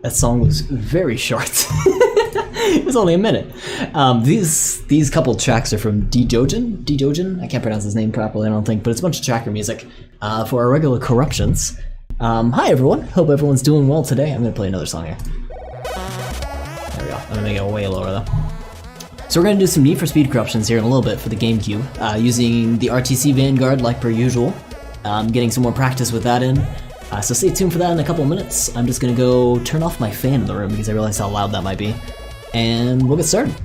That song was very short. It was only a minute. These couple tracks are from Djojin? I can't pronounce his name properly, I don't think, but it's a bunch of tracker music for our regular Corruptions. Hi everyone, hope everyone's doing well today. I'm gonna play another song here. There we go, I'm gonna make it way lower though. So we're gonna do some Need for Speed Corruptions here in a little bit for the GameCube, using the RTC Vanguard like per usual. Getting some more practice with that in. So stay tuned for that in a couple of minutes. I'm just gonna go turn off my fan in the room because I realized how loud that might be. And we'll get started.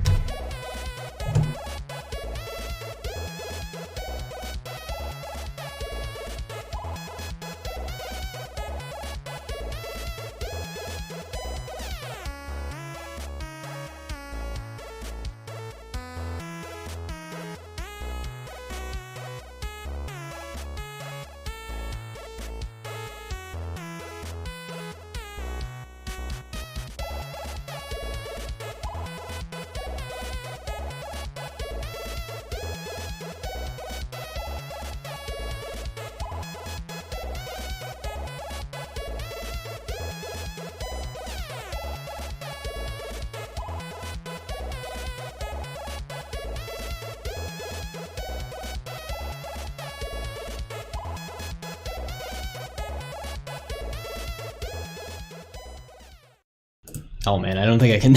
Oh man, I don't think I can.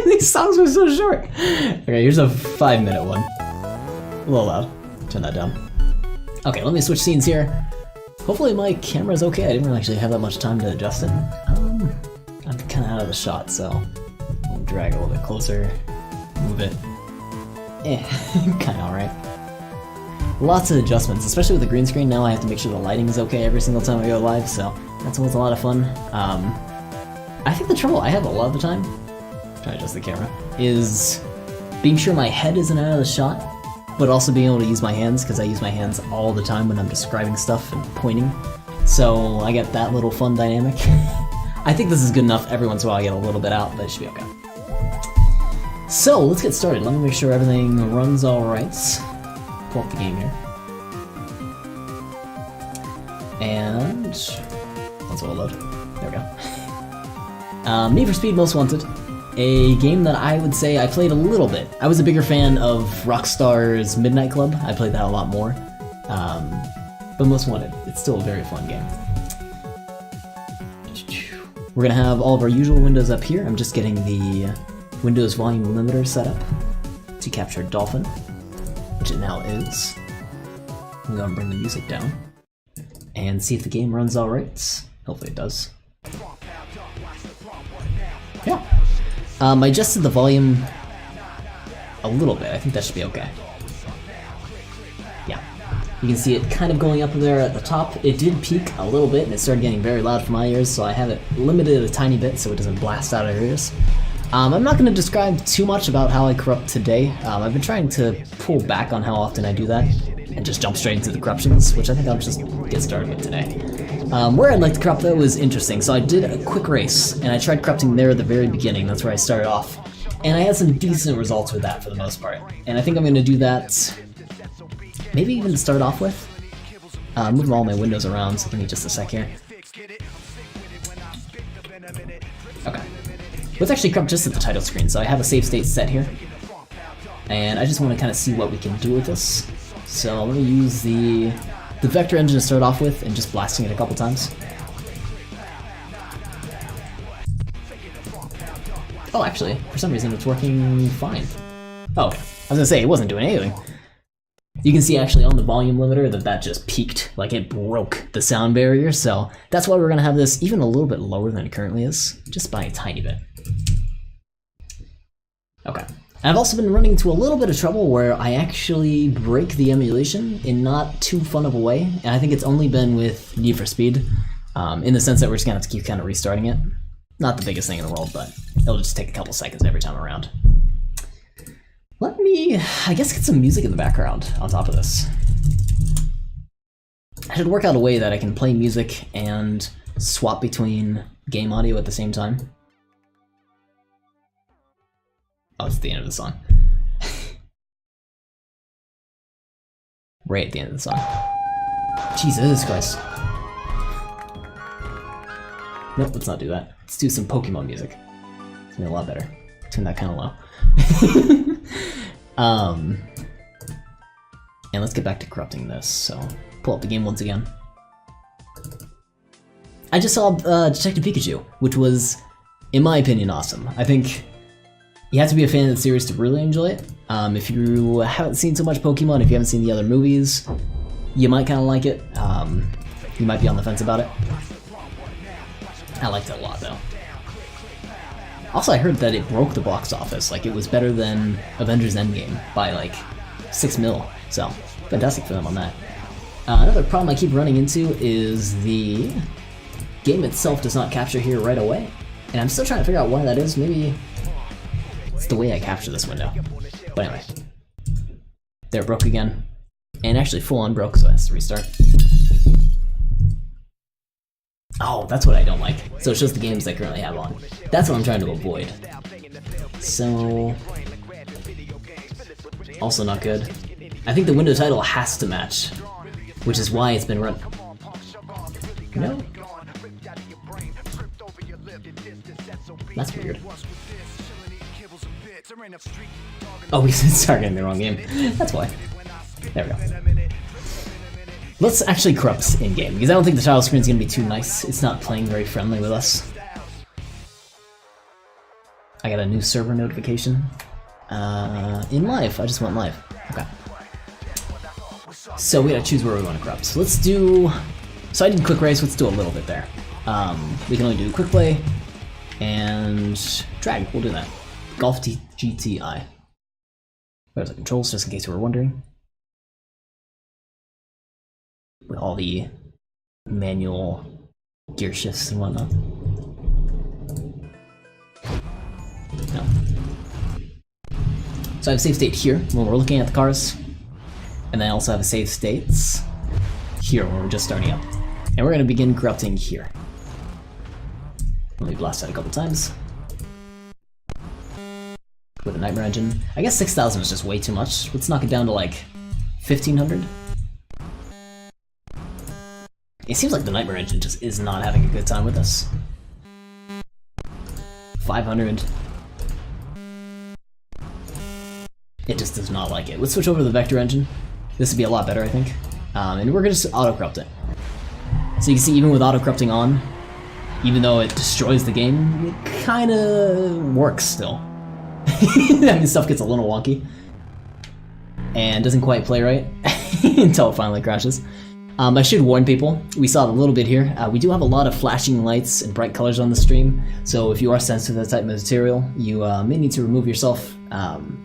These songs were so short. Okay, here's a 5-minute one. A little loud. Turn that down. Okay, let me switch scenes here. Hopefully my camera's okay. I didn't really actually have that much time to adjust it. I'm kind of out of the shot, so I'll drag a little bit closer, move it. Kind of alright. Lots of adjustments, especially with the green screen. Now I have to make sure the lighting is okay every single time I go live, so that's always a lot of fun. I think the trouble I have a lot of the time, trying to adjust the camera, is being sure my head isn't out of the shot, but also being able to use my hands, because I use my hands all the time when I'm describing stuff and pointing. So I get that little fun dynamic. I think this is good enough. Every once in a while I get a little bit out, but it should be okay. So let's get started. Let me make sure everything runs alright. Pull up the game here. And let's all load. There we go. Need for Speed Most Wanted, a game that I would say I played a little bit. I was a bigger fan of Rockstar's Midnight Club. I played that a lot more. But Most Wanted, it's still a very fun game. We're gonna have all of our usual windows up here. I'm just getting the Windows volume limiter set up to capture Dolphin, which it now is. I'm gonna bring the music down and see if the game runs alright. Hopefully it does. Yeah. I adjusted the volume a little bit. I think that should be okay. Yeah. You can see it kind of going up there at the top. It did peak a little bit and it started getting very loud for my ears, so I have it limited a tiny bit so it doesn't blast out our ears. I'm not going to describe too much about how I corrupt today. I've been trying to pull back on how often I do that and just jump straight into the corruptions, which I think I'll just get started with today. Where I'd like to corrupt though was interesting, so I did a quick race, and I tried corrupting there at the very beginning. That's where I started off, and I had some decent results with that for the most part. And I think I'm going to do that, maybe even to start off with. Moving all my windows around, so give me just a sec here. Okay. Let's actually corrupt just at the title screen, so I have a save state set here. And I just want to kind of see what we can do with this. So let me use the vector engine to start off with and just blasting it a couple times. Oh, actually, for some reason it's working fine. Oh, okay. I was gonna say, it wasn't doing anything. You can see actually on the volume limiter that just peaked, like it broke the sound barrier, so that's why we're gonna have this even a little bit lower than it currently is, just by a tiny bit. Okay. I've also been running into a little bit of trouble where I actually break the emulation in not too fun of a way, and I think it's only been with Need for Speed, in the sense that we're just gonna have to keep kind of restarting it. Not the biggest thing in the world, but it'll just take a couple seconds every time around. Let me, I guess, get some music in the background on top of this. I should work out a way that I can play music and swap between game audio at the same time. Oh, it's the end of the song. Right at the end of the song. Jesus Christ. Nope, let's not do that. Let's do some Pokemon music. It's gonna be a lot better. Turn that kind of low. And let's get back to corrupting this. So pull up the game once again. I just saw Detective Pikachu, which was, in my opinion, awesome. I think you have to be a fan of the series to really enjoy it. If you haven't seen so much Pokemon, if you haven't seen the other movies, you might kind of like it. You might be on the fence about it. I liked it a lot, though. Also, I heard that it broke the box office. Like, it was better than Avengers Endgame by, like, 6 mil. So, fantastic for them on that. Another problem I keep running into is the game itself does not capture here right away. And I'm still trying to figure out why that is. Maybe it's the way I capture this window. But anyway. There, it broke again. And actually full on broke, so it has to restart. Oh, that's what I don't like. So it's just the games I currently have on. That's what I'm trying to avoid. So... also not good. I think the window title has to match, which is why it's been run... No? That's weird. Oh, we started getting the wrong game. That's why. There we go. Let's actually corrupt in-game, because I don't think the title screen is going to be too nice. It's not playing very friendly with us. I got a new server notification. In live. I just want live. Okay. So we gotta choose where we want to corrupt. So let's do... So I did quick race, let's do a little bit there. We can only do quick play and drag. We'll do that. Golf GTI. There's the controls, just in case you were wondering. With all the manual gear shifts and whatnot. No. So I have a save state here when we're looking at the cars, and then I also have a save states here when we're just starting up. And we're going to begin corrupting here. Let me blast that a couple times. With a Nightmare Engine. I guess 6,000 is just way too much. Let's knock it down to like 1,500. It seems like the Nightmare Engine just is not having a good time with us. 500. It just does not like it. Let's switch over to the Vector Engine. This would be a lot better, I think. And we're gonna just auto-corrupt it. So you can see, even with auto-corrupting on, even though it destroys the game, it kinda works still. I mean, stuff gets a little wonky. And doesn't quite play right until it finally crashes. I should warn people, we saw it a little bit here, we do have a lot of flashing lights and bright colors on the stream, so if you are sensitive to that type of material, you may need to remove yourself.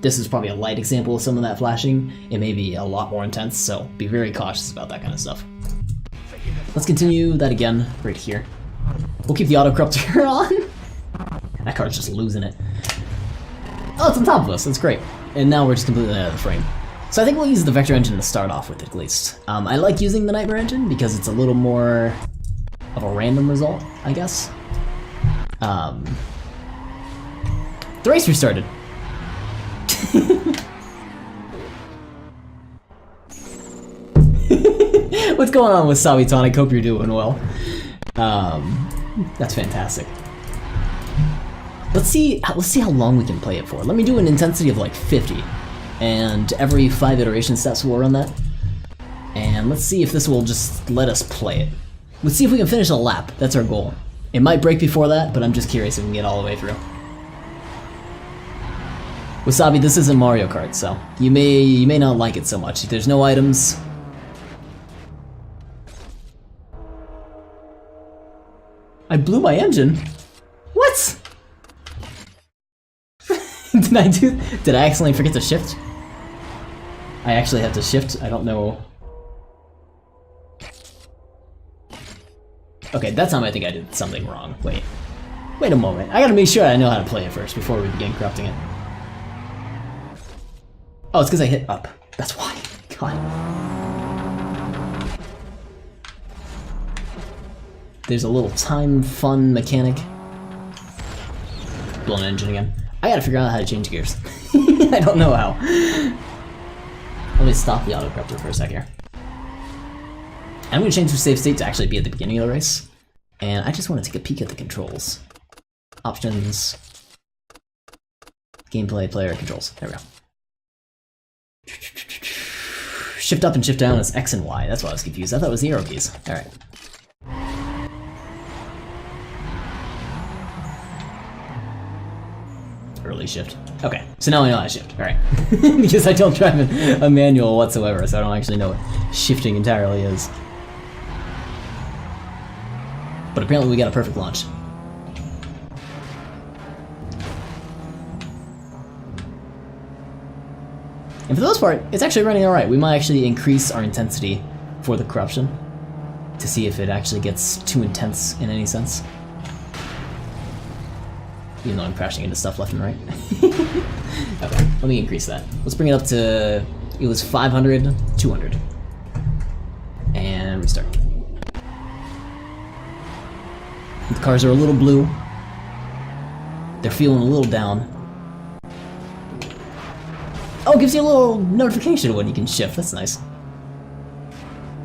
This is probably a light example of some of that flashing. It may be a lot more intense, so be very cautious about that kind of stuff. Let's continue that again, right here. We'll keep the auto-corruptor on. That card's just losing it. Oh, it's on top of us, that's great. And now we're just completely out of the frame. So I think we'll use the Vector Engine to start off with, at least. I like using the Nightmare Engine because it's a little more of a random result, I guess. The race restarted. What's going on with Sabitonic? Hope you're doing well. That's fantastic. Let's see how long we can play it for. Let me do an intensity of like 50. And every 5 iteration steps will run that. And let's see if this will just let us play it. Let's see if we can finish a lap. That's our goal. It might break before that, but I'm just curious if we can get all the way through. Wasabi, this isn't Mario Kart, so you may not like it so much. There's no items. I blew my engine? What? Did I accidentally forget to shift? I actually have to shift, I don't know. Okay, that time I think I did something wrong. Wait a moment. I gotta make sure I know how to play it first before we begin corrupting it. Oh, it's because I hit up. That's why. God. There's a little time fun mechanic. Blown engine again. I gotta figure out how to change gears. I don't know how. Let me stop the auto-corruptor for a sec here. I'm gonna change the save state to actually be at the beginning of the race. And I just want to take a peek at the controls. options, gameplay, player, controls. There we go. Shift up and shift down is X and Y. That's why I was confused. I thought it was the arrow keys. Alright. Early shift. Okay, so now I know how to shift. Alright. Because I don't drive a manual whatsoever, so I don't actually know what shifting entirely is. But apparently we got a perfect launch. And for the most part, it's actually running alright. We might actually increase our intensity for the corruption to see if it actually gets too intense in any sense. Even though I'm crashing into stuff left and right. Okay, let me increase that. Let's bring it up to, it was 500, 200. And restart. The cars are a little blue. They're feeling a little down. Oh, it gives you a little notification when you can shift. That's nice.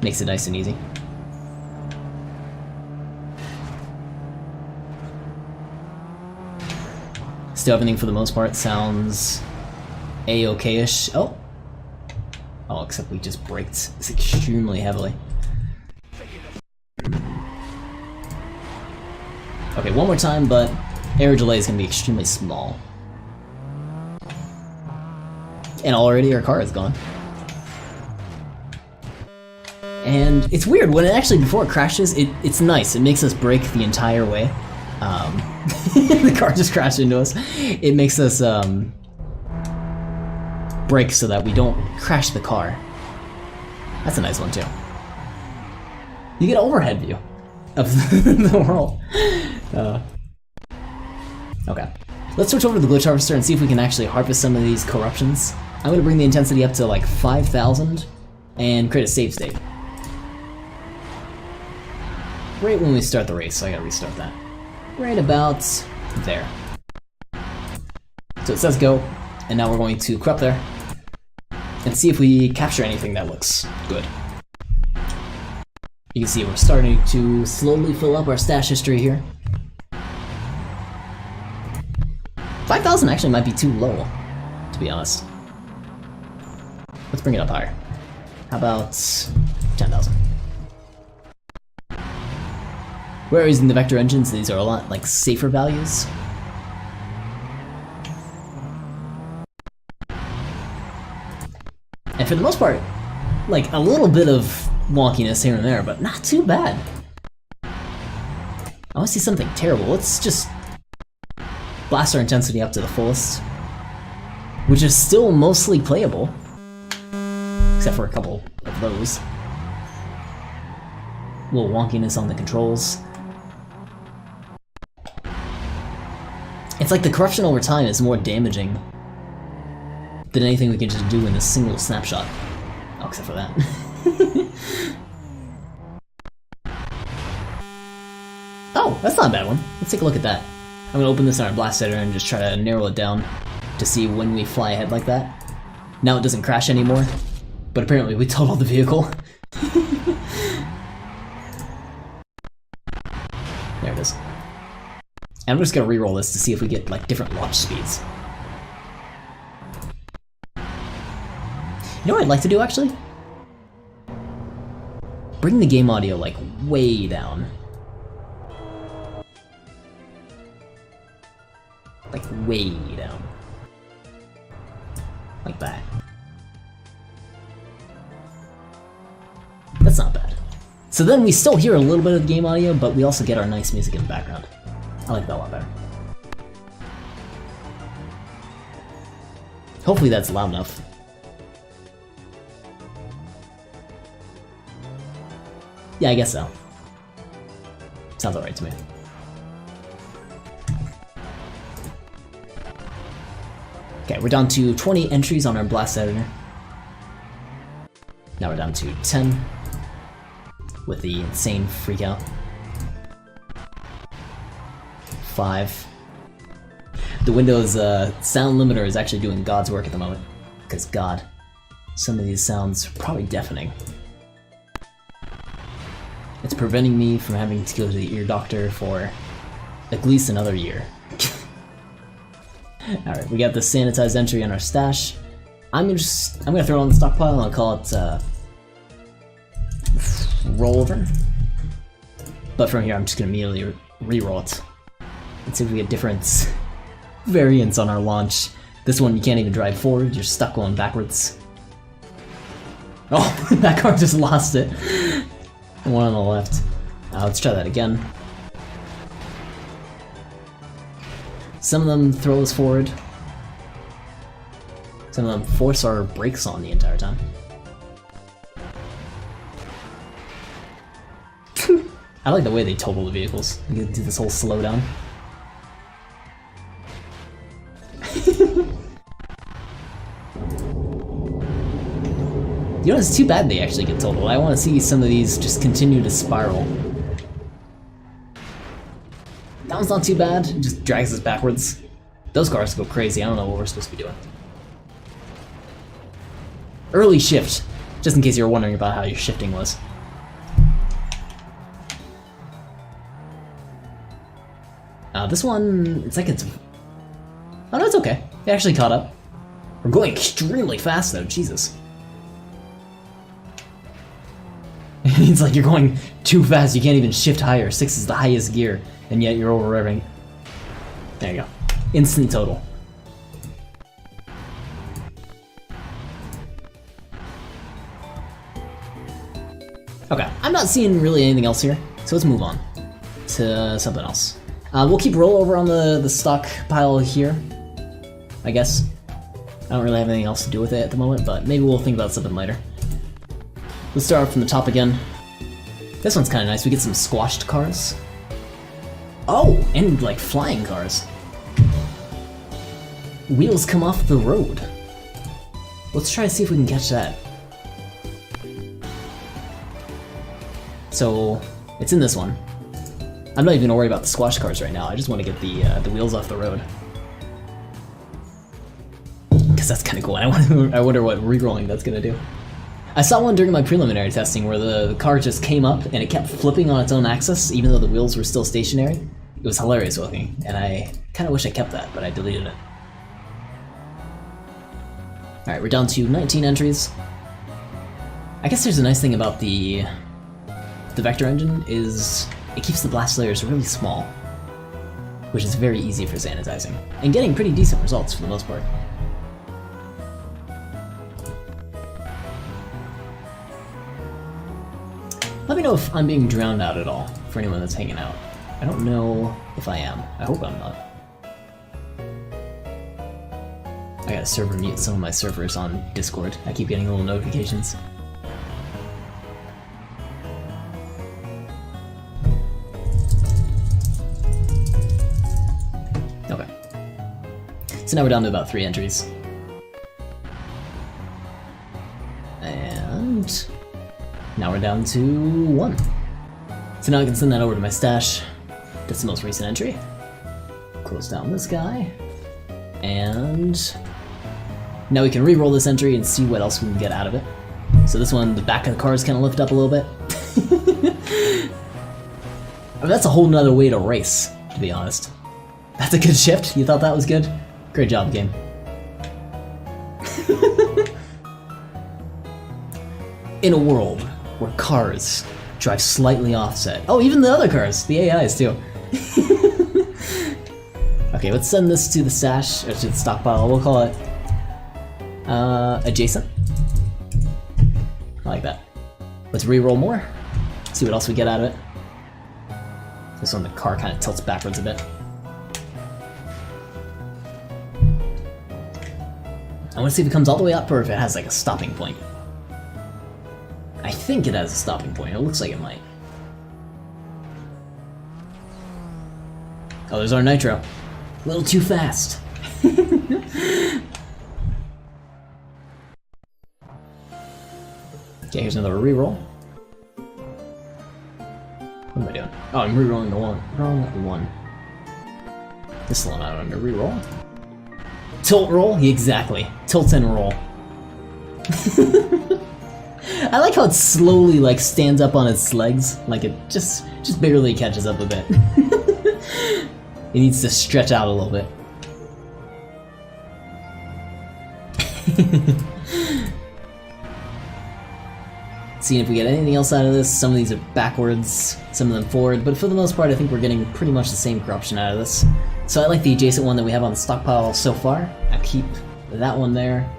Makes it nice and easy. Still, everything for the most part sounds a-okay-ish. Oh, except we just braked extremely heavily. Okay, one more time, but air delay is going to be extremely small. And already our car is gone. And it's weird, when it actually, before it crashes, it's nice. It makes us brake the entire way. The car just crashed into us. It makes us brake so that we don't crash the car. That's a nice one too. You get an overhead view of the world. Okay. Let's switch over to the glitch harvester and see if we can actually harvest some of these corruptions. I'm going to bring the intensity up to like 5,000 and create a save state. Right when we start the race, so I gotta restart that. Right about there. So it says go, and now we're going to corrupt there and see if we capture anything that looks good. You can see we're starting to slowly fill up our stash history here. 5,000 actually might be too low, to be honest. Let's bring it up higher. How about 10,000? We're using the vector engines, these are a lot like safer values. And for the most part, like a little bit of wonkiness here and there, but not too bad. I want to see something terrible. Let's just blast our intensity up to the fullest, which is still mostly playable, except for a couple of those. A little wonkiness on the controls. It's like the corruption over time is more damaging than anything we can just do in a single snapshot. Oh, except for that. Oh, that's not a bad one. Let's take a look at that. I'm gonna open this on our blast editor and just try to narrow it down to see when we fly ahead like that. Now it doesn't crash anymore, but apparently we totaled the vehicle. There it is. And I'm just gonna reroll this to see if we get like different launch speeds. You know what I'd like to do actually? Bring the game audio like way down. Like way down. Like that. That's not bad. So then we still hear a little bit of the game audio, but we also get our nice music in the background. I like that a lot better. Hopefully that's loud enough. Yeah, I guess so. Sounds alright to me. Okay, we're down to 20 entries on our blast editor. Now we're down to 10 with the insane freakout. 5. The Windows sound limiter is actually doing God's work at the moment. Because God, some of these sounds are probably deafening. It's preventing me from having to go to the ear doctor for at least another year. Alright, we got the sanitized entry in our stash. I'm gonna throw it on the stockpile and I'll call it rollover. But from here I'm just gonna immediately re-roll it. Let's see if we get different variants on our launch. This one you can't even drive forward, you're stuck going backwards. Oh, that car just lost it. The one on the left. Let's try that again. Some of them throw us forward. Some of them force our brakes on the entire time. I like the way they total the vehicles. You can do this whole slowdown. You know, it's too bad they actually get totaled. I want to see some of these just continue to spiral. That one's not too bad, it just drags us backwards. Those cars go crazy, I don't know what we're supposed to be doing. Early shift, just in case you were wondering about how your shifting was. This one, it's like it's... Oh no, it's okay. It actually caught up. We're going extremely fast though, Jesus. It's like you're going too fast, you can't even shift higher. 6 is the highest gear, and yet you're over revving. There you go. Instant total. Okay, I'm not seeing really anything else here, so let's move on to something else. We'll keep rollover on the stockpile here, I guess. I don't really have anything else to do with it at the moment, but maybe we'll think about something later. Let's start from the top again. This one's kind of nice. We get some squashed cars. Oh, and like flying cars. Wheels come off the road. Let's try to see if we can catch that. So, it's in this one. I'm not even gonna worry about the squash cars right now. I just want to get the wheels off the road. Because that's kind of cool. I wonder what re-rolling that's gonna do. I saw one during my preliminary testing where the car just came up and it kept flipping on its own axis even though the wheels were still stationary. It was hilarious looking, and I kind of wish I kept that, but I deleted it. Alright, we're down to 19 entries. I guess there's a nice thing about the vector engine is it keeps the blast layers really small, which is very easy for sanitizing, and getting pretty decent results for the most part. Let me know if I'm being drowned out at all, for anyone that's hanging out. I don't know if I am. I hope I'm not. I gotta server mute some of my servers on Discord. I keep getting little notifications. Okay. So now we're down to about 3 entries. And now we're down to 1. So now I can send that over to my stash. That's the most recent entry. Close down this guy. And now we can re-roll this entry and see what else we can get out of it. So this one, the back of the car is kind of lifted up a little bit. I mean, that's a whole nother way to race, to be honest. That's a good shift? You thought that was good? Great job, game. In a world where cars drive slightly offset. Oh, even the other cars, the AIs too. Okay, let's send this to the stash, or to the stockpile. We'll call it adjacent. I like that. Let's re-roll more. See what else we get out of it. This one, the car kind of tilts backwards a bit. I want to see if it comes all the way up or if it has like a stopping point. I think it has a stopping point. It looks like it might. Oh, there's our nitro. A little too fast. Okay, here's another reroll. What am I doing? Oh, I'm rerolling the one. Wrong one. This one out under reroll. Tilt roll? Yeah, exactly. Tilt and roll. I like how it slowly like stands up on its legs, like it just barely catches up a bit. It needs to stretch out a little bit. Seeing if we get anything else out of this. Some of these are backwards, some of them forward, but for the most part I think we're getting pretty much the same corruption out of this. So I like the adjacent one that we have on the stockpile so far. I'll keep that one there,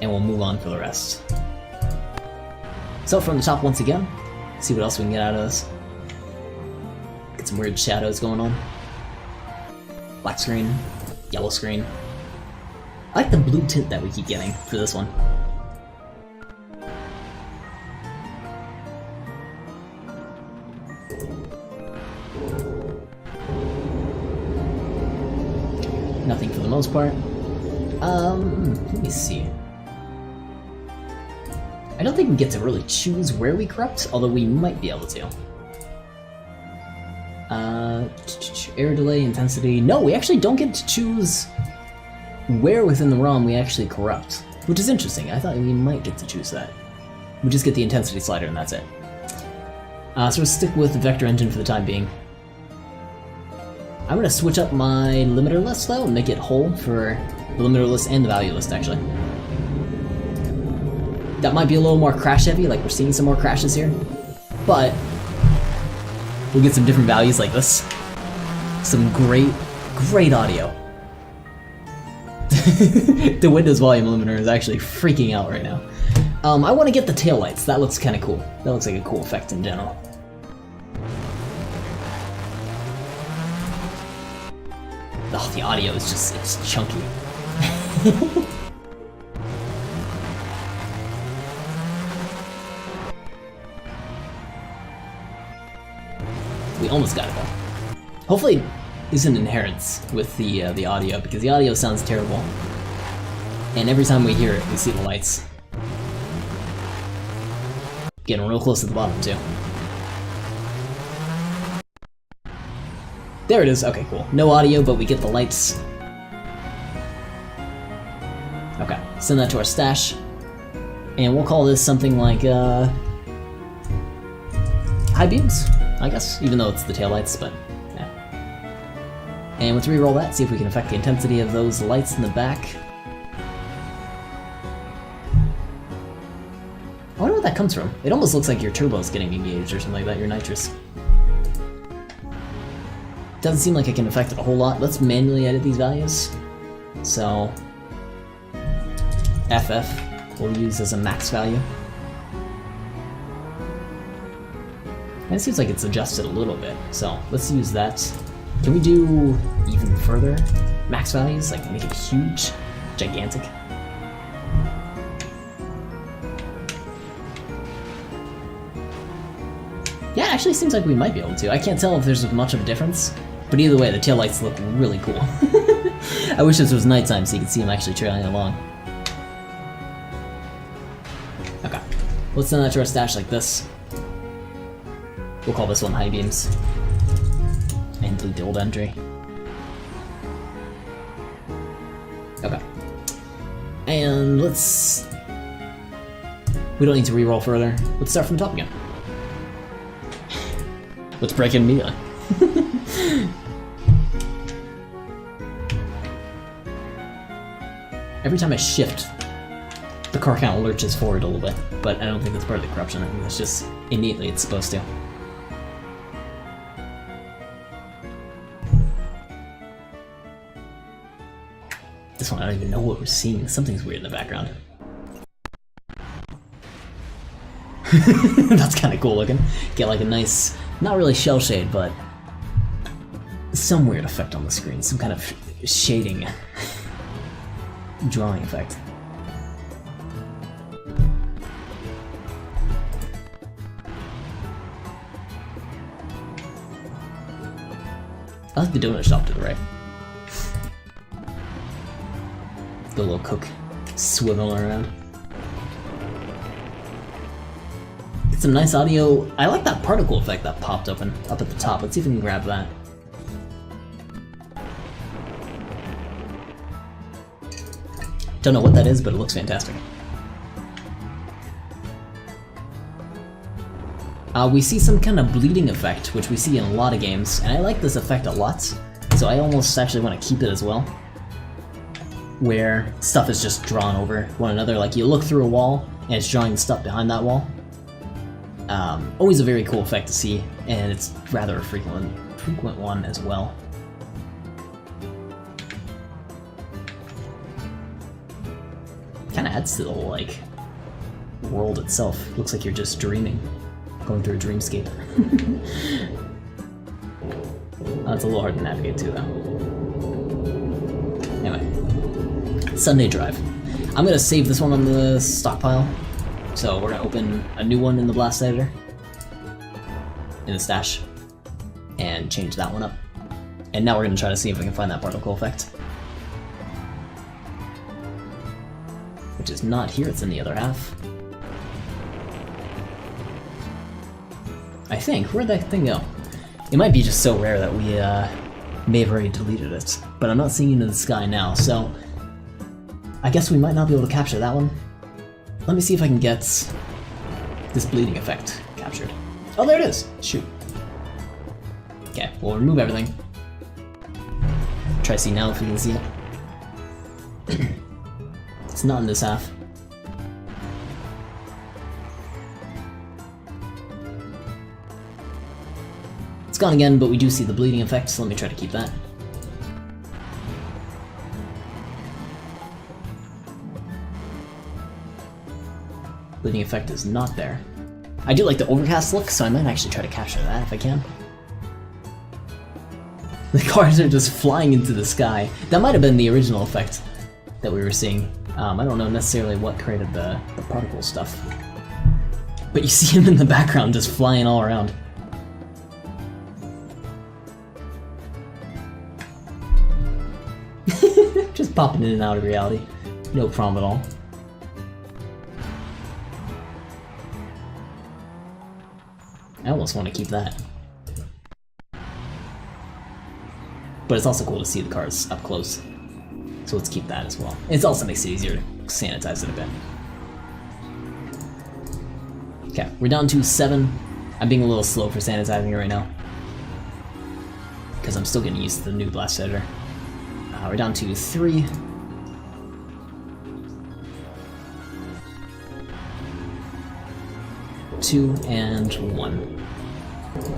and we'll move on for the rest. So from the top once again, see what else we can get out of this. Get some weird shadows going on. Black screen, yellow screen. I like the blue tint that we keep getting for this one. Nothing for the most part. Let me see. I don't think we get to really choose where we corrupt, although we might be able to. Air delay, intensity. No, we actually don't get to choose where within the ROM we actually corrupt, which is interesting. I thought we might get to choose that. We just get the intensity slider and that's it. So we'll stick with the vector engine for the time being. I'm gonna switch up my limiter list though and make it whole for the limiter list and the value list actually. That might be a little more crash heavy, like we're seeing some more crashes here, but we'll get some different values like this. Some great audio. The Windows volume limiter is actually freaking out right now. I want to get the taillights. That looks kind of cool. That looks like a cool effect in general. Oh, the audio is just, it's chunky. We almost got it though. Hopefully it isn't inherent with the audio, because the audio sounds terrible. And every time we hear it, we see the lights. Getting real close to the bottom too. There it is. Okay, cool. No audio, but we get the lights. Okay, send that to our stash. And we'll call this something like, high beams, I guess, even though it's the taillights, but yeah. And let's re-roll that, see if we can affect the intensity of those lights in the back. I wonder what that comes from. It almost looks like your turbo's getting engaged or something like that, your nitrous. Doesn't seem like I can affect it a whole lot. Let's manually edit these values. So, FF we'll use as a max value. And it seems like it's adjusted a little bit, so let's use that. Can we do even further max values, like make it huge, gigantic? Yeah, it actually seems like we might be able to. I can't tell if there's much of a difference, but either way, the taillights look really cool. I wish this was nighttime so you could see them actually trailing along. Okay, let's send that to our stash like this. We'll call this one high beams. And delete the old entry. Okay. And let's... We don't need to re-roll further. Let's start from the top again. Let's break in immediately. Every time I shift, the car kind of lurches forward a little bit, but I don't think that's part of the corruption. I think that's just innately it's supposed to. This one, I don't even know what we're seeing. Something's weird in the background. That's kind of cool looking. Get like a nice, not really shell shade, but some weird effect on the screen. Some kind of shading, drawing effect. I like the donut shop to the right. The little cook swiveling around. Get some nice audio. I like that particle effect that popped up at the top. Let's see if we can grab that. Don't know what that is, but it looks fantastic. We see some kind of bleeding effect, which we see in a lot of games, and I like this effect a lot, so I almost actually want to keep it as well. where stuff is just drawn over one another. Like you look through a wall and it's drawing stuff behind that wall. Always a very cool effect to see, and it's rather a frequent one as well. Kind of adds to the whole, like, world itself. Looks like you're just dreaming, going through a dreamscape. Oh, it's a little hard to navigate too, though. Anyway, Sunday drive. I'm gonna save this one on the stockpile, so we're gonna open a new one in the blast editor, in the stash, and change that one up. And now we're gonna try to see if we can find that particle effect, which is not here, it's in the other half. I think. Where'd that thing go? It might be just so rare that we may have already deleted it, but I'm not seeing it in the sky now, so I guess we might not be able to capture that one. Let me see if I can get this bleeding effect captured. Oh, there it is! Shoot. Okay, we'll remove everything. Try to see now if we can see it. It's not in this half. It's gone again, but we do see the bleeding effect, so let me try to keep that. Bleeding effect is not there. I do like the overcast look, so I might actually try to capture that if I can. The cars are just flying into the sky. That might have been the original effect that we were seeing. I don't know necessarily what created the particle stuff. But you see him in the background just flying all around. Just popping in and out of reality. No problem at all. I almost want to keep that. But it's also cool to see the cars up close. So let's keep that as well. It also makes it easier to sanitize it a bit. Okay, we're down to 7. I'm being a little slow for sanitizing it right now, because I'm still getting used to the new blast editor. We're down to 3. Two and 1.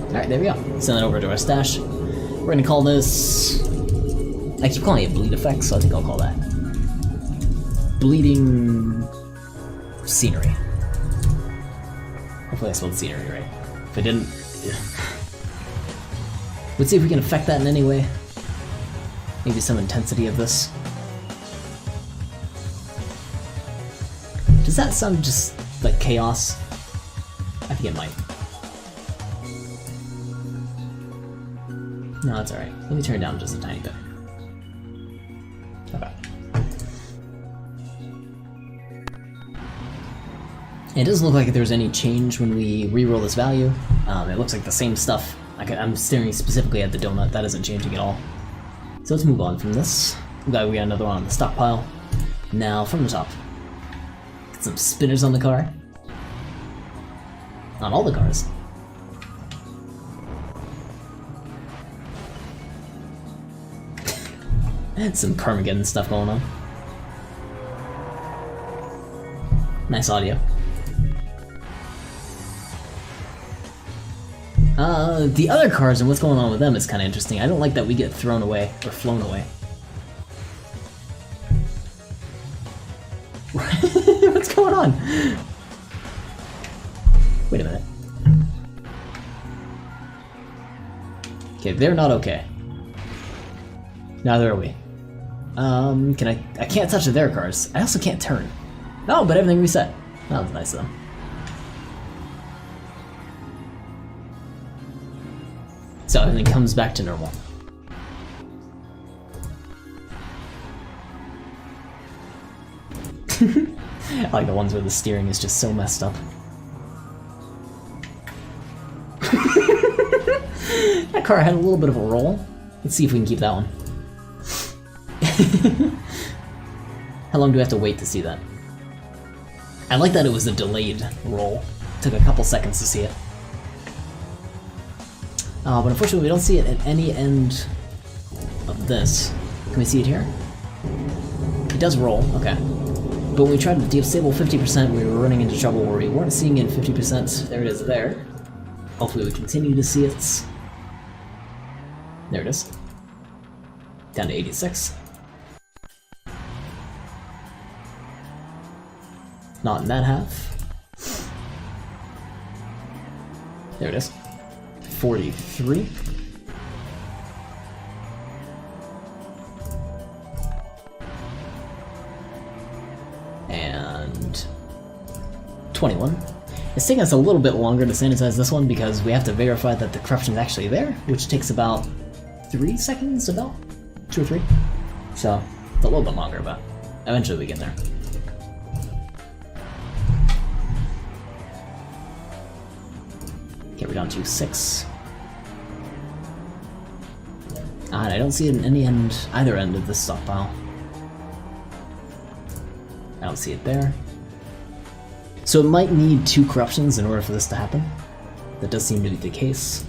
Alright, there we go. Send that over to our stash. We're gonna call this... I keep calling it bleed effect, so I think I'll call that bleeding scenery. Hopefully I spelled scenery right. If I didn't... Let's see if we can affect that in any way. Maybe some intensity of this. Does that sound just like chaos? I think it might. No, that's alright. Let me turn it down just a tiny bit. Okay. It doesn't look like there's any change when we reroll this value. It looks like the same stuff. I'm staring specifically at the donut. That isn't changing at all. So let's move on from this. We got another one on the stockpile. Now, from the top. Get some spinners on the car. On all the cars. Some Carmageddon stuff going on. Nice audio. The other cars and what's going on with them is kind of interesting. I don't like that we get thrown away, or flown away. What's going on? Wait a minute. Okay, they're not okay. Neither are we. I can't touch their cars. I also can't turn. No, but everything reset. That was nice of them. So everything comes back to normal. I like the ones where the steering is just so messed up. That car had a little bit of a roll. Let's see if we can keep that one. How long do we have to wait to see that? I like that it was a delayed roll. Took a couple seconds to see it. But unfortunately we don't see it at any end of this. Can we see it here? It does roll, okay. But when we tried to disable 50%, we were running into trouble where we weren't seeing it 50%. There it is there. Hopefully we continue to see it. There it is. Down to 86. Not in that half. There it is. 43. And 21. It's taking us a little bit longer to sanitize this one because we have to verify that the corruption is actually there, which takes about 3 seconds, about 2 or 3. So it's a little bit longer, but eventually we get there. Okay, we're down to 6. And I don't see it in any end, either end of this stockpile. I don't see it there. So it might need 2 corruptions in order for this to happen. That does seem to be the case.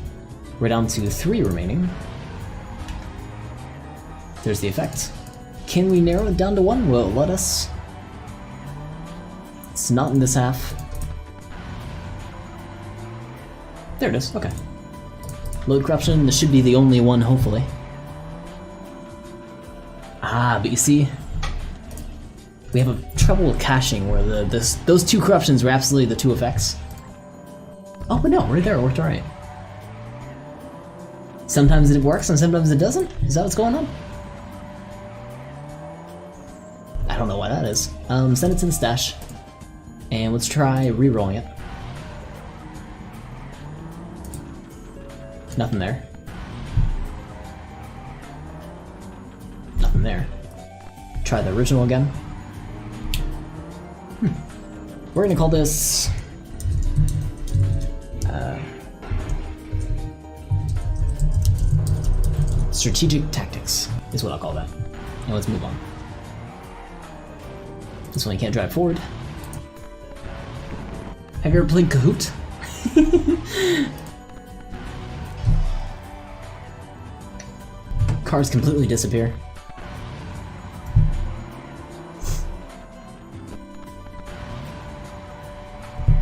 We're down to 3 remaining. There's the effect. Can we narrow it down to 1? Will it let us? It's not in this half. There it is, okay. Load corruption, this should be the only one, hopefully. Ah, but you see, we have a trouble with caching where those 2 corruptions were absolutely the 2 effects. Oh, but no, right there, it worked alright. Sometimes it works and sometimes it doesn't? Is that what's going on? I don't know why that is. Send it to the stash. And let's try re-rolling it. Nothing there. Nothing there. Try the original again. We're gonna call this... strategic tactics is what I'll call that. And let's move on. This one you can't drive forward. Have you ever played Kahoot? Cars completely disappear.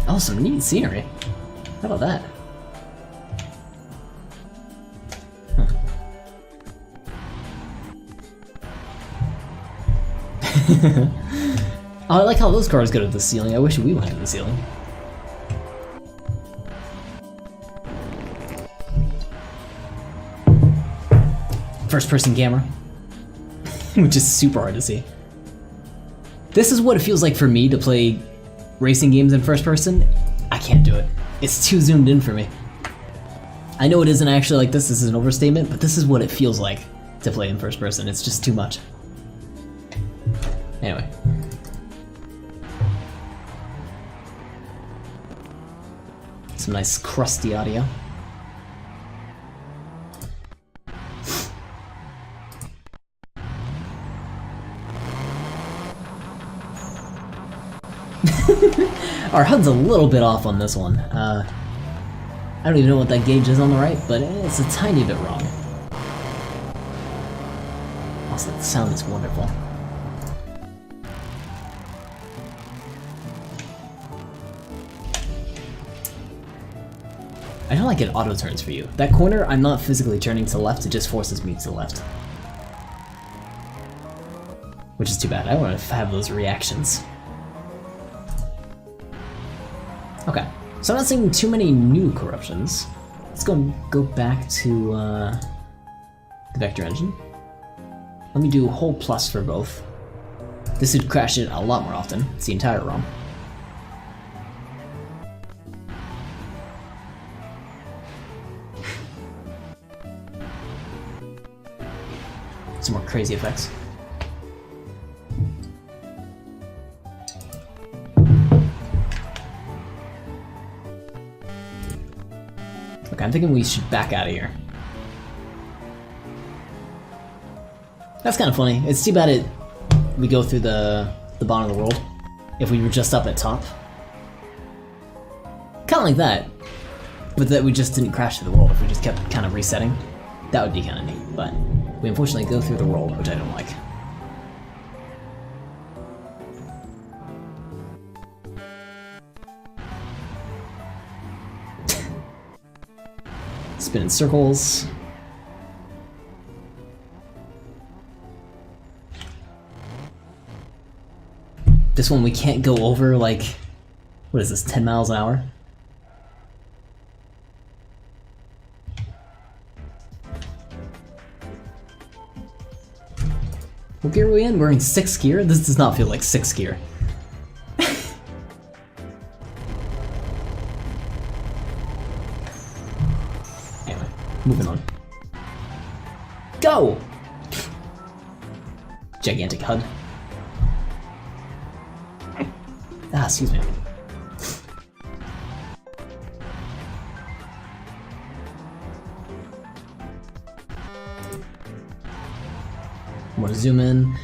Oh, some neat scenery. How about that? Huh. Oh, I like how those cars go to the ceiling. I wish we went to the ceiling. First-person camera, which is super hard to see. This is what it feels like for me to play racing games in first person. I can't do it. It's too zoomed in for me. I know it isn't actually like this is an overstatement, but this is what it feels like to play in first person. It's just too much. Anyway. Some nice crusty audio. Our HUD's a little bit off on this one. I don't even know what that gauge is on the right, but it's a tiny bit wrong. Also, the sound is wonderful. I don't like it auto turns for you. That corner, I'm not physically turning to the left, it just forces me to the left. Which is too bad, I want to have those reactions. Okay, so I'm not seeing too many new corruptions. Let's go back to the vector engine. Let me do whole plus for both. This would crash it a lot more often. It's the entire ROM. Some more crazy effects. Okay, I'm thinking we should back out of here. That's kind of funny. It's too bad we go through the bottom of the world if we were just up at top. Kind of like that, but that we just didn't crash through the world if we just kept kind of resetting. That would be kind of neat, but we unfortunately go through the world, which I don't like. Spin in circles. This one we can't go over, like, what is this, 10 miles an hour? What gear are we in? We're in 6th gear? This does not feel like 6th gear. Anyway, moving on. Go! Gigantic HUD. Ah, excuse me. I'm gonna zoom in.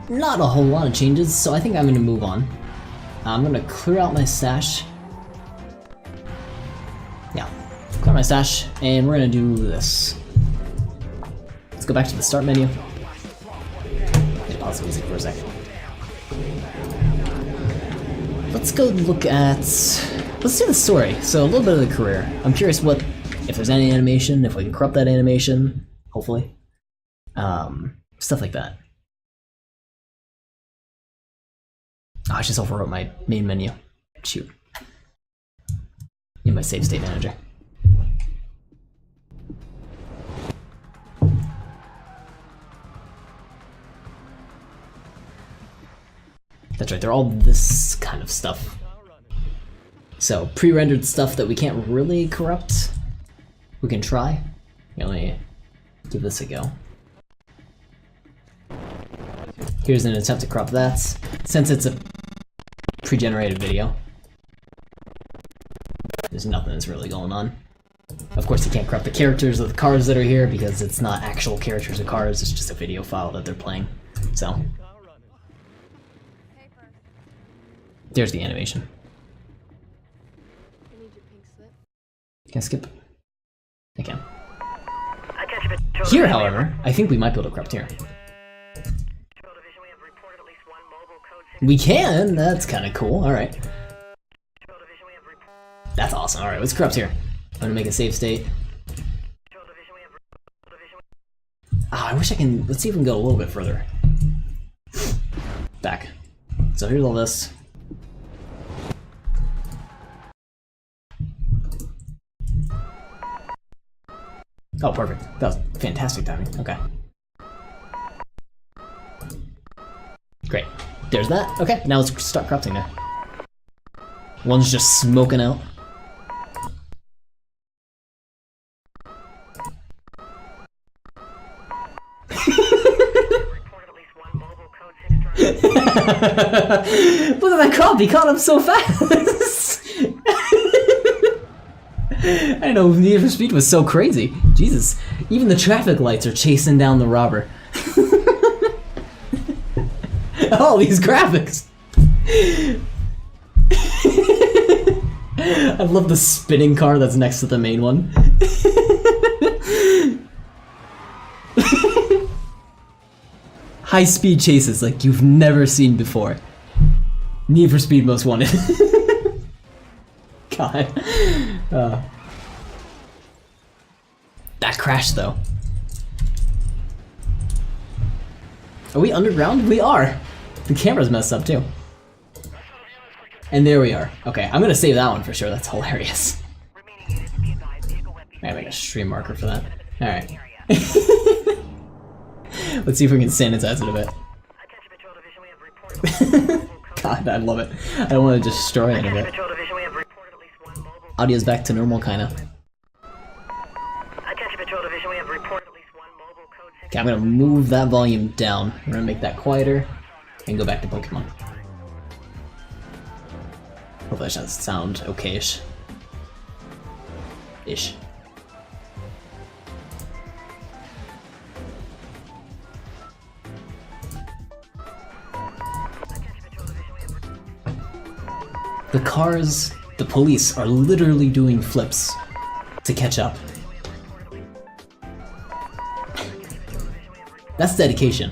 Not a whole lot of changes, so I think I'm gonna move on. I'm gonna clear out my stash. Yeah, clear my stash, and we're gonna do this. Let's go back to the start menu. Pause the music for a second. Let's go look at... Let's do the story. So a little bit of the career. I'm curious what... if there's any animation, if we can corrupt that animation, hopefully. Stuff like that. Oh, I just overwrote my main menu. Shoot. In my save state manager. That's right, they're all this kind of stuff. So, pre-rendered stuff that we can't really corrupt. We can try. Let me give this a go. Here's an attempt to crop that. Since it's a pre-generated video, there's nothing that's really going on. Of course, you can't crop the characters of the cars that are here because it's not actual characters of cars, it's just a video file that they're playing. So, there's the animation. Can I skip? I can. Here, however, I think we might be able to corrupt here. We can? That's kind of cool. Alright. That's awesome. Alright, let's corrupt here. I'm gonna make a save state. Ah, I wish I can... Let's see if we can go a little bit further. Back. So here's all this. Oh, perfect. That was fantastic timing. Okay. Great. There's that. Okay, now let's start corrupting there. One's just smoking out. Look at that crop, he caught up so fast! I know Need for Speed was so crazy. Jesus, even the traffic lights are chasing down the robber. All these graphics! I love the spinning car that's next to the main one. High-speed chases like you've never seen before. Need for Speed Most Wanted. God. That crash, though. Are we underground? We are! The camera's messed up, too. And there we are. Okay, I'm gonna save that one for sure. That's hilarious. I gotta make a stream marker for that. Alright. Let's see if we can sanitize it a bit. God, I love it. I don't want to destroy any of it. Audio's back to normal, kinda. Okay, I'm gonna move that volume down. We're gonna make that quieter and go back to Pokemon. Hopefully that should sound okay-ish. Ish. The cars, the police, are literally doing flips to catch up. That's dedication.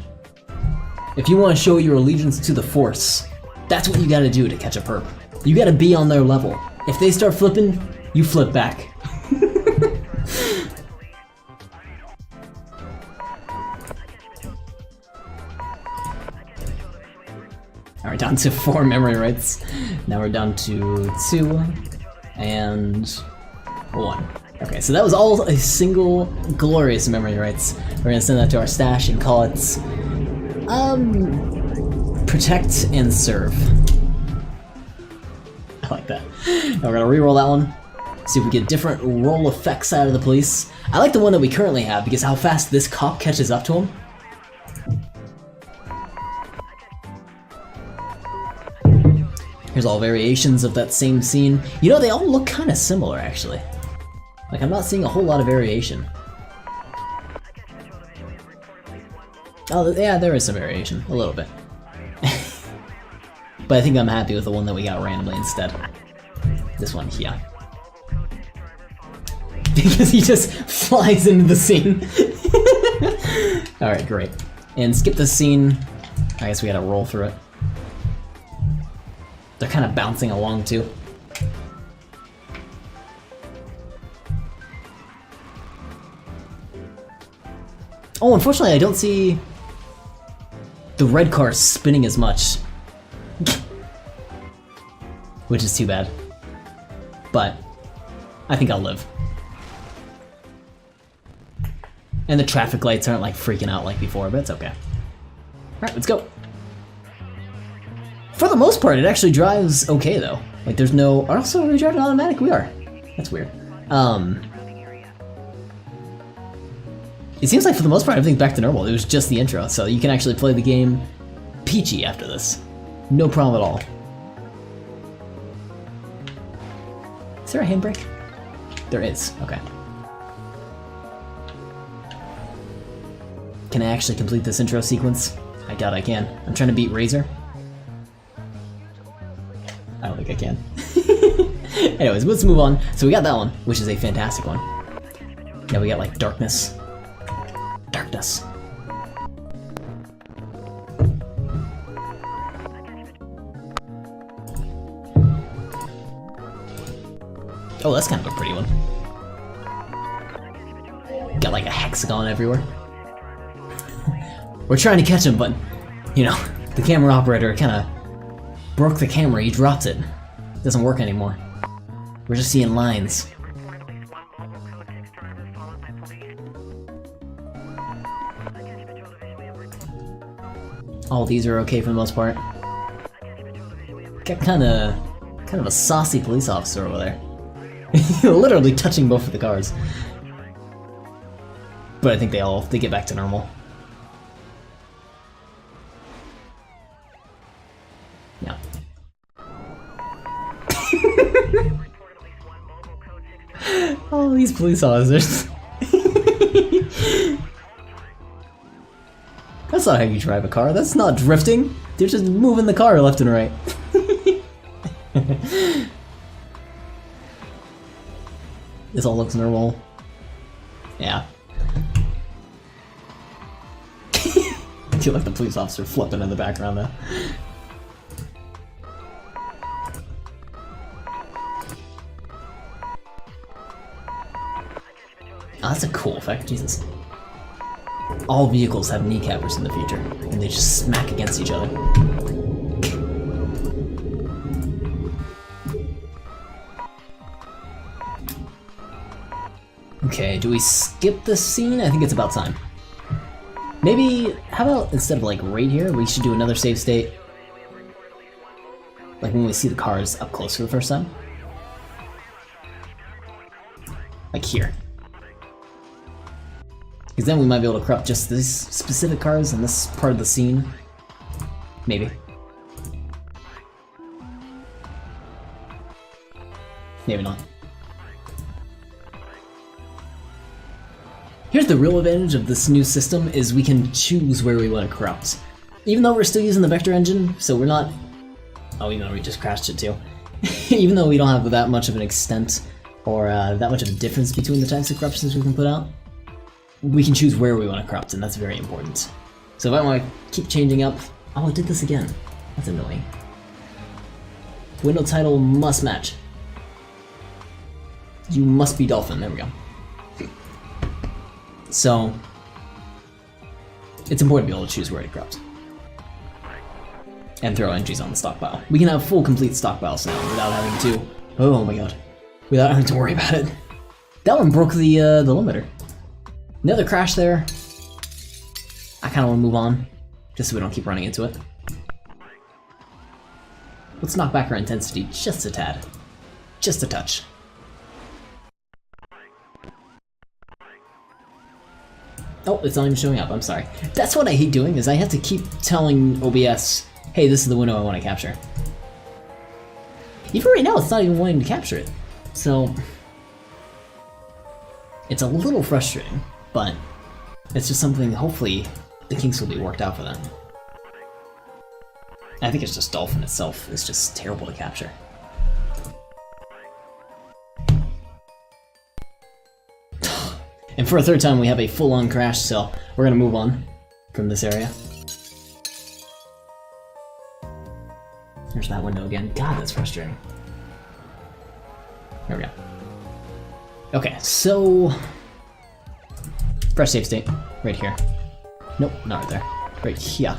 If you want to show your allegiance to the Force, that's what you gotta do to catch a perp. You gotta be on their level. If they start flipping, you flip back. down to 4 memory rights. Now we're down to 2 and 1. Okay, so that was all a single glorious memory rights. We're gonna send that to our stash and call it protect and serve. I like that. Now we're gonna re-roll that one. See if we get different roll effects out of the police. I like the one that we currently have because how fast this cop catches up to him. Here's all variations of that same scene. You know, they all look kind of similar, actually. Like, I'm not seeing a whole lot of variation. Oh, yeah, there is some variation. A little bit. But I think I'm happy with the one that we got randomly instead. This one here. Because he just flies into the scene. Alright, great. And skip the scene. I guess we gotta roll through it. They're kind of bouncing along too. Oh, unfortunately I don't see the red car spinning as much. Which is too bad. But I think I'll live. And the traffic lights aren't like freaking out like before, but it's okay. Alright, let's go. For the most part, it actually drives okay though. Like there's no, also are we driving automatic? We are. That's weird. It seems like for the most part everything's back to normal. It was just the intro, so you can actually play the game peachy after this. No problem at all. Is there a handbrake? There is, okay. Can I actually complete this intro sequence? I doubt I can. I'm trying to beat Razor. I don't think I can. Anyways, let's move on. So we got that one, which is a fantastic one. Now we got like darkness. Darkness. Oh, that's kind of a pretty one. Got like a hexagon everywhere. We're trying to catch him, but, you know, the camera operator kind of broke the camera, he dropped it. It doesn't work anymore. We're just seeing lines. All these are okay for the most part. Got kind of a saucy police officer over there. Literally touching both of the cars. But I think they get back to normal. Yeah. All these police officers. That's not how you drive a car. That's not drifting. They're just moving the car left and right. This all looks normal. Yeah. I feel like the police officer flipping in the background though. Oh, that's a cool effect, Jesus. All vehicles have kneecappers in the future, and they just smack against each other. Okay, do we skip this scene? I think it's about time. Maybe, how about instead of like right here, we should do another save state? Like when we see the cars up close for the first time? Like here. Because then we might be able to corrupt just these specific cars in this part of the scene. Maybe. Maybe not. Here's the real advantage of this new system is we can choose where we want to corrupt. Even though we're still using the vector engine, so we're not... Oh, even though we just crashed it too. Even though we don't have that much of an extent or that much of a difference between the types of corruptions we can put out, we can choose where we want to corrupt, and that's very important. So if I want to keep changing up... Oh, it did this again. That's annoying. Window title must match. You must be Dolphin. There we go. So, it's important to be able to choose where to corrupt. and throw entries on the stockpile. We can have full complete stockpiles now without having to, oh my god, without having to worry about it. That one broke the limiter. Another crash there. I kind of want to move on, just so we don't keep running into it. Let's knock back our intensity just a tad. Just a touch. Oh, it's not even showing up, I'm sorry. That's what I hate doing, is I have to keep telling OBS, hey, this is the window I want to capture. Even right now, it's not even wanting to capture it. So, it's a little frustrating, but it's just something, hopefully, the kinks will be worked out for them. I think it's just Dolphin itself is just terrible to capture. And for a third time, we have a full-on crash, so we're gonna move on from this area. There's that window again. God, that's frustrating. There we go. Okay, so... Press save state. Right here. Nope, not right there. Right here.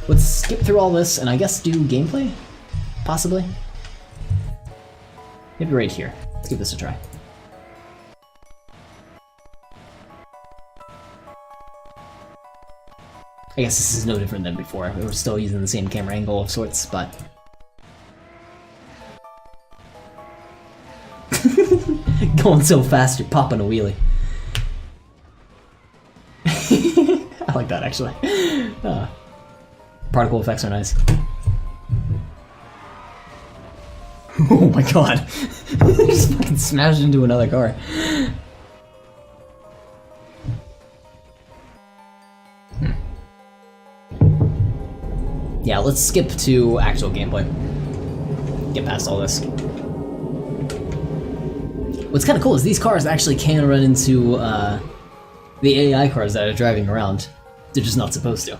Let's skip through all this and I guess do gameplay? Possibly? Maybe right here. Let's give this a try. I guess this is no different than before. We're still using the same camera angle of sorts, but... Going so fast, you're popping a wheelie. I like that, actually. Particle effects are nice. Oh my god. Just fucking smashed into another car. Yeah, let's skip to actual gameplay. Get past all this. What's kind of cool is these cars actually can run into the AI cars that are driving around. They're just not supposed to.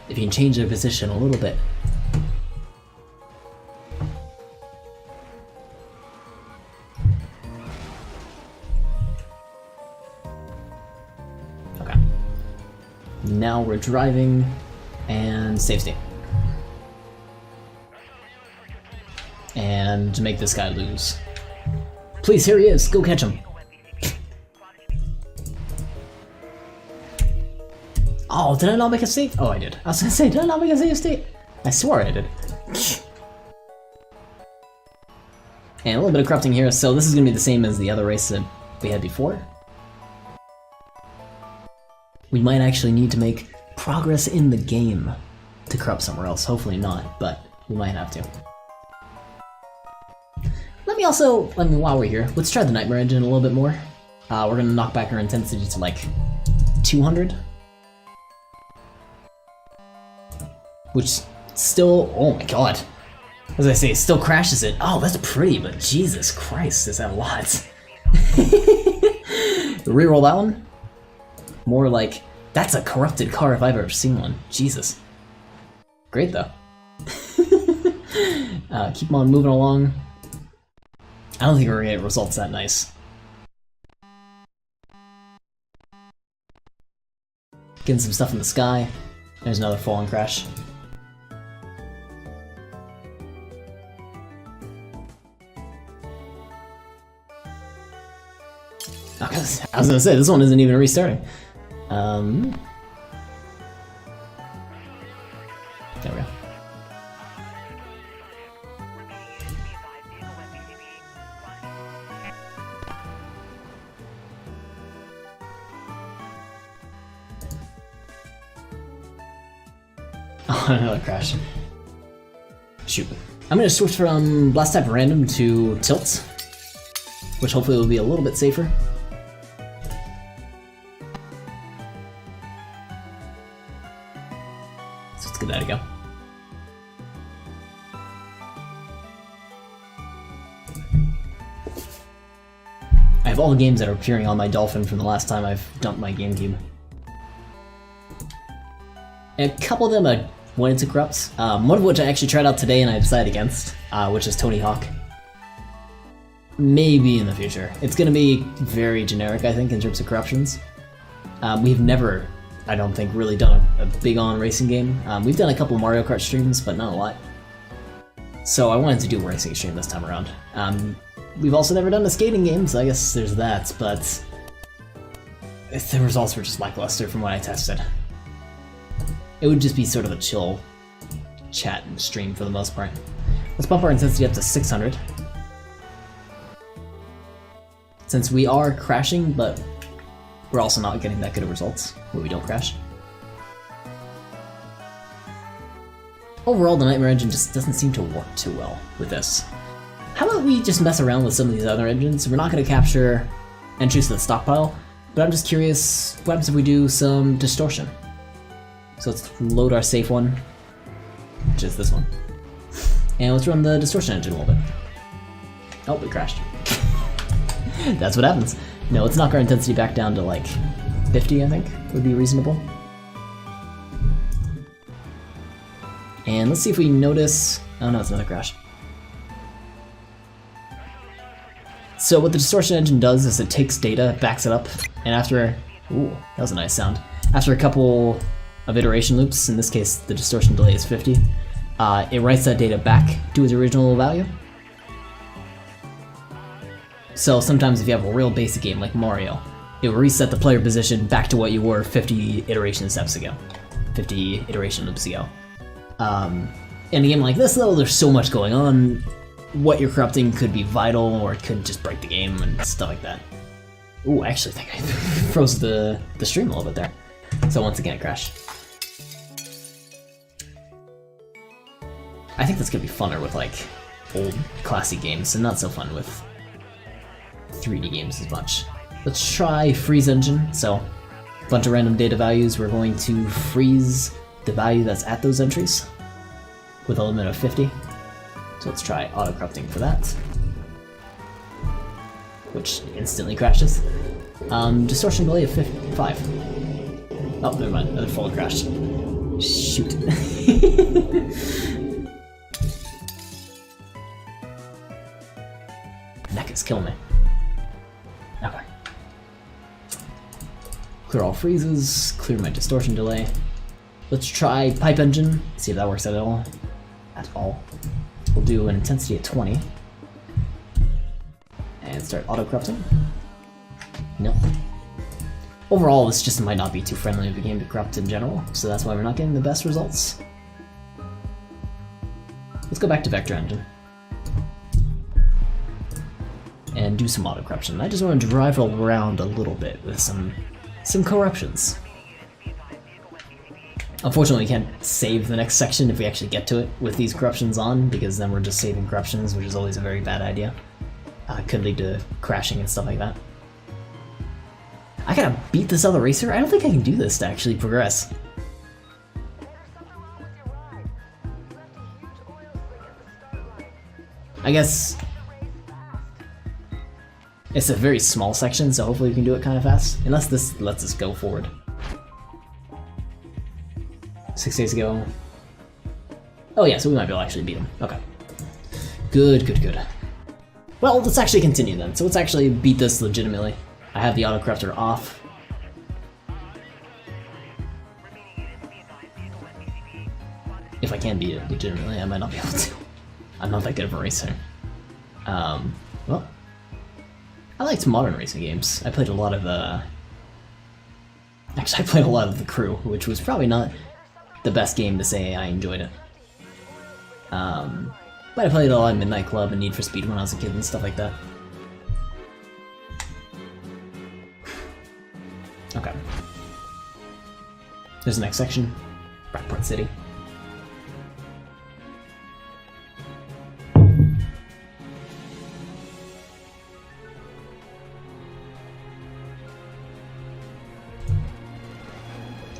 If you can change their position a little bit. Okay. Now we're driving and save state. And make this guy lose. Please, here he is. Go catch him. Oh, did I not make a save? Oh, I did. I was gonna say, did I not make a save state? I swore I did. And a little bit of corrupting here, so this is gonna be the same as the other race that we had before. We might actually need to make progress in the game to corrupt somewhere else. Hopefully not, but we might have to. Let me also, while we're here, let's try the Nightmare Engine a little bit more. We're gonna knock back our intensity to like 200. Which still, oh my god. As I say, it still crashes it. Oh, that's pretty, but Jesus Christ, is that a lot? Reroll that one. More like, that's a corrupted car if I've ever seen one. Jesus. Great though. Keep on moving along. I don't think we're gonna get results that nice. Getting some stuff in the sky. There's another fallen crash. I was gonna say, this one isn't even restarting. There we go. Oh, another crash. Shoot. I'm gonna switch from Blast Type Random to Tilt, which hopefully will be a little bit safer. So let's give that a go. I have all the games that are appearing on my Dolphin from the last time I've dumped my GameCube. And a couple of them I went into corrupts, one of which I actually tried out today and I decided against, which is Tony Hawk. Maybe in the future. It's gonna be very generic, I think, in terms of corruptions. We've never, I don't think, really done a big on racing game. We've done a couple Mario Kart streams, but not a lot. So I wanted to do a racing stream this time around. We've also never done a skating game, so I guess there's that, but the results were just lackluster from what I tested. It would just be sort of a chill chat and stream for the most part. Let's bump our intensity up to 600. Since we are crashing, but we're also not getting that good of results when we don't crash. Overall, the Nightmare engine just doesn't seem to work too well with this. How about we just mess around with some of these other engines? We're not going to capture entries to the stockpile, but I'm just curious, what happens if we do some distortion? So let's load our safe one, which is this one. And let's run the distortion engine a little bit. Oh, we crashed. That's what happens. No, let's knock our intensity back down to like 50, I think, would be reasonable. And let's see if we notice... Oh no, it's another crash. So what the distortion engine does is it takes data, backs it up, and after... Ooh, that was a nice sound. After a couple of iteration loops, in this case the distortion delay is 50, it writes that data back to its original value. So sometimes if you have a real basic game like Mario, it will reset the player position back to what you were 50 iteration steps ago. 50 iteration loops ago. In a game like this though, there's so much going on. What you're corrupting could be vital, or it could just break the game and stuff like that. Ooh, I actually think I froze the stream a little bit there. So once again, it crashed. I think that's gonna be funner with like old classic games, and not so fun with 3D games as much. Let's try freeze engine. So a bunch of random data values. We're going to freeze the value that's at those entries with a limit of 50. So let's try auto corrupting for that, which instantly crashes. Distortion delay of 55. Oh, never mind, another full crash. Shoot. Neck is killing me. Okay. Clear all freezes, clear my distortion delay. Let's try pipe engine, see if that works at all. We'll do an intensity of 20. And start auto corrupting. Nope. Overall, this just might not be too friendly of a game to corrupt in general, so that's why we're not getting the best results. Let's go back to vector engine. And do some auto corruption. I just want to drive around a little bit with some corruptions. Unfortunately, we can't save the next section if we actually get to it with these corruptions on, because then we're just saving corruptions, which is always a very bad idea. Could lead to crashing and stuff like that. I gotta beat this other racer? I don't think I can do this to actually progress. I guess it's a very small section, so hopefully we can do it kind of fast. Unless this lets us go forward. 6 days ago. Oh yeah, so we might be able to actually beat him. Okay. Good, good, good. Well, let's actually continue then. So let's actually beat this legitimately. I have the auto corruptor off. If I can beat it legitimately, I might not be able to. I'm not that good of a racer. Well, I liked modern racing games. I played a lot of actually, I played a lot of The Crew, which was probably not the best game to say I enjoyed it. But I played a lot of Midnight Club and Need for Speed when I was a kid and stuff like that. Okay. There's the next section. Rockport City.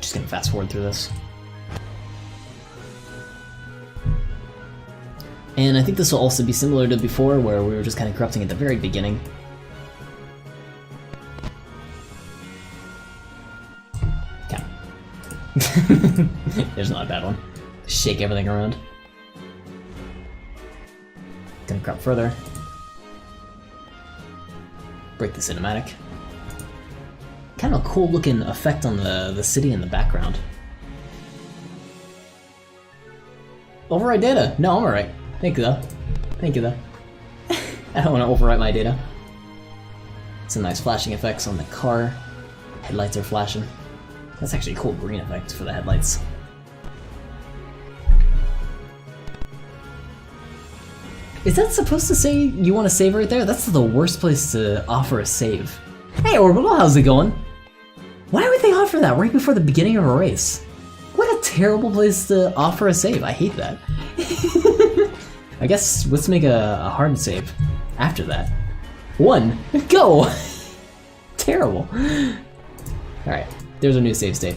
Just gonna fast forward through this. And I think this will also be similar to before, where we were just kind of corrupting at the very beginning. Okay. There's not a bad one. Shake everything around. Gonna corrupt further. Break the cinematic. Kind of a cool looking effect on the city in the background. Overwrite data! No, I'm alright. Thank you though. Thank you though. I don't want to overwrite my data. Some nice flashing effects on the car. Headlights are flashing. That's actually a cool green effect for the headlights. Is that supposed to say you want to save right there? That's the worst place to offer a save. Hey Orbital, how's it going? Why would they offer that right before the beginning of a race? What a terrible place to offer a save. I hate that. I guess let's make a hard save after that. 1, go! Terrible. Alright, there's our new save state.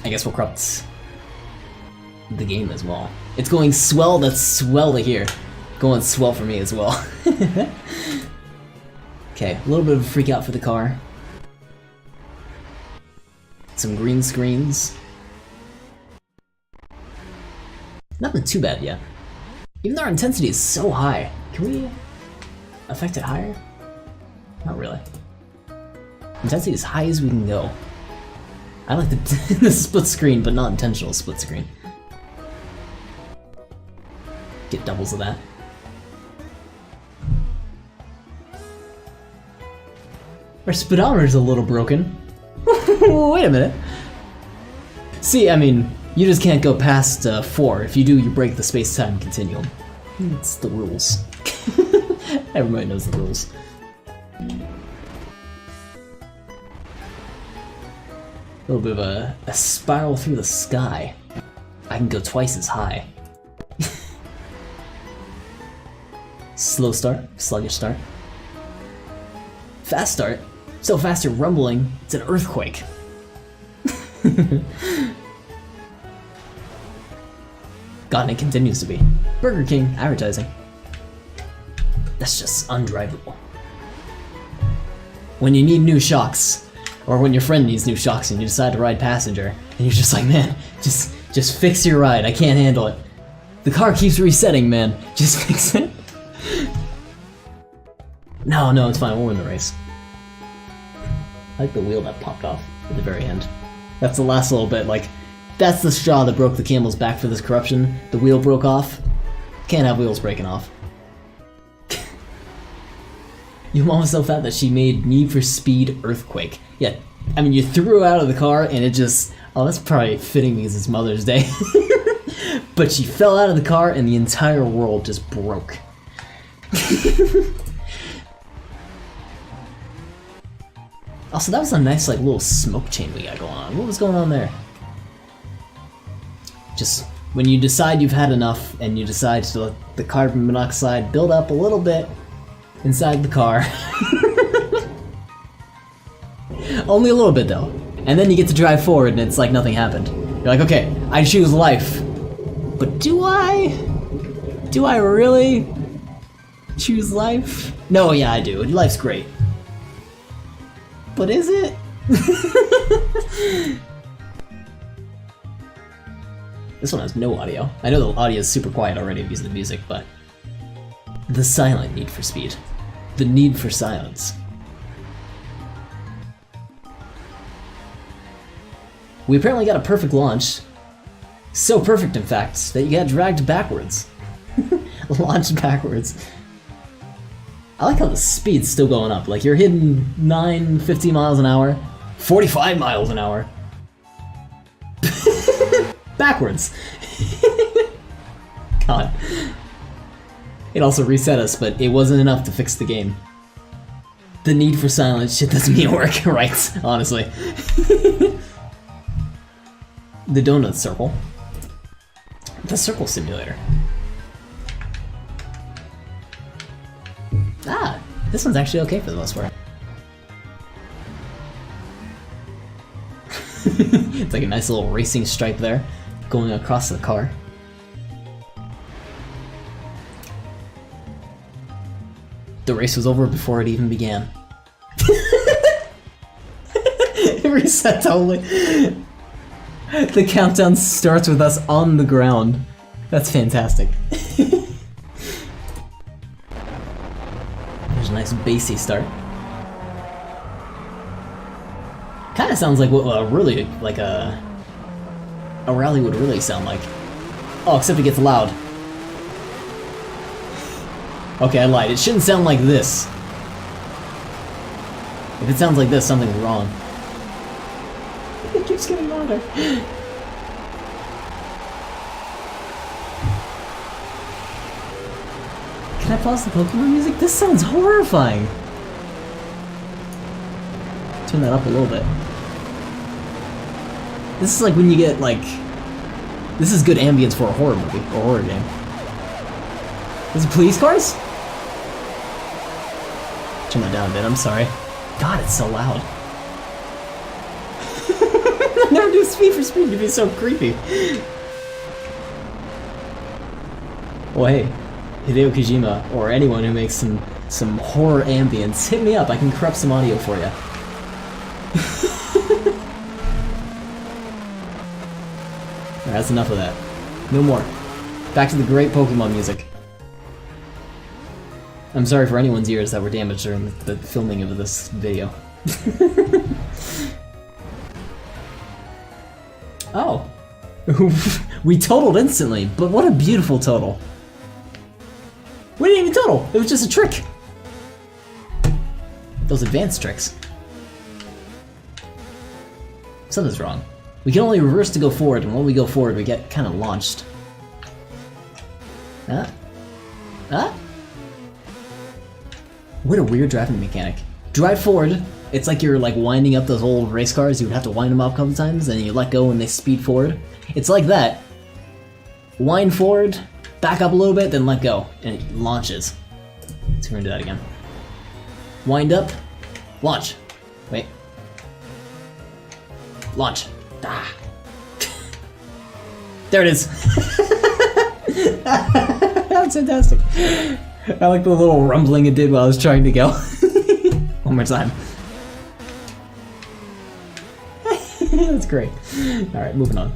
I guess we'll corrupt the game as well. It's going swell, that's swell to hear. Going swell for me as well. Okay, a little bit of a freak out for the car. Some green screens. Nothing too bad yet. Even though our intensity is so high, can we affect it higher? Not really. Intensity as high as we can go. I like the split screen, but not intentional split screen. Get doubles of that. Our speedometer's a little broken. Wait a minute. See, I mean, you just can't go past 4. If you do, you break the space-time continuum. It's the rules. Everybody knows the rules. A little bit of a spiral through the sky. I can go twice as high. Slow start, sluggish start. Fast start, so fast you're rumbling, it's an earthquake. God, and it continues to be. Burger King advertising. That's just undrivable. When you need new shocks, or when your friend needs new shocks and you decide to ride passenger, and you're just like, man, just fix your ride, I can't handle it. The car keeps resetting, man, just fix it. No, it's fine, we'll win the race. I like the wheel that popped off at the very end. That's the last little bit, like, that's the straw that broke the camel's back for this corruption. The wheel broke off. Can't have wheels breaking off. Your mom was so fat that she made Need for Speed Earthquake. Yeah, I mean, you threw her out of the car and it just... Oh, that's probably fitting because it's Mother's Day. But she fell out of the car and the entire world just broke. Also, that was a nice, like, little smoke chain we got going on. What was going on there? Just when you decide you've had enough and you decide to let the carbon monoxide build up a little bit inside the car. Only a little bit, though. And then you get to drive forward and it's like nothing happened. You're like, okay, I choose life. But do I? Do I really choose life? No, yeah, I do. Life's great. But is it? This one has no audio. I know the audio is super quiet already because of the music, but... The silent need for speed. The need for silence. We apparently got a perfect launch. So perfect, in fact, that you got dragged backwards. Launched backwards. I like how the speed's still going up. Like, you're hitting 50 miles an hour, 45 miles an hour. Backwards. God. It also reset us, but it wasn't enough to fix the game. The need for silence shit doesn't mean work, right? Honestly. The donut circle. The circle simulator. Ah, this one's actually okay for the most part. It's like a nice little racing stripe there, going across the car. The race was over before it even began. It reset totally. The countdown starts with us on the ground. That's fantastic. There's a nice bassy start. Kind of sounds like what really like a rally would really sound like. Oh, except it gets loud. Okay, I lied. It shouldn't sound like this. If it sounds like this, something's wrong. It keeps getting louder. Can I pause the Pokemon music? This sounds horrifying. Turn that up a little bit. This is like when you get like... This is good ambience for a horror movie, or horror game. Is it police cars? Turn that down a bit, I'm sorry. God, it's so loud. I never do Speed for Speed, it'd be so creepy. Well, hey, Hideo Kojima, or anyone who makes some horror ambience, hit me up, I can corrupt some audio for you. Alright, that's enough of that. No more. Back to the great Pokemon music. I'm sorry for anyone's ears that were damaged during the filming of this video. Oh. We totaled instantly, but what a beautiful total. We didn't even total, it was just a trick. Those advanced tricks. Something's wrong. We can only reverse to go forward, and when we go forward, we get kind of launched. Huh? Huh? What a weird driving mechanic. Drive forward, it's like you're like winding up those old race cars, you would have to wind them up a couple times, and you let go and they speed forward. It's like that. Wind forward, back up a little bit, then let go, and it launches. So we're gonna do that again. Wind up, launch. Wait. Launch. Ah. There it is. That's fantastic. I like the little rumbling it did while I was trying to go. One more time. That's great. Alright, moving on.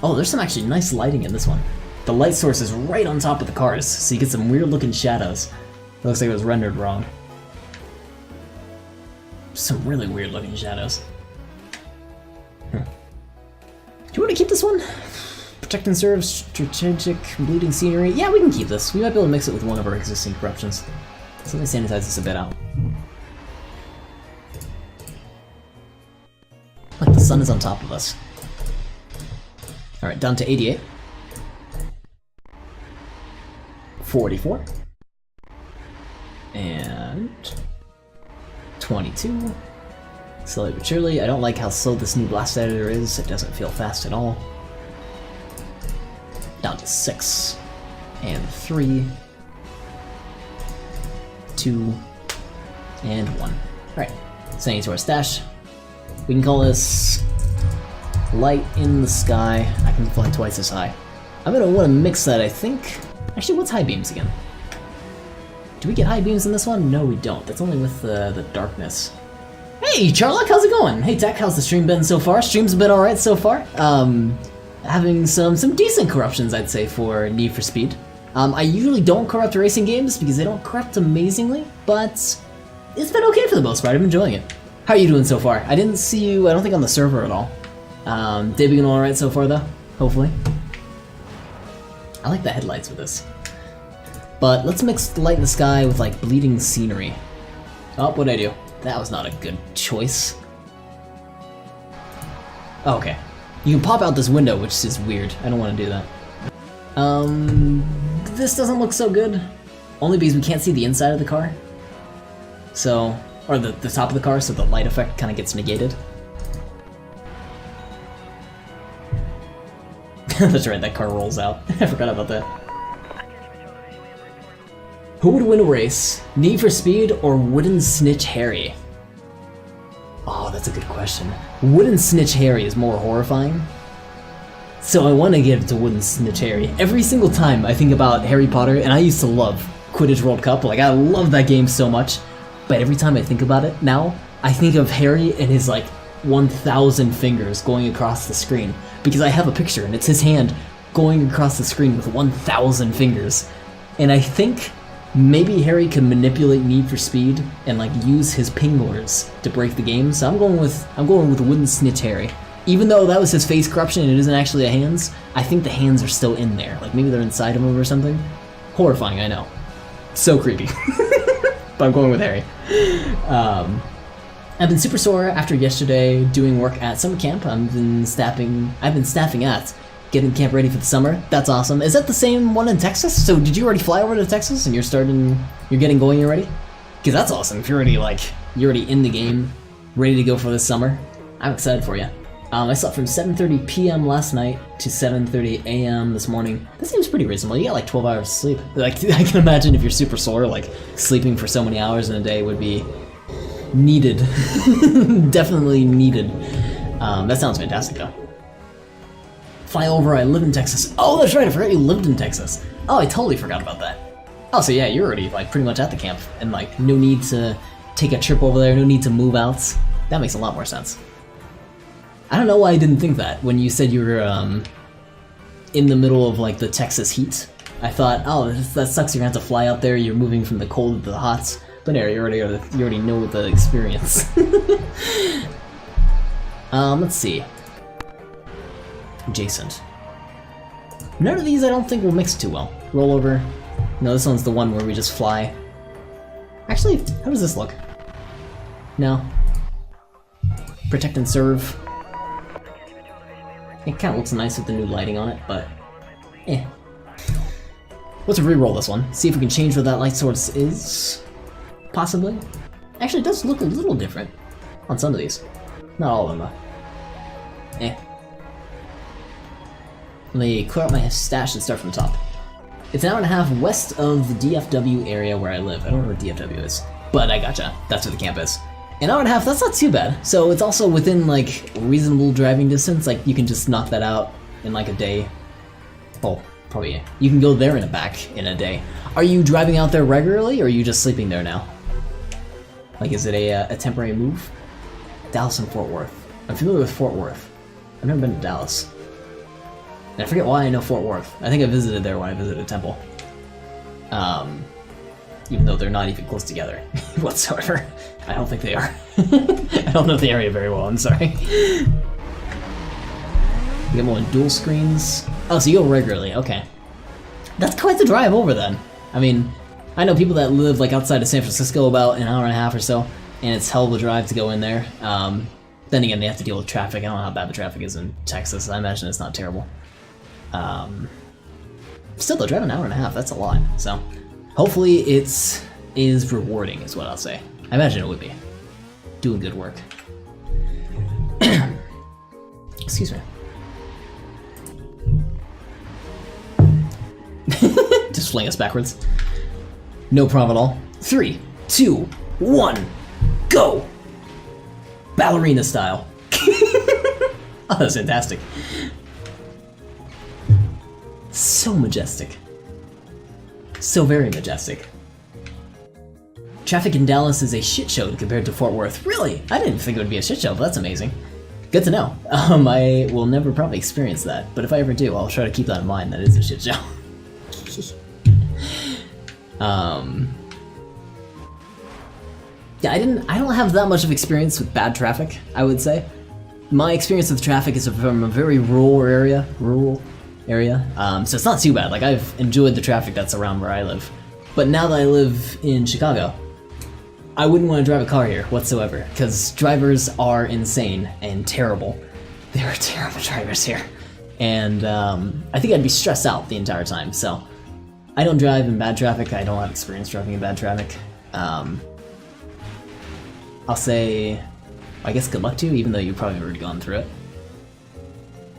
Oh, there's some actually nice lighting in this one. The light source is right on top of the cars, so you get some weird looking shadows. It looks like it was rendered wrong. Some really weird looking shadows. Do you want to keep this one? Protect and serve, strategic, bleeding scenery. Yeah, we can keep this. We might be able to mix it with one of our existing corruptions. So let me sanitize this a bit out. Like the sun is on top of us. Alright, down to 88. 44. And 22. Slowly but surely. I don't like how slow this new blast editor is. It doesn't feel fast at all. Down to 6. And 3. 2. And 1. Alright. Sending to our stash. We can call this Light in the Sky. I can fly twice as high. I'm gonna want to mix that, I think. Actually, what's high beams again? Do we get high beams in this one? No, we don't. That's only with the darkness. Hey, Charlock, how's it going? Hey, Tech, how's the stream been so far? Stream's been alright so far. Having some decent corruptions, I'd say, for Need for Speed. I usually don't corrupt racing games because they don't corrupt amazingly, but it's been okay for the most part. I'm enjoying it. How are you doing so far? I didn't see you, I don't think, on the server at all. Day been alright so far, though, hopefully. I like the headlights with this. But let's mix Light in the Sky with, like, bleeding scenery. Oh, what'd I do? That was not a good choice. Oh, okay. You can pop out this window, which is weird. I don't want to do that. This doesn't look so good. Only because we can't see the inside of the car. So, or the top of the car, so the light effect kind of gets negated. That's right, that car rolls out. I forgot about that. Who would win a race, Need for Speed or Wooden Snitch Harry? Oh, that's a good question. Wooden Snitch Harry is more horrifying. So I want to give it to Wooden Snitch Harry. Every single time I think about Harry Potter, and I used to love Quidditch World Cup, like I love that game so much, but every time I think about it now, I think of Harry and his like 1,000 fingers going across the screen, because I have a picture and it's his hand going across the screen with 1,000 fingers. And I think maybe Harry can manipulate Need for Speed and like use his pingers to break the game. So I'm going with Wooden Snitch Harry. Even though that was his face corruption and it isn't actually a hands, I think the hands are still in there. Like maybe they're inside of him or something. Horrifying, I know. So creepy. But I'm going with Harry. I've been super sore after yesterday doing work at summer camp. I've been staffing at getting camp ready for the summer. That's awesome. Is that the same one in Texas? So did you already fly over to Texas and you're getting going already? Because that's awesome. If you're already in the game, ready to go for this summer. I'm excited for you. I slept from 7:30 p.m. last night to 7:30 a.m. this morning. That seems pretty reasonable. You got like 12 hours of sleep. Like I can imagine if you're super sore, like sleeping for so many hours in a day would be needed. Definitely needed. That sounds fantastic though. Fly over, I live in Texas. Oh, that's right, I forgot you lived in Texas. Oh, I totally forgot about that. Oh, so yeah, you're already like pretty much at the camp and like no need to take a trip over there, no need to move out. That makes a lot more sense. I don't know why I didn't think that when you said you were in the middle of like the Texas heat. I thought, oh, that sucks, you're gonna have to fly out there, you're moving from the cold to the hot. But no, you already know the experience. Let's see. Adjacent. None of these I don't think will mix too well. Roll over. No, this one's the one where we just fly. Actually, how does this look? No. Protect and serve. It kind of looks nice with the new lighting on it, but eh. Let's re-roll this one. See if we can change what that light source is. Possibly. Actually, it does look a little different on some of these. Not all of them, though. Eh. Let me clear out my stash and start from the top. It's an hour and a half west of the DFW area where I live. I don't know what DFW is, but I gotcha. That's where the camp is. An hour and a half, that's not too bad. So it's also within, like, reasonable driving distance. Like, you can just knock that out in, like, a day. Oh, probably. You can go there and back in a day. Are you driving out there regularly, or are you just sleeping there now? Like, is it a temporary move? Dallas and Fort Worth. I'm familiar with Fort Worth. I've never been to Dallas. And I forget why I know Fort Worth. I think I visited there when I visited Temple. Even though they're not even close together whatsoever. I don't think they are. I don't know the area very well, I'm sorry. You get more dual screens. Oh, so you go regularly, okay. That's quite the drive over then. I mean, I know people that live like outside of San Francisco about an hour and a half or so, and it's hell of a drive to go in there. Then again, they have to deal with traffic. I don't know how bad the traffic is in Texas. I imagine it's not terrible. Still though, drive an hour and a half, that's a lot. So hopefully it is rewarding is what I'll say. I imagine it would be. Doing good work. Excuse me. Just fling us backwards. No problem at all. 3, 2, 1, go! Ballerina style. Oh, that's fantastic. So majestic. So very majestic. Traffic in Dallas is a shit show compared to Fort Worth. Really? I didn't think it would be a shit show, but that's amazing. Good to know. I will never probably experience that, but if I ever do, I'll try to keep that in mind. That is a shit show. Yeah, I don't have that much of experience with bad traffic, I would say. My experience with traffic is from a very rural area, so it's not too bad. Like, I've enjoyed the traffic that's around where I live. But now that I live in Chicago, I wouldn't want to drive a car here whatsoever, because drivers are insane and terrible. There are terrible drivers here. And I think I'd be stressed out the entire time, so I don't drive in bad traffic. I don't have experience driving in bad traffic. I'll say, I guess good luck to you, even though you've probably already gone through it.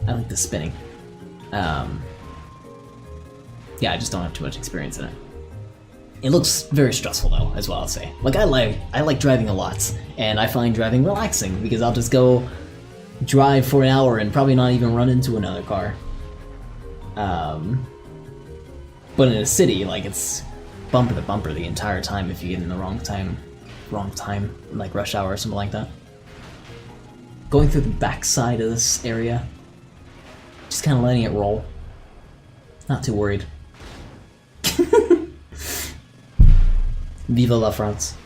I like the spinning. Yeah, I just don't have too much experience in it. It looks very stressful though, as well, I'll say. Like, I like driving a lot, and I find driving relaxing, because I'll just go drive for an hour and probably not even run into another car. But in a city, like, it's bumper to bumper the entire time if you get in the wrong time, like rush hour or something like that. Going through the backside of this area, just kind of letting it roll. Not too worried. Viva la France.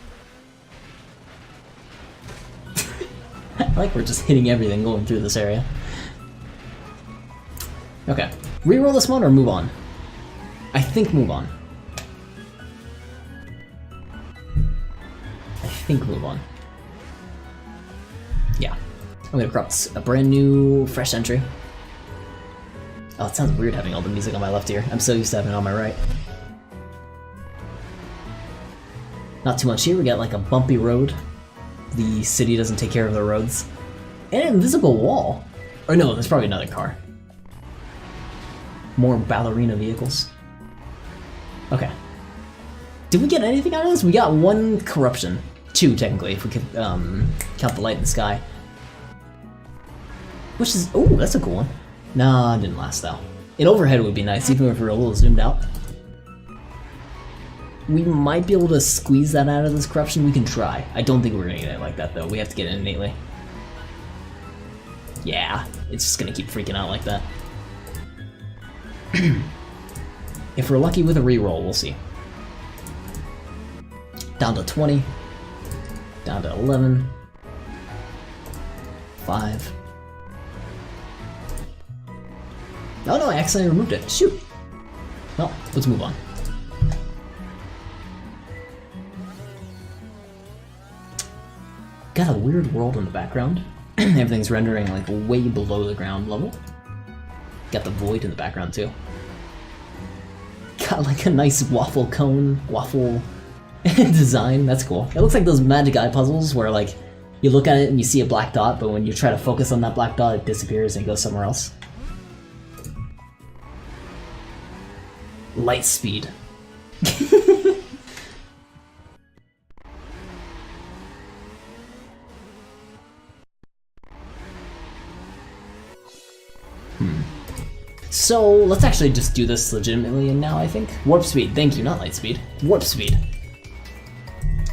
I like we're just hitting everything going through this area. Okay. Reroll this one or move on? I think move on. I think move on. Yeah. I'm gonna crop a brand new, fresh entry. Oh, it sounds weird having all the music on my left ear. I'm so used to having it on my right. Not too much here. We got like a bumpy road. The city doesn't take care of the roads. And an invisible wall. Or no, there's probably another car. More ballerina vehicles. Okay. Did we get anything out of this? We got 1 corruption. 2, technically, if we could count the light in the sky. Which is... oh, that's a cool one. Nah, it didn't last though. An overhead would be nice, even if we were a little zoomed out. We might be able to squeeze that out of this corruption. We can try. I don't think we're gonna get it like that though. We have to get it innately. Yeah, it's just gonna keep freaking out like that. If we're lucky with a reroll, we'll see. Down to 20. Down to 11. 5. Oh no, I accidentally removed it. Shoot. Well, let's move on. Got a weird world in the background. Everything's rendering like way below the ground level. Got the void in the background too. Got like a nice waffle cone, waffle design. That's cool. It looks like those Magic Eye puzzles where like you look at it and you see a black dot, but when you try to focus on that black dot, it disappears and goes somewhere else. Light speed. So let's actually just do this legitimately and now I think. Warp speed, thank you, not light speed. Warp speed.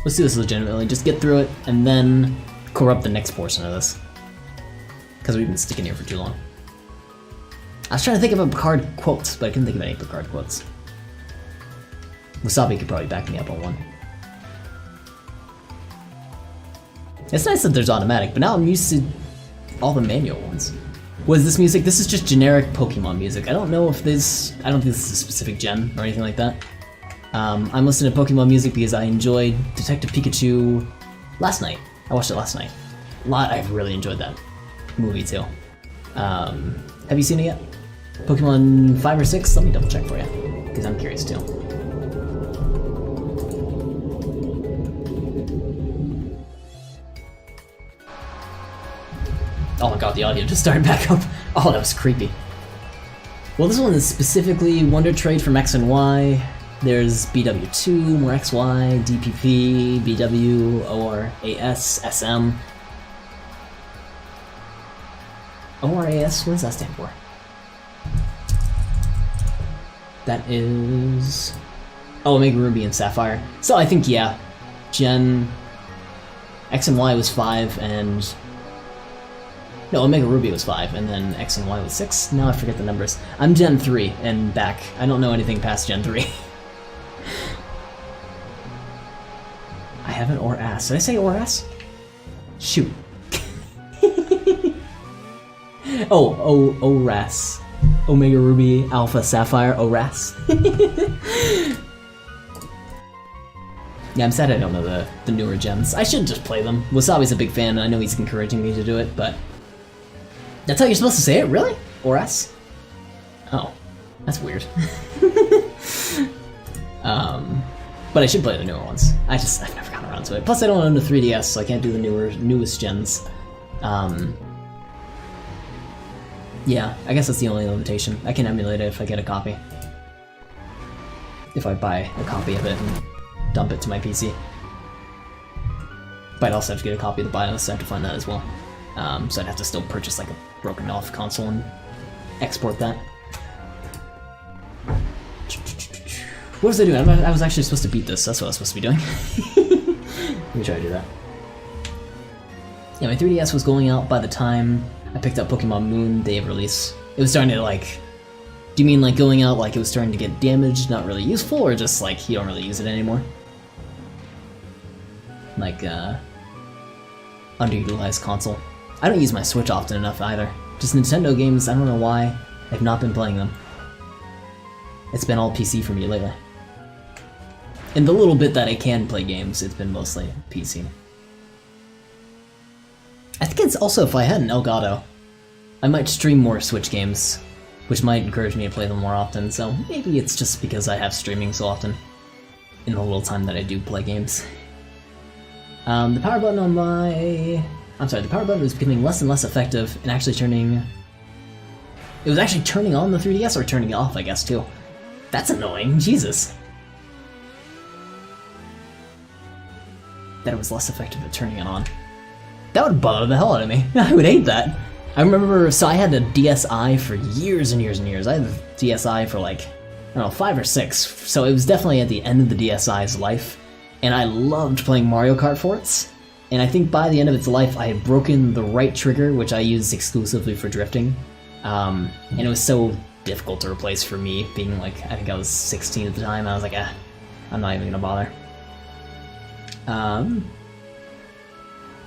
Let's do this legitimately, just get through it and then corrupt the next portion of this. Because we've been sticking here for too long. I was trying to think of a Picard quote, but I couldn't think of any Picard quotes. Wasabi could probably back me up on one. It's nice that there's automatic, but now I'm used to all the manual ones. What is this music? This is just generic Pokemon music. I don't know if this... I don't think this is a specific gen or anything like that. I'm listening to Pokemon music because I enjoyed Detective Pikachu last night. I watched it last night. I've really enjoyed that movie too. Have you seen it yet? Pokemon 5 or 6? Let me double check for you, because I'm curious too. Oh my god, the audio just started back up. Oh, that was creepy. Well, this one is specifically Wonder Trade from X and Y. There's BW2, more XY, DPP, BW, ORAS, SM. ORAS, what does that stand for? That is... oh, Omega Ruby and Sapphire. So I think, yeah, Gen... X and Y was 5, and... no, Omega Ruby was 5, and then X and Y was 6. Now I forget the numbers. I'm Gen 3, and back. I don't know anything past Gen 3. I haven't ORAS. Did I say ORAS? Shoot. ORAS. Omega Ruby, Alpha, Sapphire, ORAS. Yeah, I'm sad I don't know the newer gens. I should just play them. Wasabi's a big fan, and I know he's encouraging me to do it, but... that's how you're supposed to say it, really? ORAS? Oh, that's weird. But I should play the newer ones. I've never gotten around to it. Plus I don't own the 3DS, so I can't do the newest gens. Yeah, I guess that's the only limitation. I can emulate it if I get a copy. If I buy a copy of it and dump it to my PC. But I'd also have to get a copy of the BIOS, so I have to find that as well. So I'd have to still purchase like a broken off console and export that. What was I doing? I was actually supposed to beat this, that's what I was supposed to be doing. Let me try to do that. Yeah, my 3DS was going out by the time I picked up Pokemon Moon day of release. It was starting to like... do you mean like going out like it was starting to get damaged, not really useful, or just like you don't really use it anymore? like, underutilized console. I don't use my Switch often enough either. Just Nintendo games, I don't know why I've not been playing them. It's been all PC for me lately. In the little bit that I can play games, it's been mostly PC. I think it's also, if I had an Elgato, I might stream more Switch games, which might encourage me to play them more often, so maybe it's just because I have streaming so often in the little time that I do play games. The power button on my... I'm sorry, the power button was becoming less and less effective and actually turning... It was actually turning on the 3DS or turning it off, I guess, too. That's annoying, Jesus. That it was less effective at turning it on. That would bother the hell out of me. I would hate that. I remember, so I had a DSi for years and years and years. I had a DSi for like, I don't know, 5 or 6. So it was definitely at the end of the DSi's life. And I loved playing Mario Kart forts. And I think by the end of its life, I had broken the right trigger, which I used exclusively for drifting. And it was so difficult to replace for me, being like, I think I was 16 at the time. I was like, I'm not even gonna bother.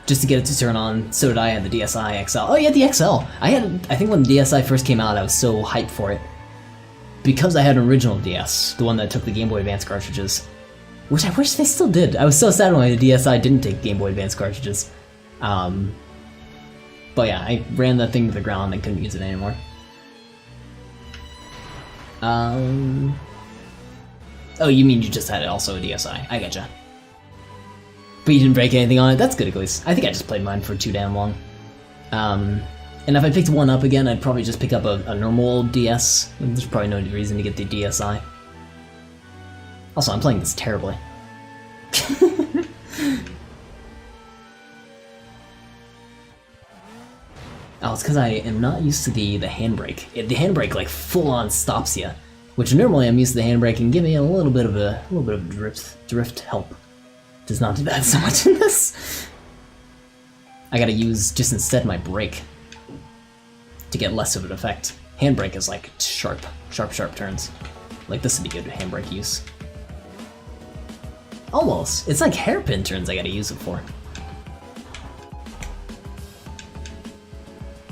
Just to get it to turn on, so did I had the DSi XL. Oh yeah, the XL! I think when the DSi first came out, I was so hyped for it. Because I had an original DS, the one that took the Game Boy Advance cartridges. Which I wish they still did. I was so sad when the DSi didn't take Game Boy Advance cartridges. But yeah, I ran that thing to the ground and couldn't use it anymore. Oh, you mean you just had it also a DSi. I gotcha. But you didn't break anything on it? That's good at least. I think I just played mine for too damn long. And if I picked one up again, I'd probably just pick up a normal old DS. There's probably no reason to get the DSi. Also, I'm playing this terribly. Oh, it's because I am not used to the handbrake. The handbrake like full on stops you, which normally I'm used to the handbrake and give me a little bit of drift help. Does not do that so much in this. I gotta use just instead my brake to get less of an effect. Handbrake is like sharp turns. Like this would be good handbrake use. Almost. It's like hairpin turns I gotta use it for.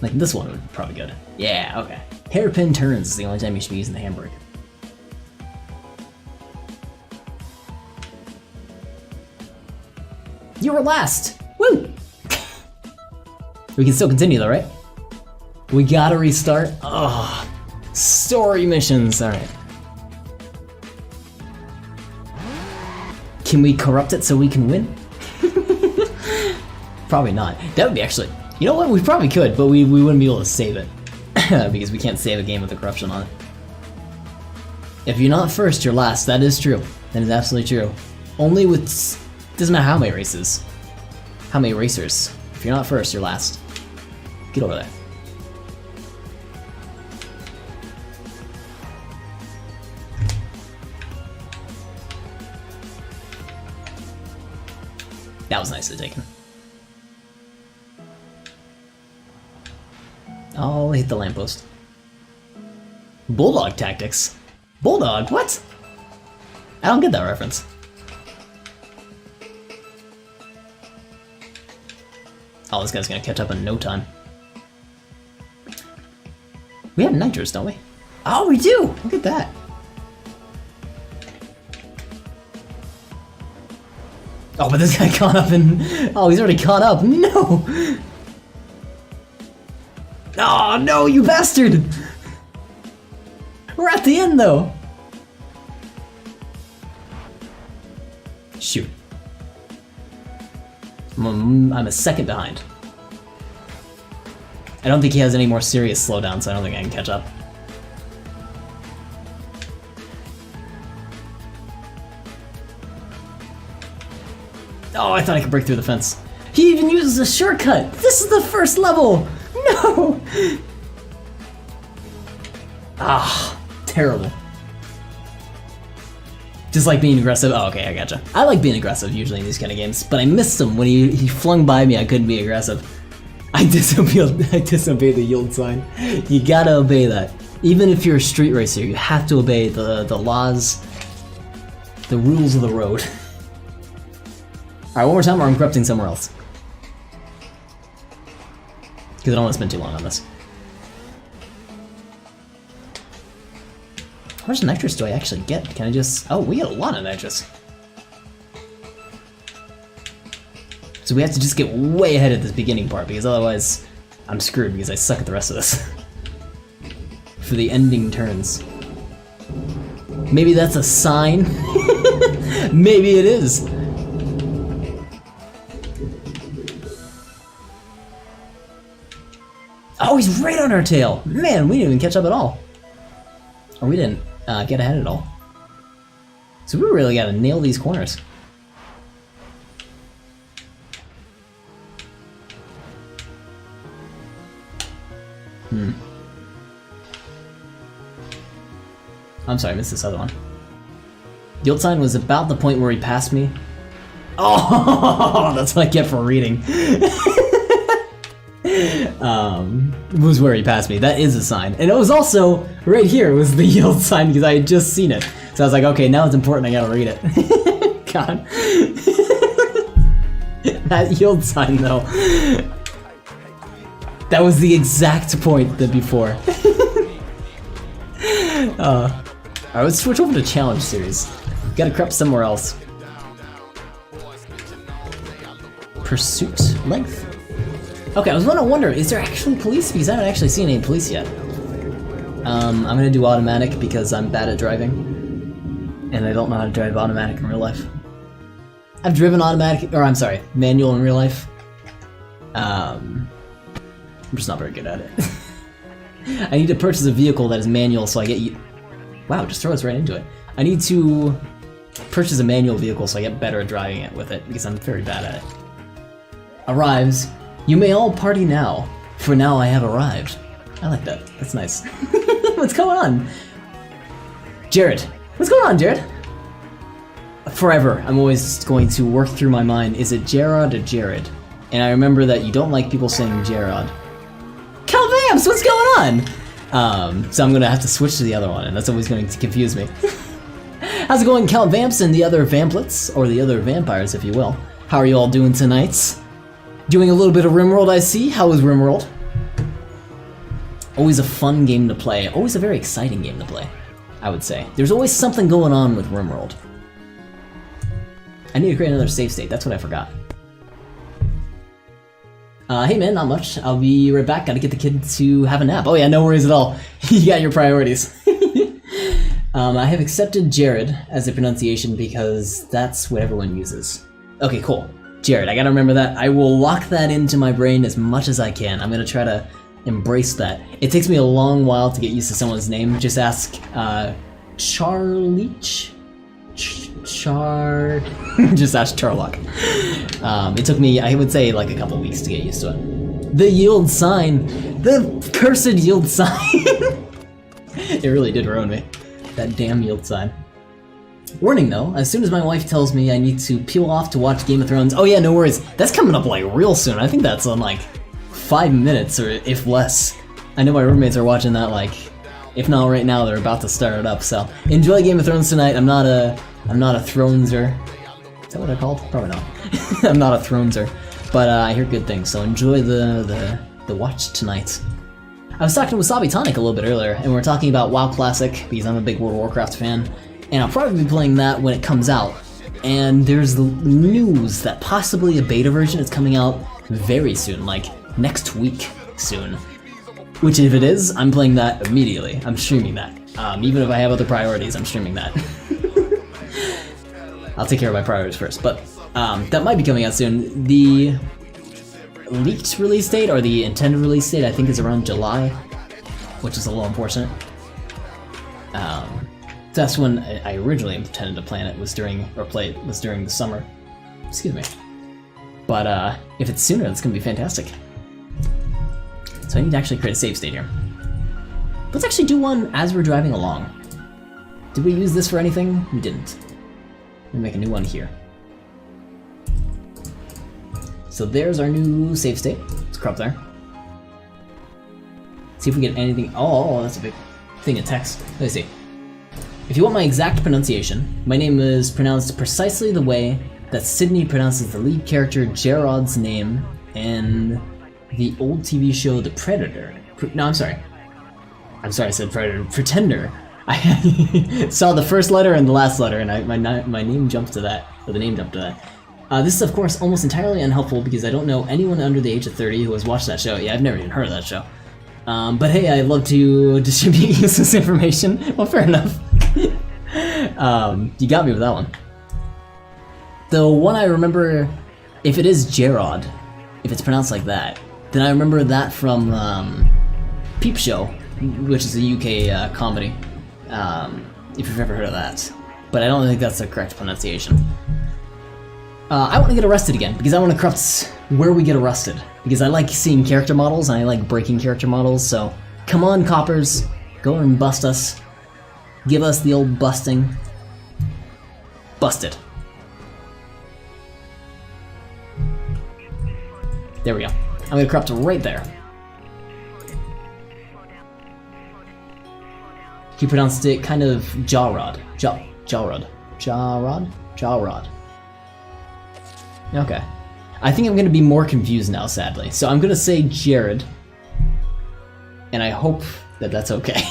Like this one would be probably good. Yeah, okay. Hairpin turns is the only time you should be using the handbrake. You were last! Woo! We can still continue though, right? We gotta restart? Ugh. Story missions, alright. Can we corrupt it so we can win? Probably not. That would be actually... You know what? We probably could, but we wouldn't be able to save it. Because we can't save a game with the corruption on it. If you're not first, you're last. That is true. That is absolutely true. Only with... Doesn't matter how many races. How many racers. If you're not first, you're last. Get over there. That was nicely taken. I'll hit the lamppost. Bulldog tactics? Bulldog? What? I don't get that reference. Oh, this guy's gonna catch up in no time. We have nitros, don't we? Oh, we do! Look at that. Oh, but this guy caught up in... Oh, he's already caught up. No! Oh, no, you bastard! We're at the end, though. Shoot. I'm a second behind. I don't think he has any more serious slowdown, so I don't think I can catch up. Oh, I thought I could break through the fence. He even uses a shortcut! This is the first level! No! Ah, terrible. Just like being aggressive. Oh, okay, I gotcha. I like being aggressive usually in these kind of games, but I missed him when he flung by me. I couldn't be aggressive. I disobeyed the yield sign. You gotta obey that. Even if you're a street racer, you have to obey the laws, the rules of the road. Alright, one more time or I'm corrupting somewhere else. Because I don't want to spend too long on this. How much nitrous do I actually get? Can I just... Oh, we get a lot of nitrous. So we have to just get way ahead at this beginning part, because otherwise I'm screwed because I suck at the rest of this. For the ending turns. Maybe that's a sign? Maybe it is. Oh, he's right on our tail! Man, we didn't even catch up at all. Or we didn't get ahead at all. So we really gotta nail these corners. I'm sorry, I missed this other one. Yield sign was about the point where he passed me. Oh, that's what I get for reading. Was where he passed me. That is a sign. And it was also, right here was the yield sign because I had just seen it. So I was like, okay, now it's important, I gotta read it. God. That yield sign though. That was the exact point that before. Alright, let's switch over to challenge series. Gotta corrupt somewhere else. Pursuit length. Okay, I was gonna wonder, is there actually police? Because I haven't actually seen any police yet. I'm gonna do automatic because I'm bad at driving. And I don't know how to drive automatic in real life. I've driven automatic, or I'm sorry, manual in real life. I'm just not very good at it. I need to purchase a vehicle that is manual so I get wow, just throw us right into it. I need to purchase a manual vehicle so I get better at driving it with it because I'm very bad at it. Arrives. You may all party now, for now I have arrived. I like that. That's nice. What's going on? Jared. What's going on, Jared? Forever, I'm always going to work through my mind, is it Gerard or Jared? And I remember that you don't like people saying Gerard. Cal Vamps, what's going on? So I'm gonna have to switch to the other one, and that's always going to confuse me. How's it going, Count Vamps and the other Vamplets, or the other vampires, if you will? How are you all doing tonight? Doing a little bit of RimWorld, I see. How was RimWorld? Always a fun game to play. Always a very exciting game to play, I would say. There's always something going on with RimWorld. I need to create another save state. That's what I forgot. Hey man, not much. I'll be right back. Gotta get the kid to have a nap. Oh yeah, no worries at all. You got your priorities. I have accepted Jared as a pronunciation because that's what everyone uses. Okay, cool. Jared, I gotta remember that. I will lock that into my brain as much as I can. I'm gonna try to embrace that. It takes me a long while to get used to someone's name. Just ask, Charleach? Just ask Charlock. It took me, I would say, like a couple weeks to get used to it. The yield sign! The cursed yield sign! It really did ruin me. That damn yield sign. Warning though, as soon as my wife tells me I need to peel off to watch Game of Thrones, oh yeah, no worries, that's coming up like real soon. I think that's on like 5 minutes or if less. I know my roommates are watching that like, if not right now, they're about to start it up, so enjoy Game of Thrones tonight. I'm not a Throneser. Is that what I called? Probably not. I'm not a Throneser, but I hear good things, so enjoy the watch tonight. I was talking to Wasabi Tonic a little bit earlier, and we were talking about WoW Classic, because I'm a big World of Warcraft fan, and I'll probably be playing that when it comes out. And there's news that possibly a beta version is coming out very soon, like next week soon. Which if it is, I'm playing that immediately. I'm streaming that. Even if I have other priorities, I'm streaming that. I'll take care of my priorities first, but that might be coming out soon. The leaked release date, or the intended release date, I think is around July, which is a little unfortunate. That's when I originally intended to plan it, was during the summer. Excuse me. But if it's sooner, it's gonna be fantastic. So I need to actually create a save state here. Let's actually do one as we're driving along. Did we use this for anything? We didn't. Let me make a new one here. So there's our new save state. Let's crop there. See if we get anything. Oh, that's a big thing of text. Let me see. If you want my exact pronunciation, my name is pronounced precisely the way that Sydney pronounces the lead character Gerard's name in the old TV show The Predator. No, I'm sorry. I said Predator. Pretender. I saw the first letter and the last letter, and my name jumped to that, or the name jumped to that. This is, of course, almost entirely unhelpful because I don't know anyone under the age of 30 who has watched that show. Yeah, I've never even heard of that show. But hey, I'd love to distribute useless information. Well, fair enough. You got me with that one. The one I remember, if it is Gerard, if it's pronounced like that, then I remember that from Peep Show, which is a UK comedy. If you've ever heard of that. But I don't think that's the correct pronunciation. I want to get arrested again, because I want to corrupt where we get arrested. Because I like seeing character models, and I like breaking character models, so come on, coppers, go and bust us. Give us the old busting. Busted. There we go. I'm gonna corrupt right there. He pronounced it kind of Jawrod. Jawrod. Okay. I think I'm gonna be more confused now, sadly. So I'm gonna say Jared. And I hope that that's okay.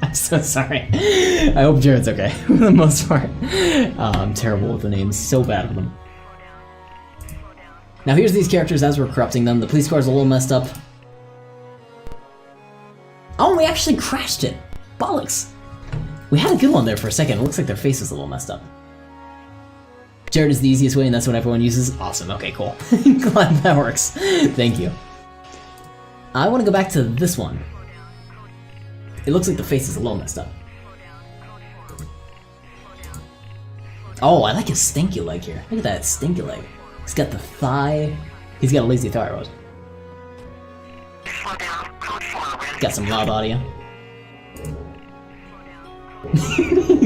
I'm so sorry. I hope Jared's okay, for the most part. I'm terrible with the names, so bad with them. Now here's these characters as we're corrupting them. The police car's a little messed up. Oh, we actually crashed it! Bollocks! We had a good one there for a second. It looks like their face is a little messed up. Jared is the easiest way, and that's what everyone uses. Awesome, okay, cool. Glad that works. Thank you. I want to go back to this one. It looks like the face is a little messed up. Oh, I like his stinky leg here. Look at that stinky leg. He's got the thigh. He's got a lazy thyroid. Got some loud audio.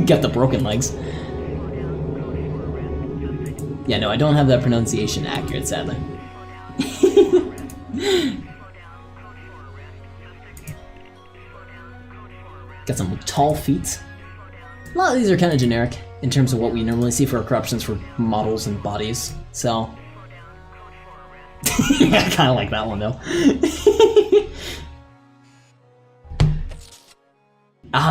Got the broken legs. Yeah, no, I don't have that pronunciation accurate, sadly. Got some tall feet. A lot of these are kind of generic in terms of what we normally see for corruptions for models and bodies, so... I kind of like that one, though.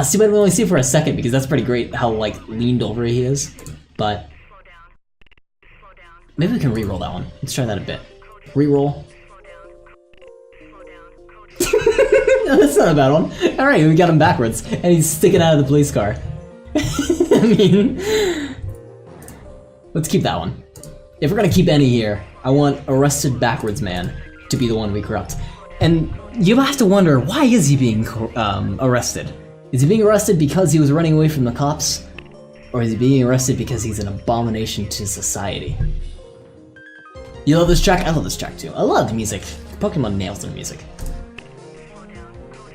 See, but we only see it for a second, because that's pretty great how, like, leaned over he is, but... Maybe we can re-roll that one. Let's try that a bit. Re-roll. No, that's not a bad one. Alright, we got him backwards, and he's sticking out of the police car. I mean... Let's keep that one. If we're gonna keep any here, I want Arrested Backwards Man to be the one we corrupt. And you have to wonder, why is he being arrested? Is he being arrested because he was running away from the cops? Or is he being arrested because he's an abomination to society? You love this track? I love this track too. I love the music. Pokemon nails their music.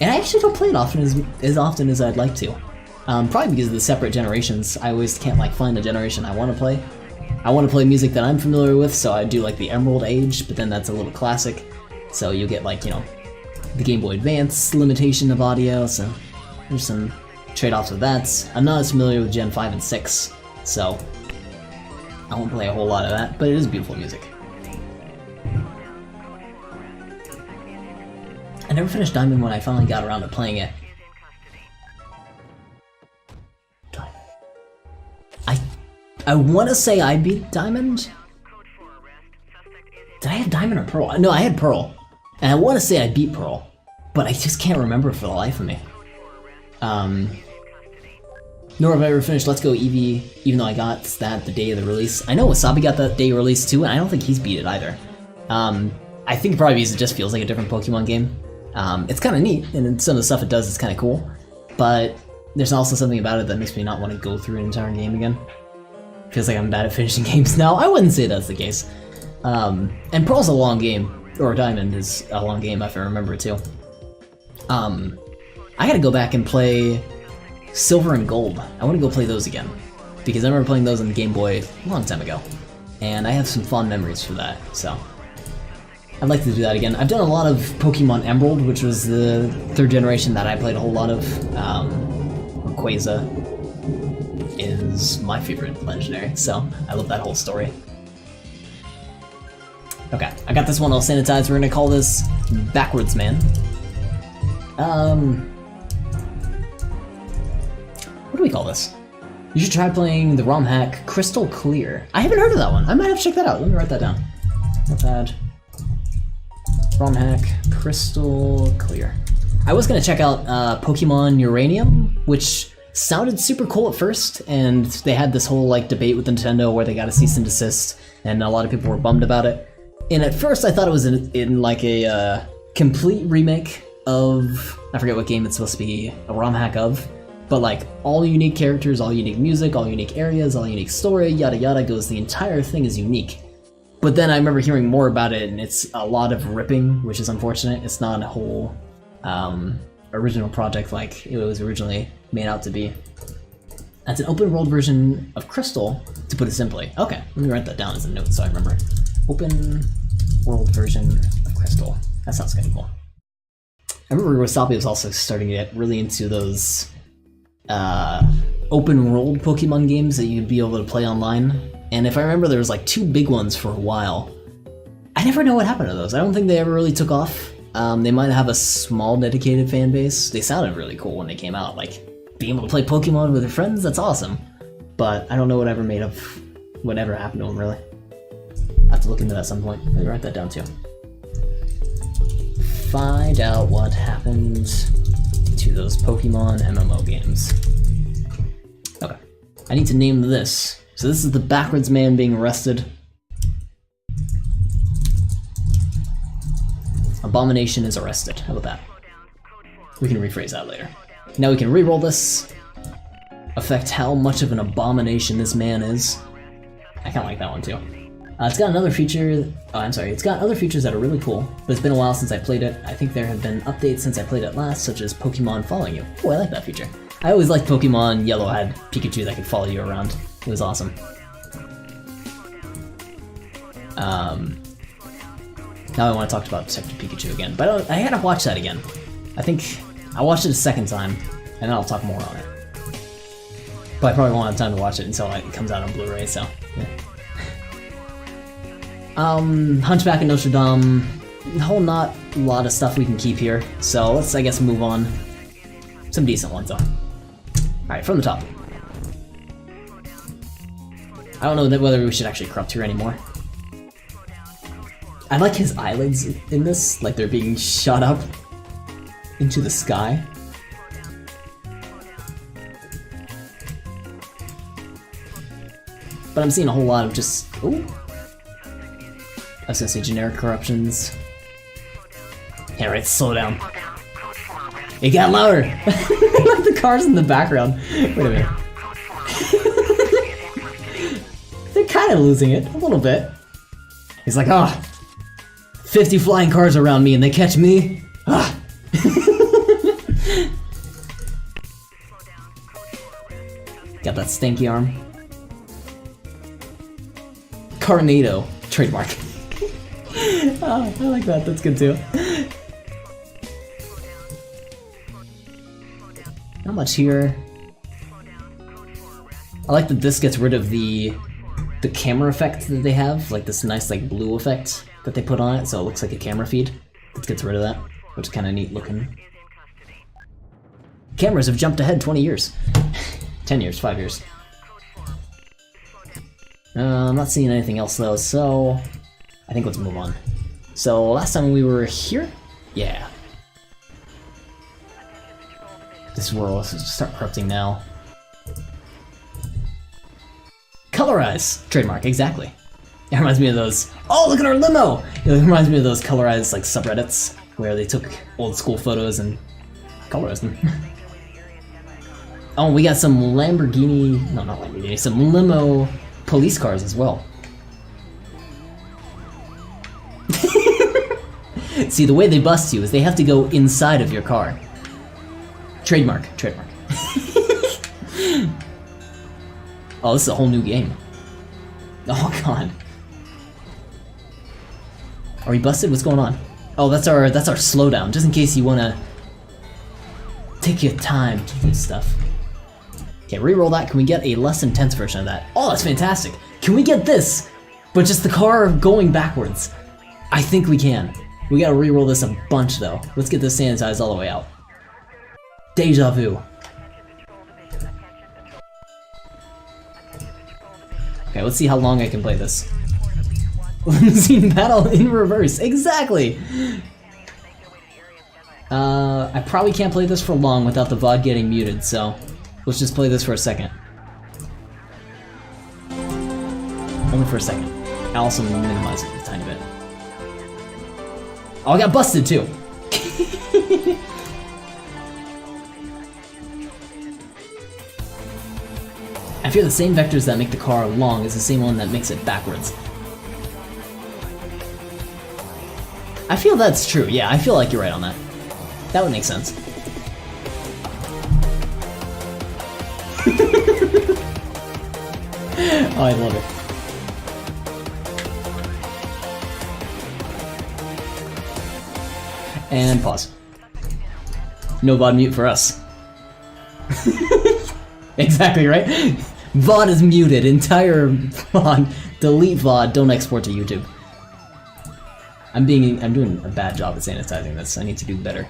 And I actually don't play it as often as I'd like to. Probably because of the separate generations. I always can't like find a generation I want to play. I want to play music that I'm familiar with, so I do like the Emerald Age, but then that's a little classic. So you get like, you know, the Game Boy Advance limitation of audio, so there's some trade-offs with that. I'm not as familiar with Gen 5 and 6, so I won't play a whole lot of that, but it is beautiful music. I never finished Diamond when I finally got around to playing it. I want to say I beat Diamond? Did I have Diamond or Pearl? No, I had Pearl. And I want to say I beat Pearl, but I just can't remember for the life of me. Nor have I ever finished Let's Go Eevee, even though I got that the day of the release. I know Wasabi got that day release too, and I don't think he's beat it either. I think probably because it just feels like a different Pokemon game. It's kind of neat, and some of the stuff it does is kind of cool, but there's also something about it that makes me not want to go through an entire game again. Feels like I'm bad at finishing games now. I wouldn't say that's the case. And Pearl's a long game, or Diamond is a long game if I remember too. I gotta go back and play Silver and Gold. I want to go play those again, because I remember playing those on the Game Boy a long time ago, and I have some fond memories for that, so I'd like to do that again. I've done a lot of Pokemon Emerald, which was the third generation that I played a whole lot of, Rayquaza. is my favorite legendary, so I love that whole story. Okay, I got this one all sanitized. We're gonna call this Backwards Man. What do we call this? You should try playing the ROM hack Crystal Clear. I haven't heard of that one. I might have to check that out. Let me write that down. Notepad. ROM hack Crystal Clear. I was gonna check out Pokemon Uranium, which sounded super cool at first, and they had this whole like debate with Nintendo where they got a cease and desist, and a lot of people were bummed about it. And at first I thought it was in like a complete remake of, I forget what game it's supposed to be a ROM hack of, but like all unique characters, all unique music, all unique areas, all unique story, yada yada goes, the entire thing is unique. But then I remember hearing more about it, and it's a lot of ripping, which is unfortunate. It's not a whole original project like it was originally made out to be. That's an open world version of Crystal, to put it simply. Okay, let me write that down as a note so I remember. Open world version of Crystal. That sounds kind of cool. I remember Wasabi was also starting to get really into those open world Pokemon games that you'd be able to play online. And if I remember, there was like 2 big ones for a while. I never know what happened to those. I don't think they ever really took off. They might have a small dedicated fan base. They sounded really cool when they came out. Like, being able to play Pokemon with your friends, that's awesome. But I don't know whatever happened to them, really. I have to look into that at some point. Maybe write that down too. Find out what happened to those Pokemon MMO games. Okay. I need to name this. So this is the Backwards Man being arrested. Abomination is arrested. How about that? We can rephrase that later. Now we can re-roll this. Affect how much of an abomination this man is. I kinda like that one too. It's got another feature, it's got other features that are really cool, but it's been a while since I played it. I think there have been updates since I played it last, such as Pokemon following you. Oh, I like that feature. I always liked Pokemon Yellow had Pikachu that could follow you around. It was awesome. Now I want to talk about Detective Pikachu again, but I gotta watch that again. I think I watched it a second time, and then I'll talk more on it. But I probably won't have time to watch it until it comes out on Blu-ray, so yeah. Hunchback of Notre Dame, not a lot of stuff we can keep here, so let's, I guess, move on. Some decent ones, though. Alright, from the top. I don't know whether we should actually corrupt here anymore. I like his eyelids in this, like they're being shot up into the sky. But I'm seeing a whole lot of just, ooh. I was gonna say generic corruptions. Yeah, right, slow down. It got louder! Like the cars in the background. Wait a minute. They're kind of losing it, a little bit. He's like, ah, 50 flying cars around me and they catch me? Ah. Got that stanky arm. Carnado, trademark. Oh, I like that, that's good too. Not much here. I like that this gets rid of the camera effect that they have, like this nice like blue effect that they put on it, so it looks like a camera feed. It gets rid of that, which is kind of neat looking. Cameras have jumped ahead 20 years. 10 years, 5 years. I'm not seeing anything else though, so I think let's move on. So last time we were here? Yeah. This is where we'll start corrupting now. Colorize! Trademark, exactly. It reminds me of those, oh look at our limo! It reminds me of those colorized like subreddits where they took old school photos and colorized them. Oh, we got some Lamborghini, no not Lamborghini, some limo police cars as well. See, the way they bust you is they have to go inside of your car. Trademark, trademark. Oh, this is a whole new game. Oh god. Are we busted? What's going on? Oh, that's our slowdown, just in case you wanna take your time to do stuff. Okay, reroll that. Can we get a less intense version of that? Oh, that's fantastic. Can we get this? But just the car going backwards. I think we can. We gotta reroll this a bunch though. Let's get this sanitized all the way out. Deja vu. Okay, let's see how long I can play this. Limousine battle in reverse. Exactly! I probably can't play this for long without the VOD getting muted, so let's just play this for a second. Only for a second. I'll also minimize it a tiny bit. Oh, I got busted too! I fear the same vectors that make the car long is the same one that makes it backwards. I feel that's true, yeah, I feel like you're right on that. That would make sense. Oh, I love it. And pause. No VOD mute for us. Exactly, right? VOD is muted, entire VOD. Delete VOD, don't export to YouTube. I'm doing a bad job at sanitizing this. I need to do better.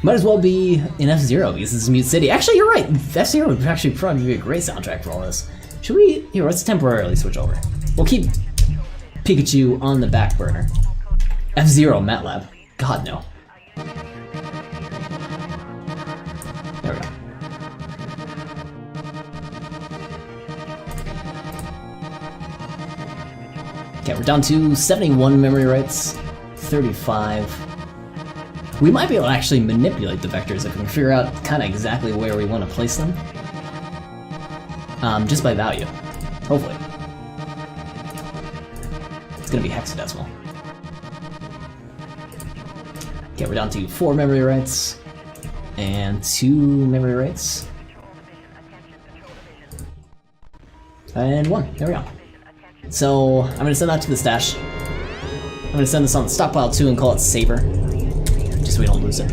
Might as well be in F-Zero because this is Mute City. Actually, you're right. F-Zero would actually probably be a great soundtrack for all this. Should we? Here, let's temporarily switch over. We'll keep Pikachu on the back burner. F-Zero MATLAB. God, no. There we go. Okay, we're down to 71 memory writes, 35. We might be able to actually manipulate the vectors if we can figure out kind of exactly where we want to place them. Just by value, hopefully. It's gonna be hexadecimal. Okay, we're down to 4 memory writes and 2 memory writes. And 1, there we go. So, I'm gonna send that to the stash. I'm gonna send this on the stockpile too and call it Saber. Just so we don't lose it.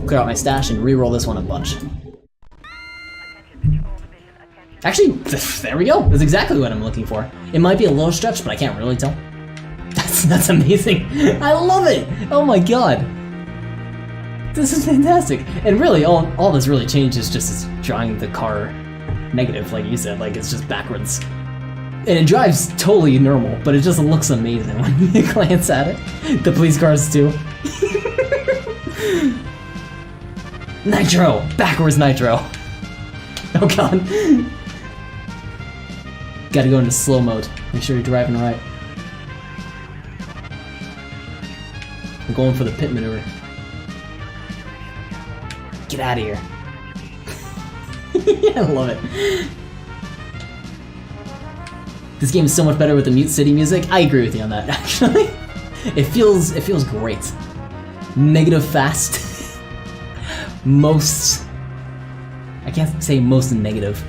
Clear out my stash and re-roll this one a bunch. Actually, there we go. That's exactly what I'm looking for. It might be a little stretch, but I can't really tell. That's amazing. I love it. Oh my god. This is fantastic. And really, all that's really changed is just drawing the car negative, like you said. Like, it's just backwards. And it drives totally normal, but it just looks amazing when you glance at it. The police cars too. Nitro! Backwards Nitro! Oh god. Gotta go into slow mode. Make sure you're driving right. I'm going for the pit maneuver. Get out of here. I love it. This game is so much better with the Mute City music. I agree with you on that, actually. It feels great. Negative fast. Most... I can't say most negative.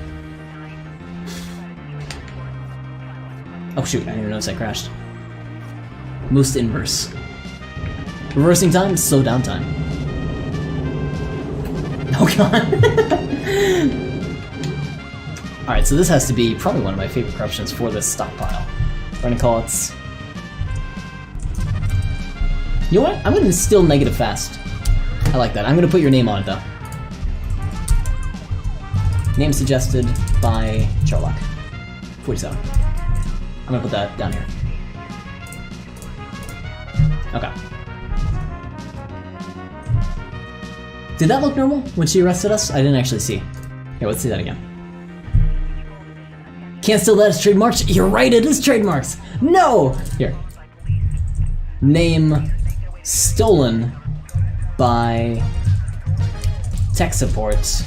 Oh shoot, I didn't even notice I crashed. Most inverse. Reversing time, slow down time. Oh god. Alright, so this has to be probably one of my favorite corruptions for this stockpile. We're gonna call it... You know what? I'm gonna still negative fast. I like that. I'm gonna put your name on it though. Name suggested by Charlock. 47. I'm gonna put that down here. Okay. Did that look normal when she arrested us? I didn't actually see. Here, let's see that again. Can't steal that as trademarks? You're right, it is trademarks! No! Here. Name stolen by tech support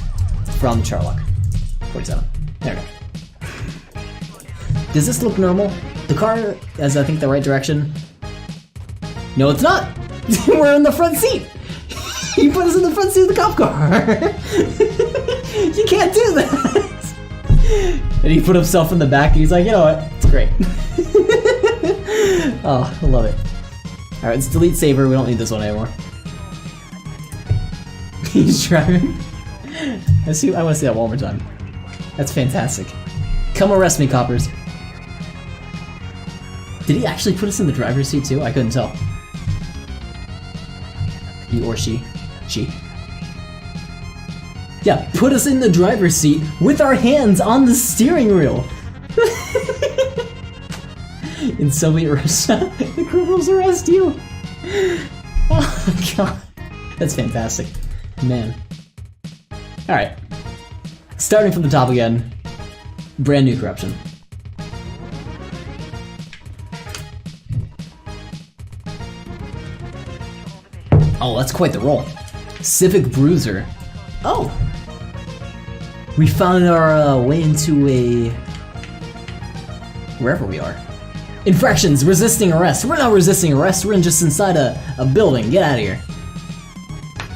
from Charlock. 47. There we go. Does this look normal? The car is, I think, the right direction. No, it's not! We're in the front seat! You put us in the front seat of the cop car! You can't do that! And he put himself in the back and he's like, you know what? It's great. Oh, I love it. Alright, let's delete Saber. We don't need this one anymore. He's driving. I want to see that one more time. That's fantastic. Come arrest me, coppers. Did he actually put us in the driver's seat too? I couldn't tell. He or she. She. Yeah, put us in the driver's seat with our hands on the steering wheel. In Soviet Russia, the criminals arrest you. Oh god. That's fantastic. Man. Alright. Starting from the top again. Brand new corruption. Oh, that's quite the roll. Civic Bruiser. Oh! We found our way into a... wherever we are. Infractions! Resisting arrest! We're not resisting arrest, we're just inside a building. Get out of here.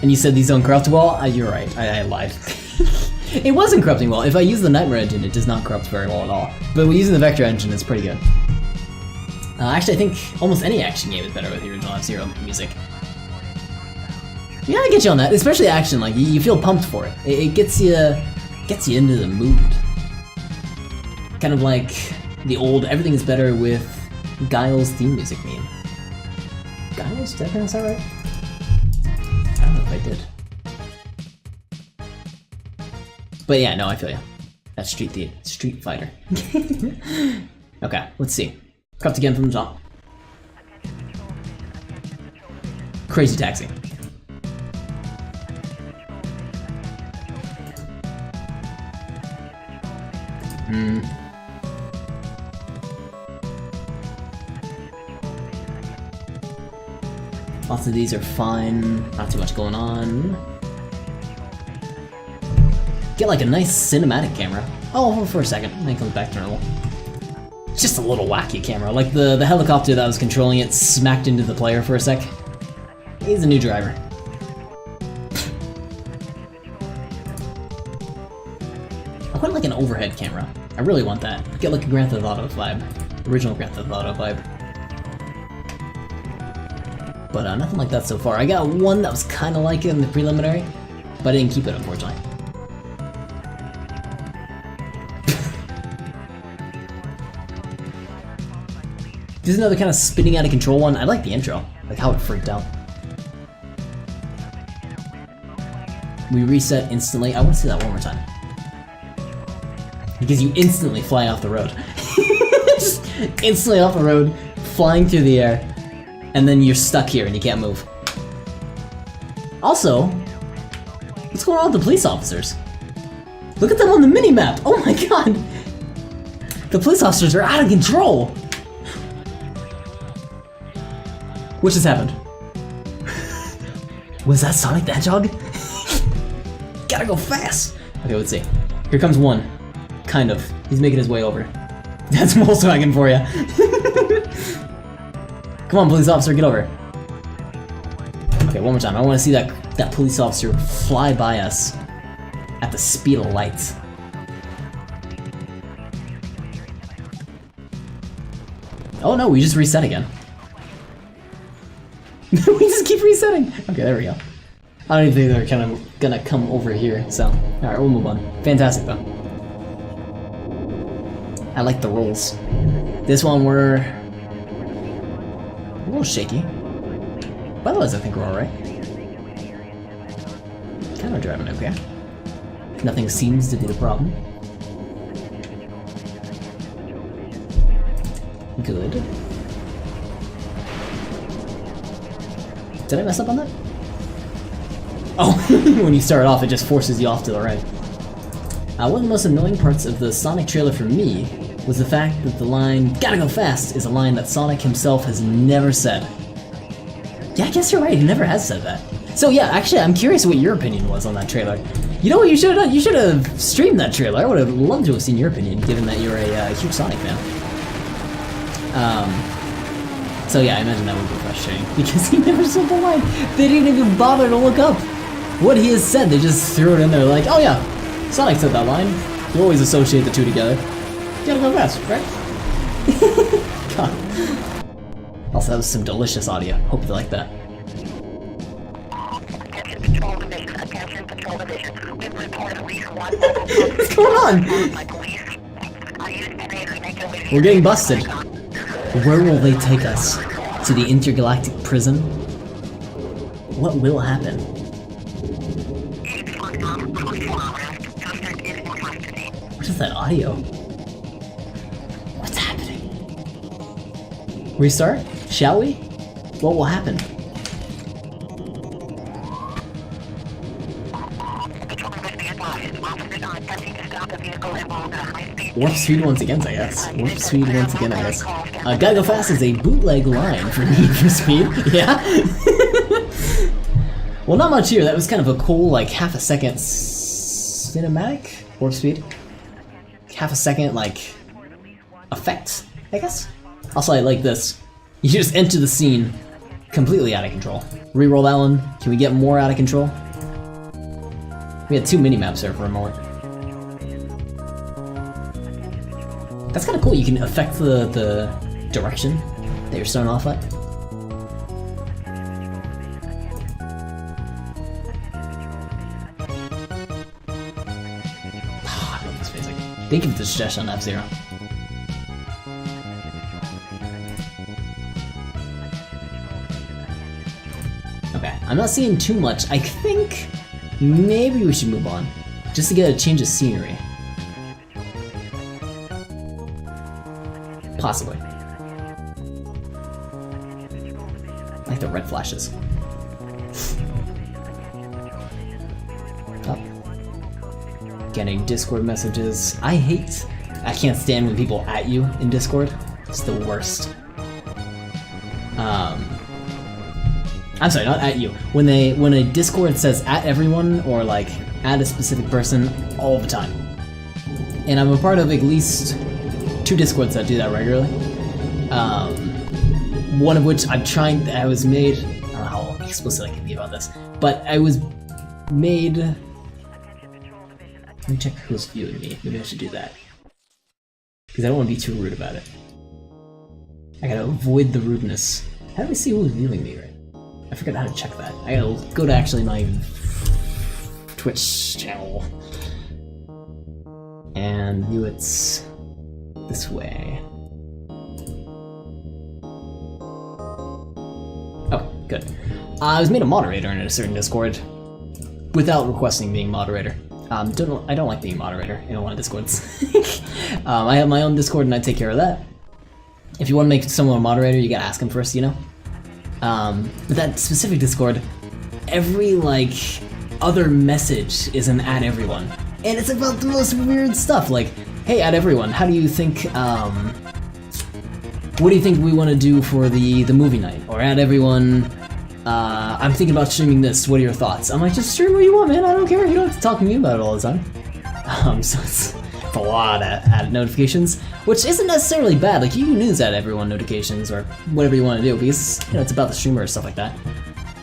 And you said these don't corrupt well? You're right, I lied. It wasn't corrupting well. If I use the Nightmare engine, it does not corrupt very well at all. But using the Vector engine is pretty good. Actually, I think almost any action game is better with the original F-Zero music. Yeah, I get you on that. Especially action, like you feel pumped for it. It gets you into the mood. Kind of like the old "Everything is Better" with Guile's theme music meme. Guile's? Did I pronounce that right? I don't know if I did. But yeah, no, I feel you. That's Street Fighter. Okay, let's see. Corrupt again from the top. Crazy Taxi. Lots of these are fine, not too much going on. Get like a nice cinematic camera. Oh, for a second, then it comes back to normal. It's just a little wacky camera, like the helicopter that was controlling it smacked into the player for a sec. He's a new driver. I want like an overhead camera. I really want that. Get like a Grand Theft Auto vibe. Original Grand Theft Auto vibe. But nothing like that so far. I got one that was kind of like it in the preliminary, but I didn't keep it, unfortunately. There's another kind of spinning out of control one. I like the intro, like how it freaked out. We reset instantly. I want to see that one more time. Because you instantly fly off the road. Just instantly off the road, flying through the air, and then you're stuck here and you can't move. Also, what's going on with the police officers? Look at them on the mini-map! Oh my god! The police officers are out of control! What just happened? Was that Sonic the Hedgehog? Gotta go fast! Okay, let's see. Here comes one. Kind of. He's making his way over. That's Volkswagen for you. Come on, police officer, get over. Okay, one more time. I want to see that police officer fly by us at the speed of light. Oh no, we just reset again. We just keep resetting. Okay, there we go. I don't even think they're kind of gonna come over here, so alright, we'll move on. Fantastic though. I like the rolls. This one we're a little shaky. But otherwise I think we're alright. Kind of driving okay. Nothing seems to be the problem. Good. Did I mess up on that? Oh, when you start off, it just forces you off to the right. One of the most annoying parts of the Sonic trailer for me was the fact that the line, "Gotta go fast," is a line that Sonic himself has never said. Yeah, I guess you're right, he never has said that. So yeah, actually, I'm curious what your opinion was on that trailer. You know what you should have done? You should have streamed that trailer. I would have loved to have seen your opinion, given that you're a huge Sonic fan. So yeah, I imagine that would be frustrating, because he never said the line. They didn't even bother to look up what he has said. They just threw it in there like, oh yeah, Sonic said that line. You always associate the two together. You gotta go fast, right? God. Also, that was some delicious audio. Hope you like that. What's going on? We're getting busted. Where will they take us? To the intergalactic prison? What will happen? What is that audio? What's happening? Restart? Shall we? What will happen? Warp speed once again, I guess. Warp speed once again, I guess. Gotta Go Fast is a bootleg line for Need for Speed. Yeah? Well, not much here. That was kind of a cool, like, half a second cinematic warp speed. Half a second, like, effect, I guess? Also, I like this. You just enter the scene completely out of control. Reroll that one. Can we get more out of control? We had 2 mini-maps there for a moment. That's kind of cool. You can affect the direction that you're starting off at. I love this physics. Think of the suggestion on F-Zero. Okay, I'm not seeing too much. I think maybe we should move on, just to get a change of scenery. Possibly. I like the red flashes. Oh. Getting Discord messages. I can't stand when people at you in Discord. It's the worst. I'm sorry, not at you. When a Discord says at everyone or like at a specific person all the time. And I'm a part of at least 2 Discords that do that regularly. One of which I was made, I don't know how explicit I can be about this, but I was made, let me check who's viewing me, maybe I should do that. Because I don't want to be too rude about it. I gotta avoid the rudeness. How do I see who's viewing me, right? I forgot how to check that. I gotta go to actually my Twitch channel and view it's this way. Oh, good. I was made a moderator in a certain Discord without requesting being moderator. I don't like being moderator in one of Discords. I have my own Discord and I take care of that. If you want to make someone a moderator, you gotta ask them first, you know? But that specific Discord, every, like, other message is an at everyone. And it's about the most weird stuff, like, hey, at everyone, how do you think, what do you think we want to do for the movie night? Or at everyone, I'm thinking about streaming this, what are your thoughts? I'm like, just stream what you want, man, I don't care, you don't have to talk to me about it all the time. So it's a lot of ad notifications, which isn't necessarily bad. Like, you can use at everyone notifications or whatever you want to do, because, you know, it's about the streamer or stuff like that.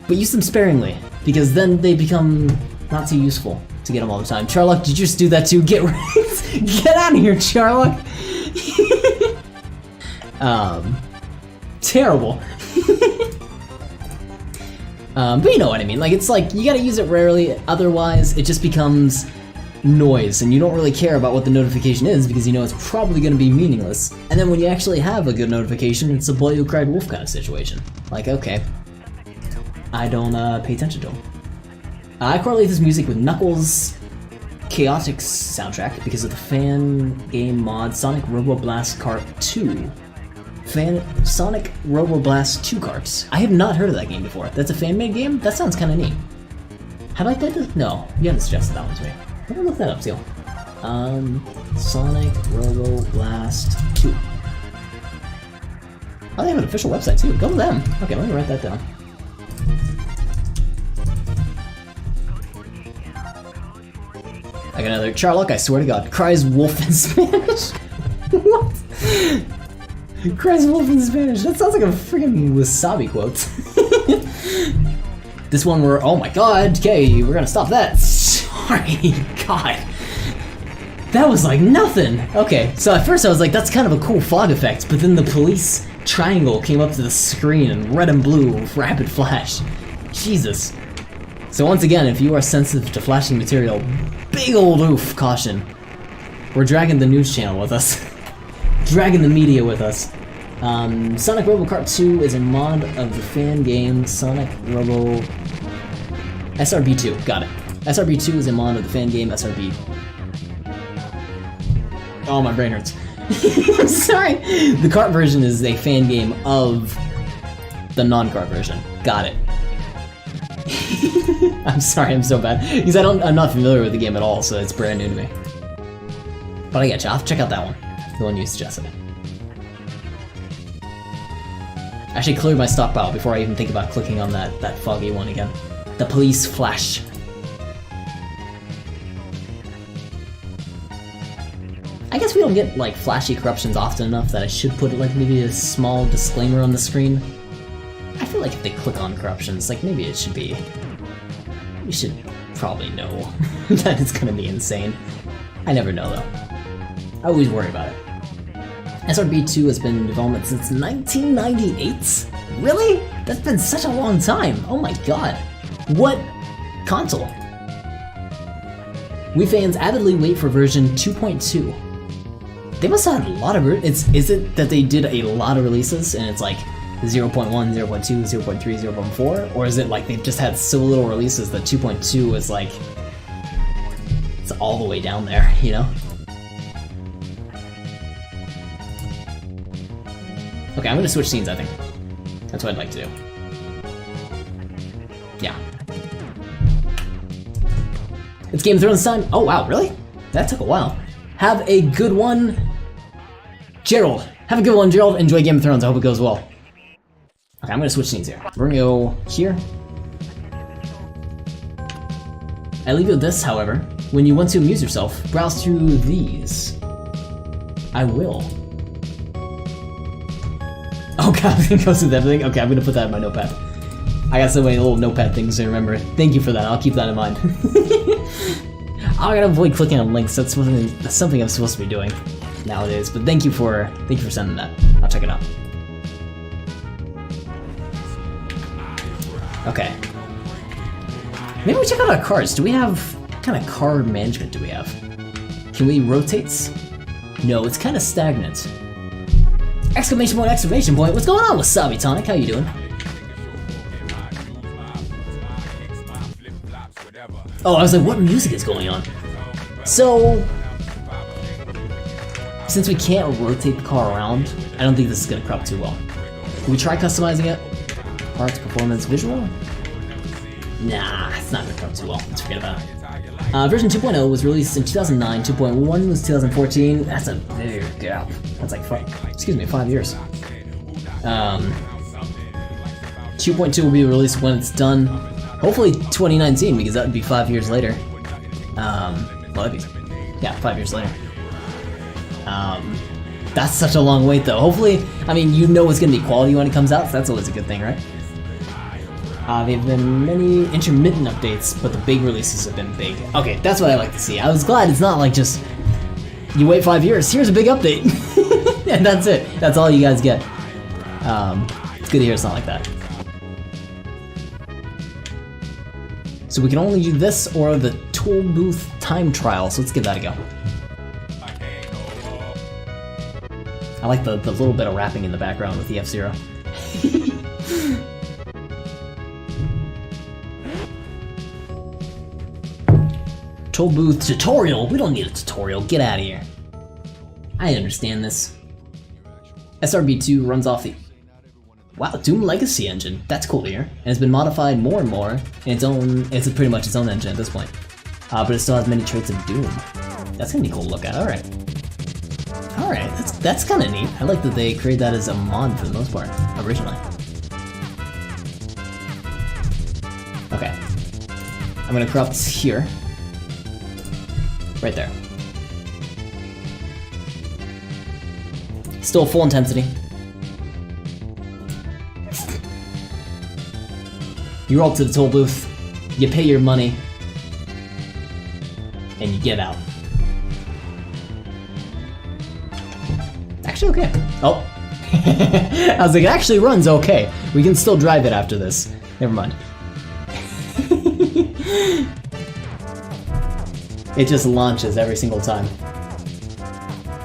But use them sparingly, because then they become not too useful to get them all the time. Charlock, did you just do that too? Get out of here, Charlock! Terrible. But you know what I mean, like, it's like, you gotta use it rarely, otherwise it just becomes noise, and you don't really care about what the notification is because you know it's probably going to be meaningless. And then when you actually have a good notification, it's a boy who cried wolf kind of situation. Like, okay, I don't pay attention to him. I correlate this music with Knuckles' Chaotix soundtrack because of the fan game mod Sonic Robo Blast Kart 2. Sonic Robo Blast 2 Karts. I have not heard of that game before. That's a fan-made game? That sounds kind of neat. Have I played this? No, you haven't suggested that one to me. Let me look that up, too. Sonic Robo Blast 2. Oh, they have an official website, too. Go to them. Okay, let me write that down. I got another Charlock, I swear to God. Cries wolf in Spanish? What? Cries wolf in Spanish? That sounds like a freaking wasabi quote. This one where, oh my God, okay, we're gonna stop that. Sorry, God. That was like nothing. Okay, so at first I was like, that's kind of a cool fog effect, but then the police triangle came up to the screen in red and blue with rapid flash. Jesus. So once again, if you are sensitive to flashing material, big old oof, caution. We're dragging the news channel with us. Dragging the media with us. Sonic Robo Kart 2 is a mod of the fan game Sonic Robo... SRB2, got it. SRB2 is a mod of the fan game SRB... Oh, my brain hurts. I'm sorry! The kart version is a fan game of the non-kart version. Got it. I'm sorry, I'm so bad. Because I'm not familiar with the game at all, so it's brand new to me. But I get you, I'll have to check out that one. The one you suggested. I should clear my stockpile before I even think about clicking on that foggy one again. The police flash. I guess we don't get like flashy corruptions often enough that I should put like maybe a small disclaimer on the screen. I feel like if they click on corruptions, like maybe it should be... We should probably know that it's gonna be insane. I never know though. I always worry about it. SRB2 has been in development since 1998? Really? That's been such a long time. Oh my god. What console? We fans avidly wait for version 2.2. They must have had a lot of... Is it that they did a lot of releases and it's like 0.1, 0.2, 0.3, 0.4? Or is it like they've just had so little releases that 2.2 is like... It's all the way down there, you know? Okay, I'm gonna switch scenes, I think. That's what I'd like to do. Yeah. It's Game of Thrones time. Oh wow, really? That took a while. Have a good one, Gerald. Have a good one, Gerald. Enjoy Game of Thrones. I hope it goes well. Okay, I'm gonna switch scenes here. We're gonna go here. I leave you with this, however. When you want to amuse yourself, browse through these. I will. Oh god, it goes with everything? Okay, I'm gonna put that in my notepad. I got so many little notepad things to remember. Thank you for that, I'll keep that in mind. I gotta avoid clicking on links, that's something I'm supposed to be doing nowadays, but thank you for sending that. I'll check it out. Okay. Maybe we check out our cars. Do we have... What kind of car management do we have? Can we rotate? No, it's kind of stagnant. Exclamation point, exclamation point. What's going on, Wasabi Tonic? How you doing? Oh, I was like, what music is going on? So, since we can't rotate the car around, I don't think this is gonna crop too well. Can we try customizing it? Parts, performance, visual? Nah, it's not gonna crop too well. Let's forget about it. Version 2.0 was released in 2009, 2.1 was 2014. That's a big gap. That's like 5 years. 2.2 will be released when it's done. Hopefully 2019, because that would be 5 years later. Well, that'd be, yeah, 5 years later. That's such a long wait though. Hopefully, I mean, you know it's gonna be quality when it comes out, so that's always a good thing, right? There have been many intermittent updates, but the big releases have been big. Okay, that's what I like to see. I was glad it's not like just, you wait 5 years, here's a big update. And that's it. That's all you guys get. It's good to hear it's not like that. So we can only do this or the toll booth time trial, so let's give that a go. I like the little bit of rapping in the background with the F-Zero. Toll booth tutorial? We don't need a tutorial, get out of here. I understand this. SRB2 runs off the... Wow, Doom Legacy engine. That's cool to hear. And it's been modified more and more in its own... It's pretty much its own engine at this point. But it still has many traits of Doom. That's gonna be cool to look at, alright. Alright, that's kinda neat. I like that they created that as a mod for the most part, originally. Okay. I'm gonna corrupt here. Right there. Still full intensity. You roll up to the toll booth, you pay your money, and you get out. Actually, okay. Oh, I was like, it actually runs okay. We can still drive it after this. Never mind. It just launches every single time.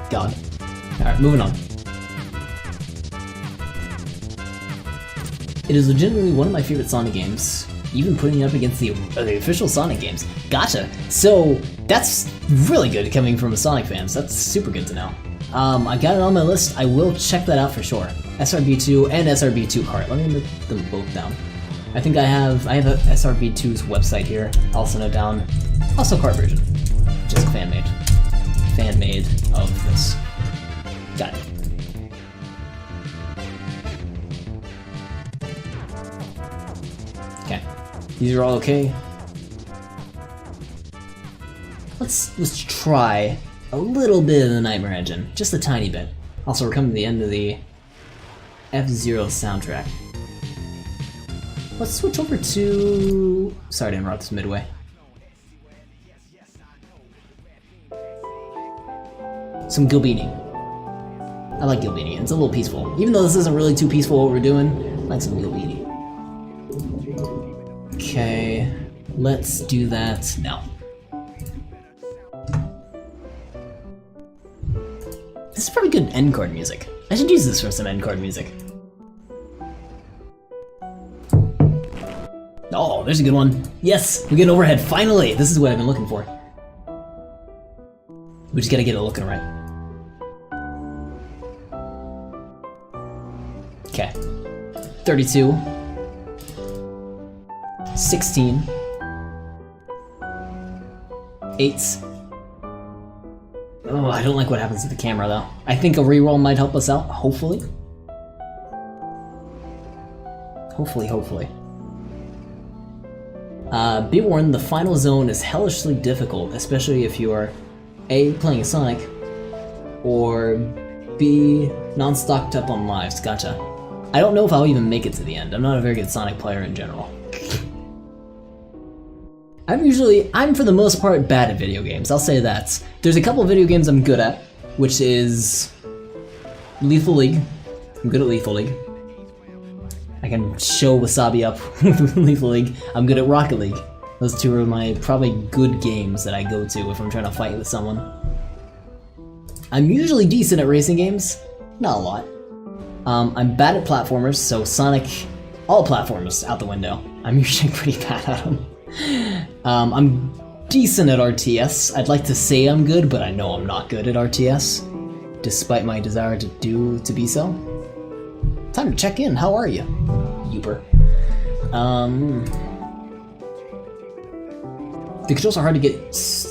God. Alright, moving on. It is legitimately one of my favorite Sonic games, even putting it up against the official Sonic games. Gotcha! So, that's really good coming from a Sonic fan, so that's super good to know. I got it on my list, I will check that out for sure. SRB2 and SRB2 cart, let me note them both down. I think I have a SRB2's website here, also note down. Also cart version, which is fan-made. Fan-made of this. Got it. Okay, these are all okay. Let's try a little bit of the Nightmare Engine, just a tiny bit. Also, we're coming to the end of the F-Zero soundtrack. Let's switch over to... Sorry to interrupt this midway. Some Gilbini. I like Gilbini, it's a little peaceful. Even though this isn't really too peaceful what we're doing, I like some Gilbini. Okay, let's do that now. This is probably good end card music. I should use this for some end card music. Oh, there's a good one. Yes, we get an overhead, finally! This is what I've been looking for. We just gotta get it looking right. Okay. 32. 16. 8. Oh, I don't like what happens to the camera though. I think a reroll might help us out, hopefully. Hopefully. Be warned, the final zone is hellishly difficult, especially if you are A, playing Sonic, or B, non-stocked up on lives. Gotcha. I don't know if I'll even make it to the end. I'm not a very good Sonic player in general. I'm for the most part bad at video games, I'll say that. There's a couple of video games I'm good at, which is Lethal League. I'm good at Lethal League. I can show Wasabi up with Lethal League. I'm good at Rocket League. Those two are my probably good games that I go to if I'm trying to fight with someone. I'm usually decent at racing games, not a lot. I'm bad at platformers, so Sonic, all platformers out the window. I'm usually pretty bad at them. I'm decent at RTS. I'd like to say I'm good, but I know I'm not good at RTS, despite my desire to be so. Time to check in. How are you, Uber? The controls are hard to get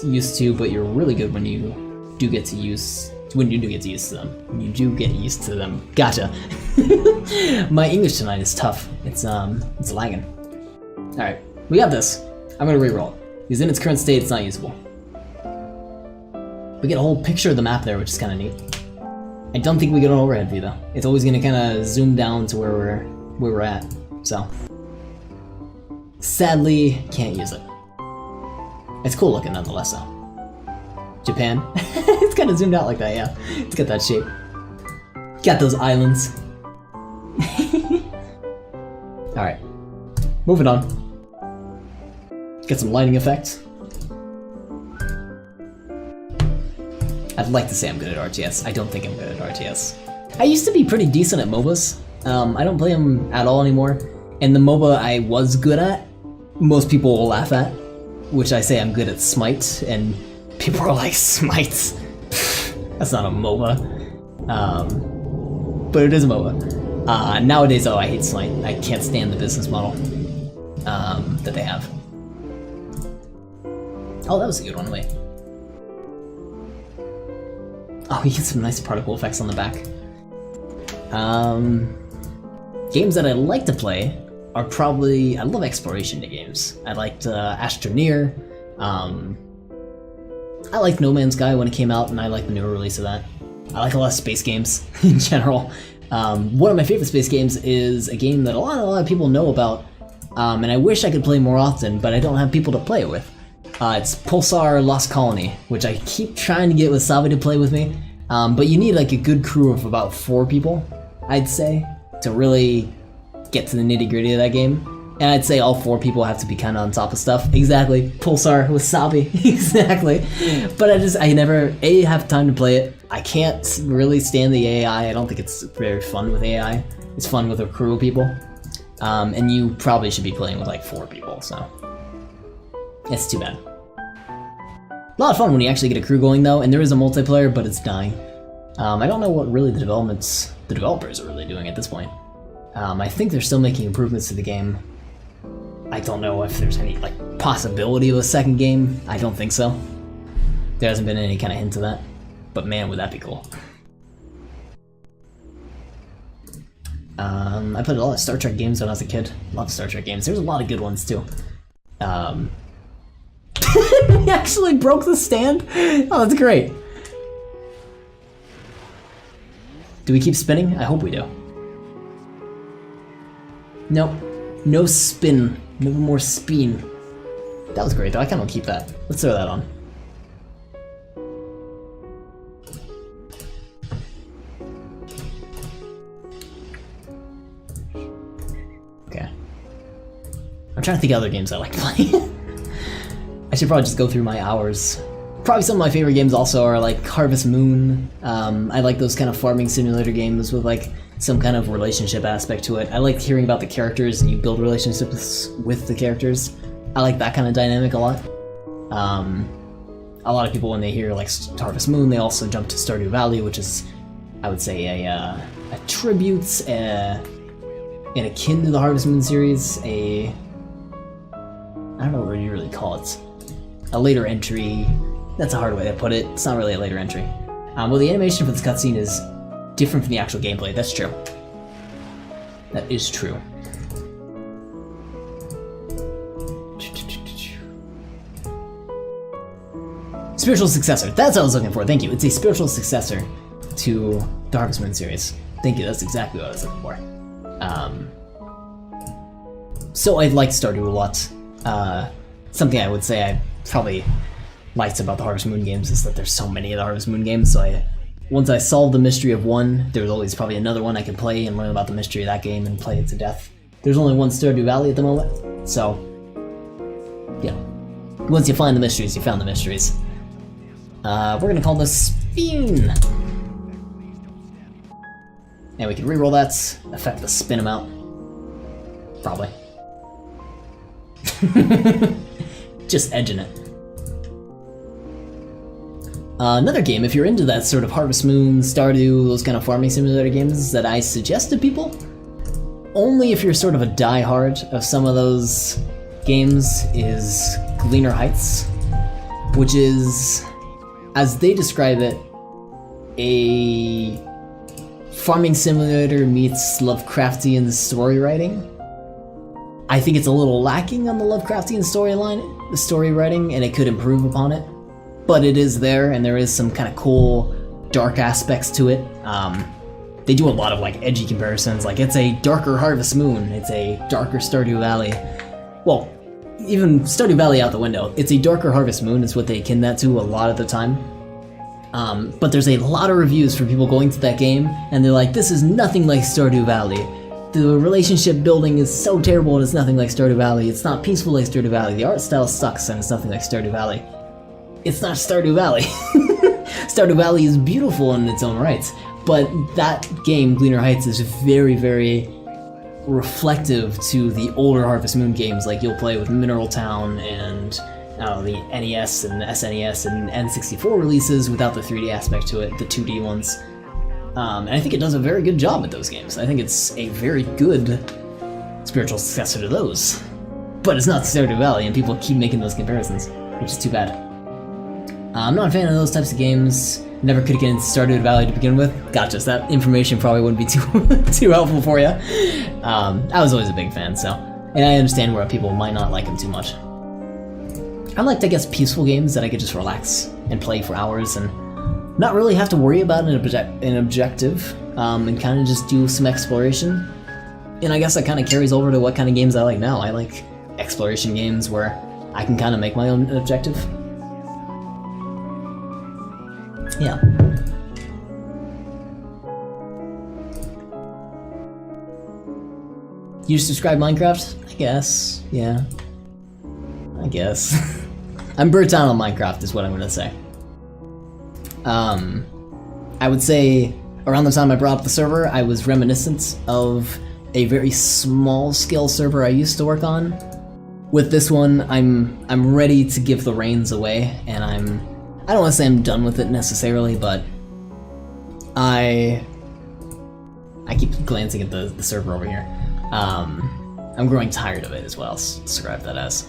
used to, but you're really good when you do get used to them. Gotcha. My English tonight is tough. It's lagging. All right, we got this. I'm gonna reroll it, because in its current state, it's not usable. We get a whole picture of the map there, which is kind of neat. I don't think we get an overhead view though. It's always gonna kind of zoom down to where we're at. So, sadly, can't use it. It's cool looking nonetheless though. Japan. It's kind of zoomed out like that, yeah. It's got that shape. Got those islands. Alright. Moving on. Get some lighting effects. I'd like to say I'm good at RTS. I don't think I'm good at RTS. I used to be pretty decent at MOBAs. I don't play them at all anymore. And the MOBA I was good at, most people will laugh at. Which I say I'm good at Smite, and people are like, Smite? That's not a MOBA. But it is a MOBA. Nowadays, though, I hate Smite. I can't stand the business model that they have. Oh, that was a good one, wait. Oh, you get some nice particle effects on the back. Games that I like to play are probably... I love exploration games. I liked Astroneer. I liked No Man's Sky when it came out, and I like the newer release of that. I like a lot of space games in general. One of my favorite space games is a game that a lot of people know about, and I wish I could play more often, but I don't have people to play it with. It's Pulsar Lost Colony, which I keep trying to get Wasabi to play with me, but you need like a good crew of about 4 people, I'd say, to really get to the nitty-gritty of that game. And I'd say all 4 people have to be kind of on top of stuff. Exactly. Pulsar, Wasabi. Exactly. But I never, A, have time to play it. I can't really stand the AI. I don't think it's very fun with AI. It's fun with a crew of people. And you probably should be playing with like 4 people, so. It's too bad. A lot of fun when you actually get a crew going though, and there is a multiplayer, but it's dying. I don't know what really the developers are really doing at this point. I think they're still making improvements to the game. I don't know if there's any like possibility of a second game. I don't think so. There hasn't been any kind of hint of that. But man, would that be cool. I played a lot of Star Trek games when I was a kid. Love Star Trek games. There's a lot of good ones too. He actually broke the stand? Oh, that's great. Do we keep spinning? I hope we do. Nope. No spin. No more spin. That was great though. I kind of keep that. Let's throw that on. Okay. I'm trying to think of other games I like playing. I should probably just go through my hours. Probably some of my favorite games also are like Harvest Moon. I like those kind of farming simulator games with like some kind of relationship aspect to it. I like hearing about the characters and you build relationships with the characters. I like that kind of dynamic a lot. A lot of people when they hear like Harvest Moon, they also jump to Stardew Valley, which is, I would say, a tribute, and akin to the Harvest Moon series, I don't know what you really call it. A later entry. That's a hard way to put it. It's not really a later entry. Well, the animation for this cutscene is different from the actual gameplay. That's true. That is true. Spiritual successor. That's what I was looking for. Thank you. It's a spiritual successor to the Harvest Moon series. Thank you. That's exactly what I was looking for. So I liked Stardew a lot. Something I would say I probably liked about the Harvest Moon games is that there's so many of the Harvest Moon games, so once I solved the mystery of one, there's always probably another one I could play and learn about the mystery of that game and play it to death. There's only one Stardew Valley at the moment, so yeah. Once you find the mysteries, you found the mysteries. We're gonna call this spin. And we can reroll that, affect the spin amount. Probably. Just edging it. Another game, if you're into that sort of Harvest Moon, Stardew, those kind of farming simulator games that I suggest to people, only if you're sort of a die-hard of some of those games, is Gleaner Heights, which is, as they describe it, a farming simulator meets Lovecraftian story writing. I think it's a little lacking on the Lovecraftian story writing, and it could improve upon it. But it is there, and there is some kind of cool, dark aspects to it. They do a lot of like edgy comparisons, like it's a darker Harvest Moon, it's a darker Stardew Valley. Well, even Stardew Valley out the window, it's a darker Harvest Moon is what they akin that to a lot of the time. But there's a lot of reviews for people going to that game, and they're like, this is nothing like Stardew Valley. The relationship building is so terrible and it's nothing like Stardew Valley. It's not peaceful like Stardew Valley. The art style sucks and it's nothing like Stardew Valley. It's not Stardew Valley. Stardew Valley is beautiful in its own right, but that game, Gleaner Heights, is very, very reflective to the older Harvest Moon games like you'll play with Mineral Town and the NES and SNES and N64 releases without the 3D aspect to it, the 2D ones. And I think it does a very good job at those games. I think it's a very good spiritual successor to those. But it's not Stardew Valley, and people keep making those comparisons, which is too bad. I'm not a fan of those types of games. Never could get into Stardew Valley to begin with. Gotcha, so that information probably wouldn't be too helpful for you. I was always a big fan, so. And I understand where people might not like them too much. I liked, I guess, peaceful games that I could just relax and play for hours and not really have to worry about an objective, and kind of just do some exploration. And I guess that kind of carries over to what kind of games I like now. I like exploration games where I can kind of make my own objective. Yeah. You just describe Minecraft? I guess, yeah. I guess. I'm burnt out on Minecraft is what I'm gonna say. I would say around the time I brought up the server, I was reminiscent of a very small scale server I used to work on. With this one, I'm ready to give the reins away, and I don't want to say I'm done with it necessarily, but I keep glancing at the server over here. I'm growing tired of it as well, describe that as.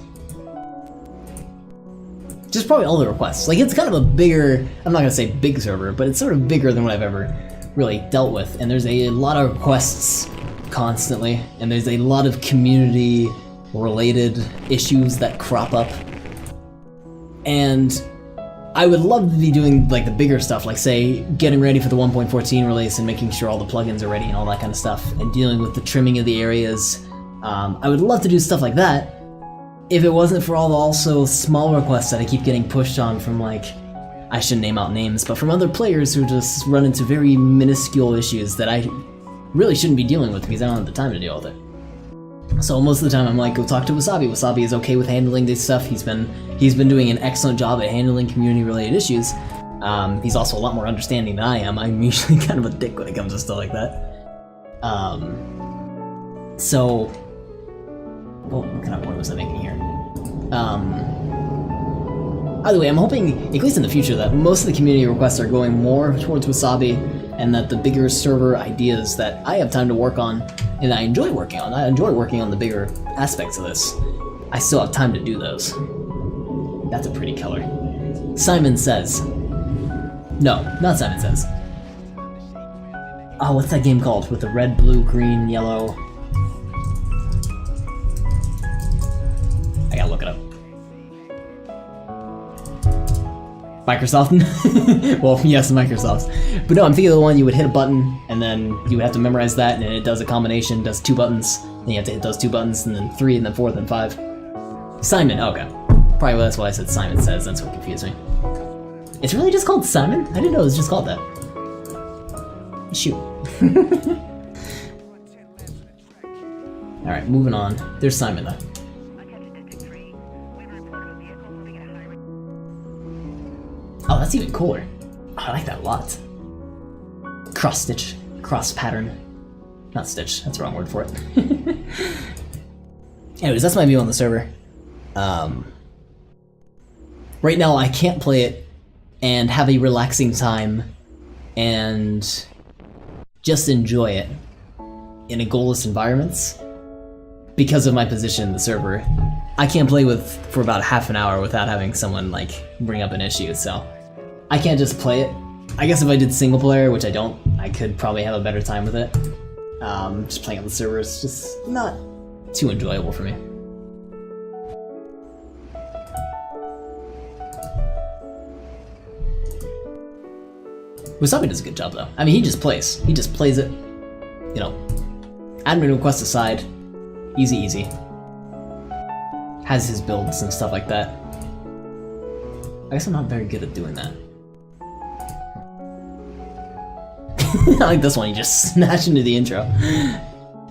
Just probably all the requests. Like, it's kind of a bigger, I'm not gonna say big server, but it's sort of bigger than what I've ever really dealt with, and there's a lot of requests constantly, and there's a lot of community related issues that crop up. And I would love to be doing like the bigger stuff, like say getting ready for the 1.14 release and making sure all the plugins are ready and all that kind of stuff, and dealing with the trimming of the areas. I would love to do stuff like that if it wasn't for all the also small requests that I keep getting pushed on from, like, I shouldn't name out names, but from other players who just run into very minuscule issues that I really shouldn't be dealing with because I don't have the time to deal with it. So most of the time I'm like, go talk to Wasabi. Wasabi is okay with handling this stuff. He's been doing an excellent job at handling community-related issues. He's also a lot more understanding than I am. I'm usually kind of a dick when it comes to stuff like that. So, well, what kind of point was I making here? Either way, I'm hoping, at least in the future, that most of the community requests are going more towards Wasabi, and that the bigger server ideas that I have time to work on, and I enjoy working on the bigger aspects of this, I still have time to do those. That's a pretty color. Simon Says. No, not Simon Says. Oh, what's that game called? With the red, blue, green, yellow... I gotta look it up. Microsoft? Well, yes, Microsoft. But no, I'm thinking of the one you would hit a button, and then you would have to memorize that, and it does a combination, does 2 buttons, then you have to hit those 2 buttons, and then 3, and then 4, then 5. Simon, okay. Probably that's why I said Simon Says, that's what confused me. It's really just called Simon? I didn't know it was just called that. Shoot. Alright, moving on. There's Simon, though. Oh, that's even cooler. Oh, I like that a lot. Cross stitch, cross pattern. Not stitch, that's the wrong word for it. Anyways, that's my view on the server. Right now I can't play it and have a relaxing time and just enjoy it in a goalless environments because of my position in the server. I can't play for about half an hour without having someone like bring up an issue, so I can't just play it. I guess if I did single player, which I don't, I could probably have a better time with it. Just playing on the server is just not too enjoyable for me. Wasabi does a good job though. I mean, he just plays it, you know, admin requests aside, easy easy. Has his builds and stuff like that. I guess I'm not very good at doing that. I like this one, you just snatch into the intro.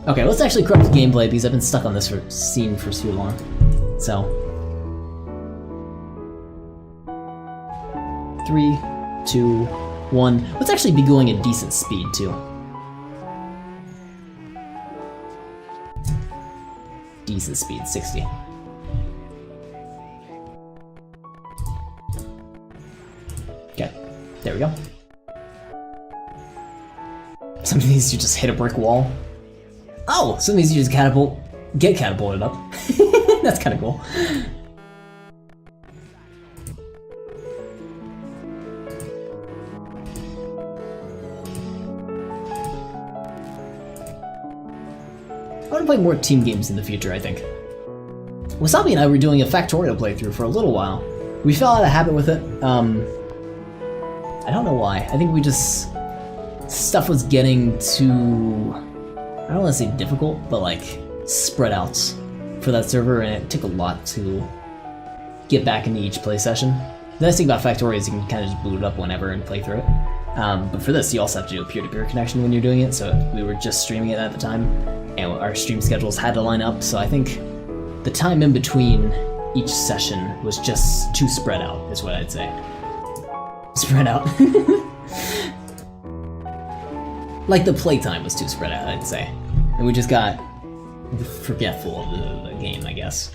Okay, let's actually corrupt the gameplay because I've been stuck on this scene for too long. So. 3, 2, 1. Let's actually be going at decent speed too. Decent speed, 60. Okay, there we go. Some of these you just hit a brick wall. Oh, some of these you just get catapulted up. That's kind of cool. I want to play more team games in the future, I think. Wasabi and I were doing a Factorio playthrough for a little while. We fell out of habit with it. I don't know why. I think we just... Stuff was getting too... I don't want to say difficult, but like spread out for that server, and it took a lot to get back into each play session. The nice thing about Factorio is you can kind of just boot it up whenever and play through it. But for this, you also have to do a peer-to-peer connection when you're doing it, so we were just streaming it at the time. and our stream schedules had to line up, so I think the time in between each session was just too spread out, is what I'd say. Spread out. Like the playtime was too spread out, I'd say. And we just got forgetful of the game, I guess.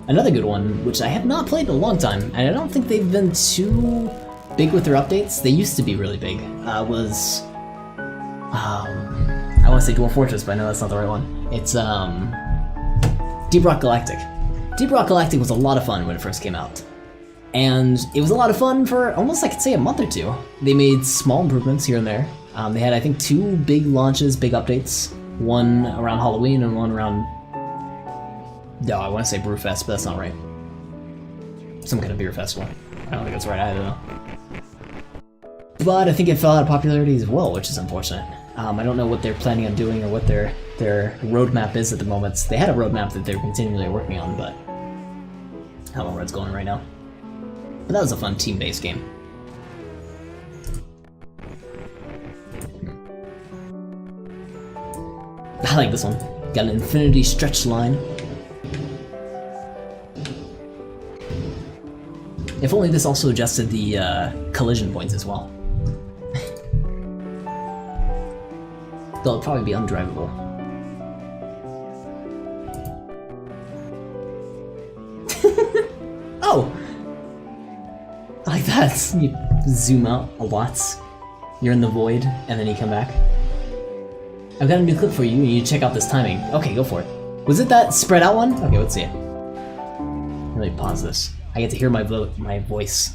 Another good one, which I have not played in a long time, and I don't think they've been too big with their updates. They used to be really big. Was I want to say Dwarf Fortress, but I know that's not the right one. It's Deep Rock Galactic. Deep Rock Galactic was a lot of fun when it first came out. And it was a lot of fun for almost, I could say, a month or two. They made small improvements here and there. They had, I think, 2 big launches, big updates. One around Halloween and one around... No, I want to say Brewfest, but that's not right. Some kind of beer festival. I don't think that's right either, though. But I think it fell out of popularity as well, which is unfortunate. I don't know what they're planning on doing or what their roadmap is at the moment. They had a roadmap that they're continually working on, but I don't know where it's going right now. But that was a fun team-based game. I like this one. Got an infinity stretch line. If only this also adjusted the collision points as well. Though it'll probably be undrivable. Oh! I like that. You zoom out a lot. You're in the void, and then you come back. I've got a new clip for you, and you check out this timing. Okay, go for it. Was it that spread out one? Okay, let's see it. Let me pause this. I get to hear my voice.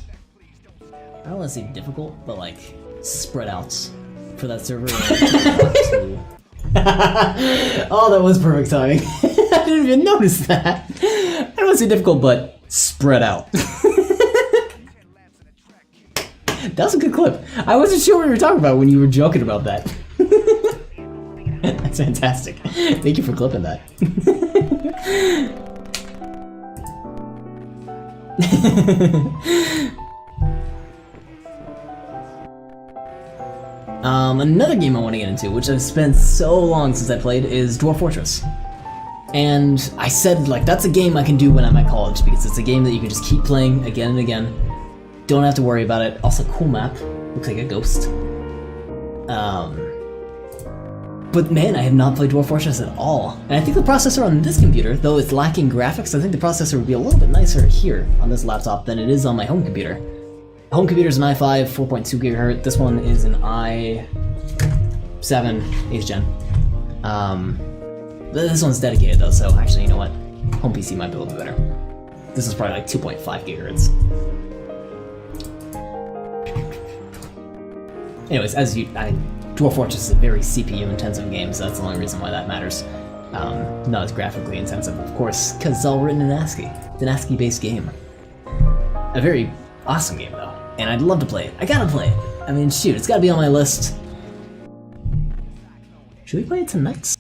I don't want to say difficult, but like spread out for that server. Oh, that was perfect timing. I didn't even notice that. I don't want to say difficult, but spread out. That was a good clip. I wasn't sure what you were talking about when you were joking about that. That's fantastic. Thank you for clipping that. Another game I want to get into, which I've spent so long since I played, is Dwarf Fortress. And I said, like, that's a game I can do when I'm at college, because it's a game that you can just keep playing again and again. Don't have to worry about it. Also, cool map. Looks like a ghost. But man, I have not played Dwarf Fortress at all. And I think the processor on this computer, though it's lacking graphics, I think the processor would be a little bit nicer here on this laptop than it is on my home computer. My home computer is an i5, 4.2 GHz. This one is an i7, 8th gen. This one's dedicated though, so actually, you know what? Home PC might be a little bit better. This is probably like 2.5 GHz. Anyways, Dwarf Fortress is a very CPU-intensive game, so that's the only reason why that matters. Not as graphically intensive, of course, because it's all written in ASCII. It's an ASCII-based game. A very awesome game, though, and I'd love to play it. I gotta play it. I mean, shoot, it's gotta be on my list. Should we play it tonight?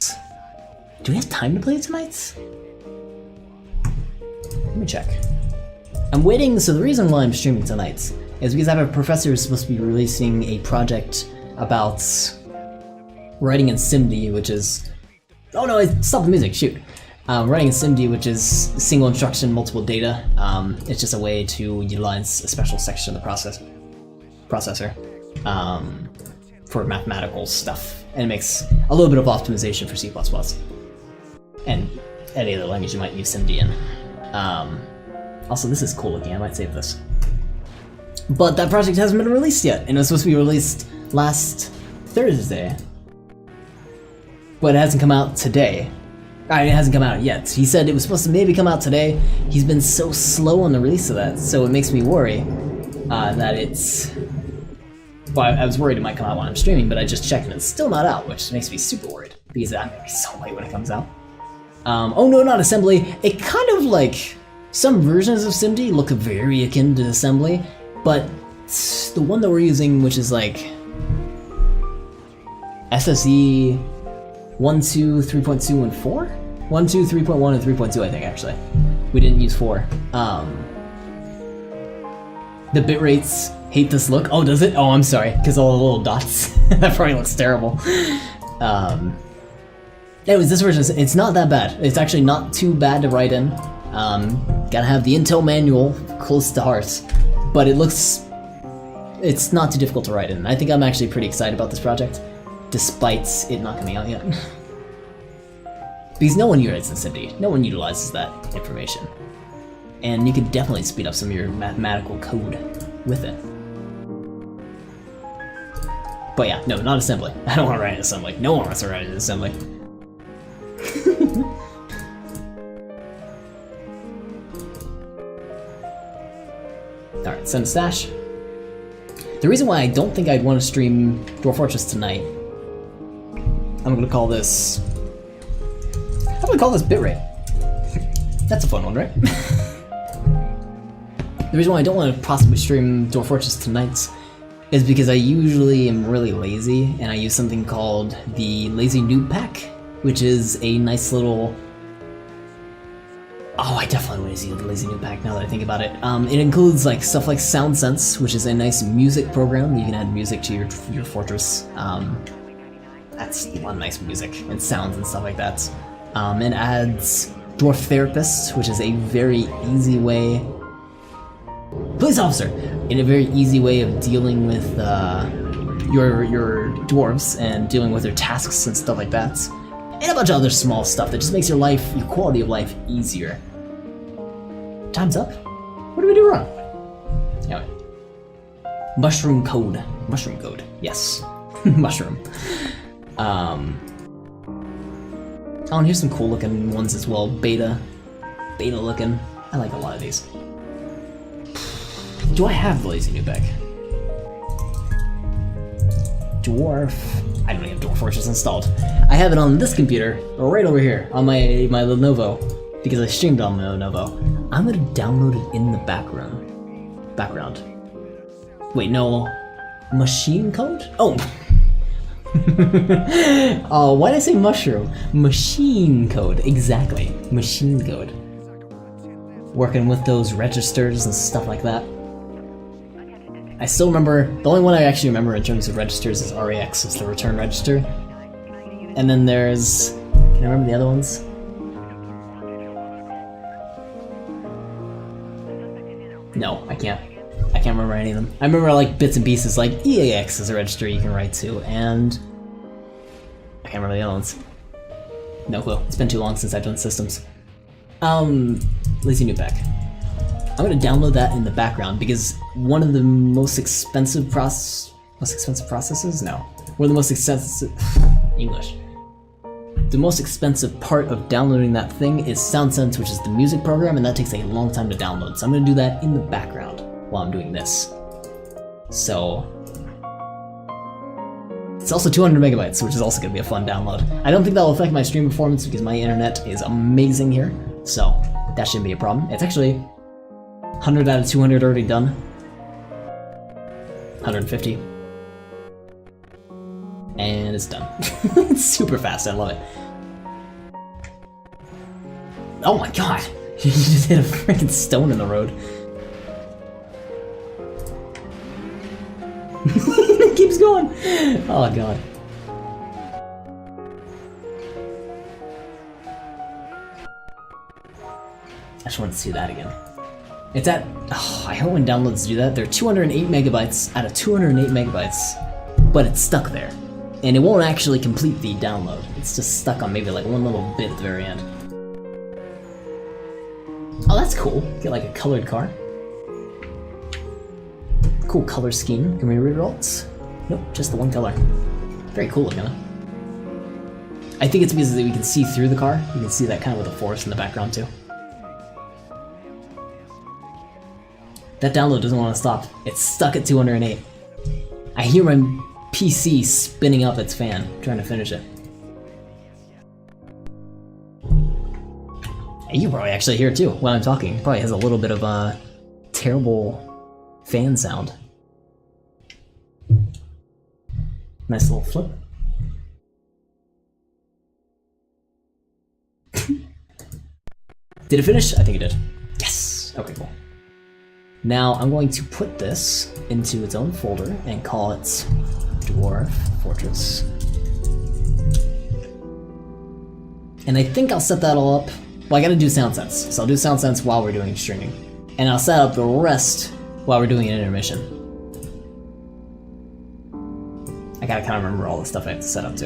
Do we have time to play it tonight? Let me check. I'm waiting, so the reason why I'm streaming tonight is because I have a professor who's supposed to be releasing a project about writing in SIMD, which is... Oh no, stop the music, shoot. Writing in SIMD, which is single instruction, multiple data. It's just a way to utilize a special section of the processor for mathematical stuff. And it makes a little bit of optimization for C++. And any other language you might use SIMD in. Also, this is cool looking, I might save this. But that project hasn't been released yet, and it was supposed to be released last Thursday. But it hasn't come out today. It hasn't come out yet. He said it was supposed to maybe come out today. He's been so slow on the release of that, so it makes me worry that it's... Well, I was worried it might come out while I'm streaming, but I just checked and it's still not out, which makes me super worried, because I'm gonna be so late when it comes out. Oh no, not assembly. It kind of like... Some versions of SIMD look very akin to assembly, but the one that we're using, which is like SSE 1, 2, 3.2, and 4? 1, 2, 3.1, and 3.2, I think, actually. We didn't use 4. The bit rates hate this look. Oh, does it? Oh, I'm sorry, because all the little dots. That probably looks terrible. Anyways, this version, it's not that bad. It's actually not too bad to write in. Gotta have the Intel manual close to heart, but it's not too difficult to write in. I think I'm actually pretty excited about this project, despite it not coming out yet. Because no one utilizes SIMD, no one utilizes that information. And you could definitely speed up some of your mathematical code with it. But yeah, no, not assembly. I don't want to write in assembly. No one wants to write in assembly. Alright, send a stash. The reason why I don't think I'd want to stream Dwarf Fortress tonight, I'm gonna call this bitrate. That's a fun one, right? The reason why I don't want to possibly stream Dwarf Fortress tonight is because I usually am really lazy, and I use something called the Lazy Noob Pack, which is a nice little... Oh, I definitely want to use the Lazy Noob Pack now that I think about it. It includes like stuff like SoundSense, which is a nice music program. You can add music to your fortress. That's a lot of nice music and sounds and stuff like that. It adds Dwarf Therapist, which is a very easy way... Police officer! In a very easy way of dealing with your dwarves and dealing with their tasks and stuff like that. And a bunch of other small stuff that just makes your quality of life easier. Time's up? What did we do wrong? Anyway. Mushroom code. Mushroom code. Yes. Mushroom. Oh, and here's some cool looking ones as well. Beta looking. I like a lot of these. Do I have the Lazy Noob Pack? Dwarf. I don't even have Dwarf Fortress installed. I have it on this computer, right over here, on my Lenovo, because I streamed on my Lenovo. I'm gonna download it in the background. Wait, no. Machine code? Oh! Oh, why did I say mushroom? Machine code, exactly. Machine code. Working with those registers and stuff like that. I still remember, the only one I actually remember in terms of registers is RAX, is the return register. And then there's, can I remember the other ones? No, I can't remember any of them. I remember like bits and pieces, like EAX is a register you can write to, and I can't remember the other ones. No clue, it's been too long since I've done systems. Lazy Noob Pack. I'm gonna download that in the background because one of the most expensive processes? No. One of the most expensive... English. The most expensive part of downloading that thing is SoundSense, which is the music program, and that takes a long time to download. So I'm gonna do that in the background while I'm doing this. So... It's also 200 megabytes, which is also gonna be a fun download. I don't think that'll affect my stream performance because my internet is amazing here, so that shouldn't be a problem. It's actually 100 out of 200 already done. 150. And it's done. It's super fast, I love it. Oh my god! You just hit a freaking stone in the road. It keeps going! Oh god. I just want to see that again. It's at... Oh, I hate when downloads do that. They're 208 megabytes out of 208 megabytes, but it's stuck there. And it won't actually complete the download. It's just stuck on maybe like one little bit at the very end. Oh, that's cool. Get like a colored car. Cool color scheme. Can we read results? Nope, just the one color. Very cool looking, huh? I think it's because we can see through the car. You can see that kind of with the forest in the background too. That download doesn't want to stop. It's stuck at 208. I hear my PC spinning up its fan, trying to finish it. And you probably actually hear it too while I'm talking. It probably has a little bit of a terrible fan sound. Nice little flip. Did it finish? I think it did. Yes! Okay, cool. Now I'm going to put this into its own folder and call it Dwarf Fortress. And I think I'll set that all up. Well, I gotta do sound sense, so I'll do sound sense while we're doing streaming. And I'll set up the rest while we're doing an intermission. I gotta kind of remember all the stuff I have to set up too.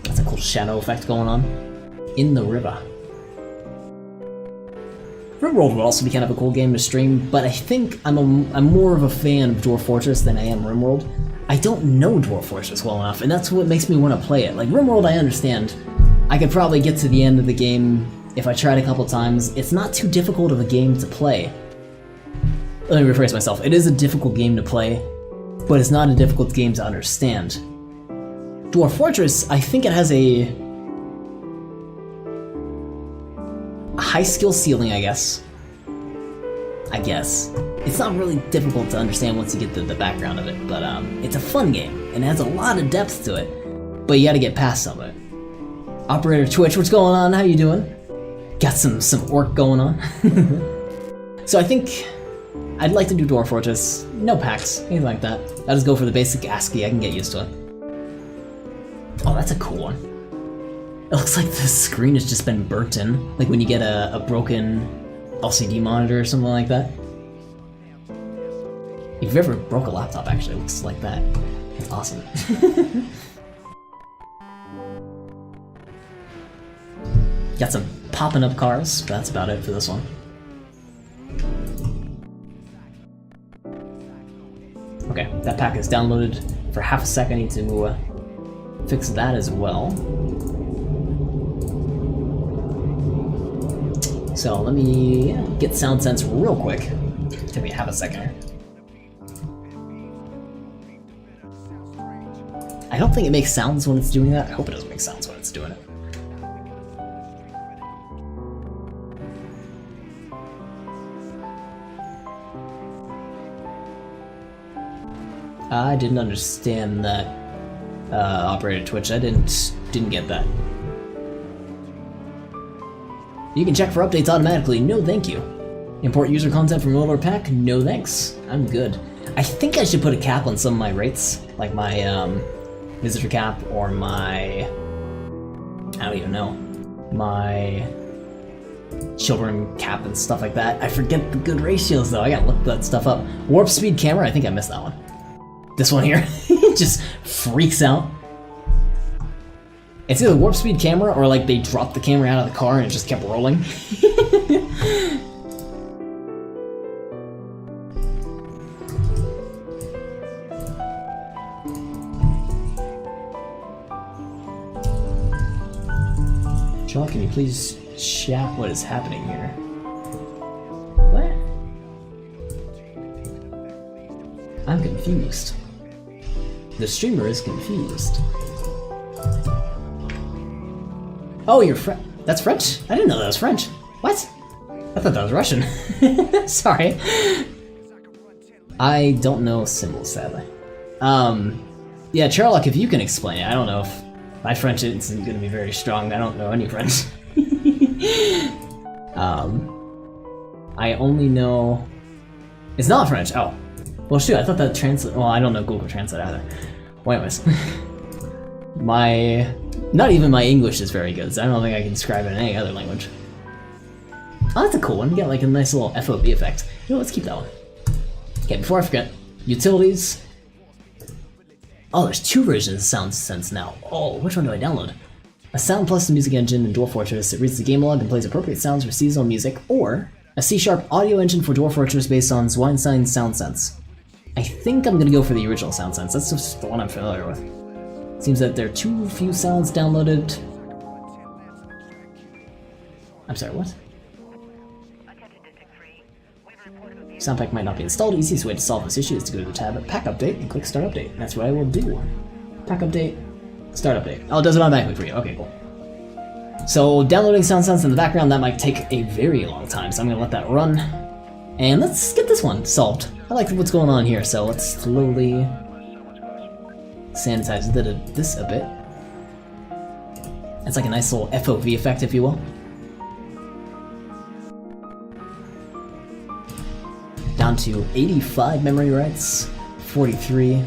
That's a cool shadow effect going on. In the river. RimWorld would also be kind of a cool game to stream, but I think I'm more of a fan of Dwarf Fortress than I am RimWorld. I don't know Dwarf Fortress well enough, and that's what makes me want to play it. Like, RimWorld I understand. I could probably get to the end of the game if I tried a couple times. It's not too difficult of a game to play. Let me rephrase myself. It is a difficult game to play, but it's not a difficult game to understand. Dwarf Fortress, I think it has a high skill ceiling, I guess. It's not really difficult to understand once you get the background of it, but it's a fun game, and it has a lot of depth to it, but you gotta get past some of it. Operator Twitch, what's going on? How you doing? Got some orc going on. So I think I'd like to do Dwarf Fortress. No packs, anything like that. I'll just go for the basic ASCII, I can get used to it. Oh, that's a cool one. It looks like the screen has just been burnt in, like when you get a broken LCD monitor or something like that. If you've ever broke a laptop, actually, it looks like that. It's awesome. Got some popping up cars, but that's about it for this one. Okay, that pack is downloaded for half a sec. I need to fix that as well. So let me get sound sense real quick. Take me half a second here. I don't think it makes sounds when it's doing that. I hope it doesn't make sounds when it's doing it. I didn't understand that, operator Twitch. I didn't get that. You can check for updates automatically. No, thank you. Import user content from older pack. No, thanks. I'm good. I think I should put a cap on some of my rates, like my visitor cap or my, I don't even know, my children cap and stuff like that. I forget the good ratios though. I gotta look that stuff up. Warp speed camera. I think I missed that one. This one here just freaks out. It's either warp speed camera or like they dropped the camera out of the car and it just kept rolling. John, can you please chat what is happening here? What? I'm confused. The streamer is confused. Oh, you're that's French? I didn't know that was French. What? I thought that was Russian. Sorry. I don't know symbols, sadly. Yeah, Charlock, if you can explain it. I don't know if my French isn't going to be very strong. I don't know any French. I only know... It's not French. Oh. Well, shoot, I thought that translate... Well, I don't know Google Translate either. Well, anyways. Not even my English is very good, so I don't think I can describe it in any other language. Oh, that's a cool one. You get like a nice little FOV effect. You know, let's keep that one. Okay, before I forget, utilities. Oh, there's two versions of Sound Sense now. Oh, which one do I download? A Sound Plus the music engine in Dwarf Fortress that reads the game log and plays appropriate sounds for seasonal music, or a C# audio engine for Dwarf Fortress based on Zweinstein's Sound Sense. I think I'm gonna go for the original Sound Sense. That's just the one I'm familiar with. Seems that there are too few sounds downloaded. I'm sorry, what? Sound pack might not be installed. Easiest way to solve this issue is to go to the tab Pack Update and click Start Update. That's what I will do. Pack Update, Start Update. Oh, it does it automatically for you. Okay, cool. So downloading Sound Sense in the background, that might take a very long time, so I'm gonna let that run. And let's get this one solved. I like what's going on here, so let's slowly sanitize this a bit. It's like a nice little FOV effect, if you will. Down to 85 memory writes, 43.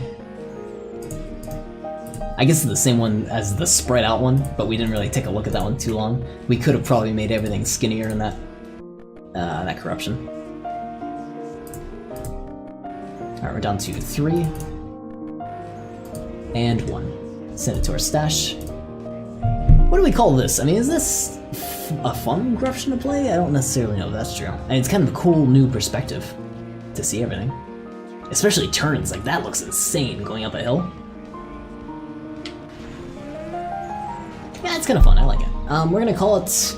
I guess it's the same one as the spread out one, but we didn't really take a look at that one too long. We could have probably made everything skinnier in that that corruption. Alright, we're down to 3 and 1. Send it to our stash. What do we call this? I mean, is this a fun corruption to play? I don't necessarily know if that's true. And it's kind of a cool new perspective to see everything. Especially turns, like that looks insane going up a hill. Yeah, it's kind of fun, I like it. We're gonna call it...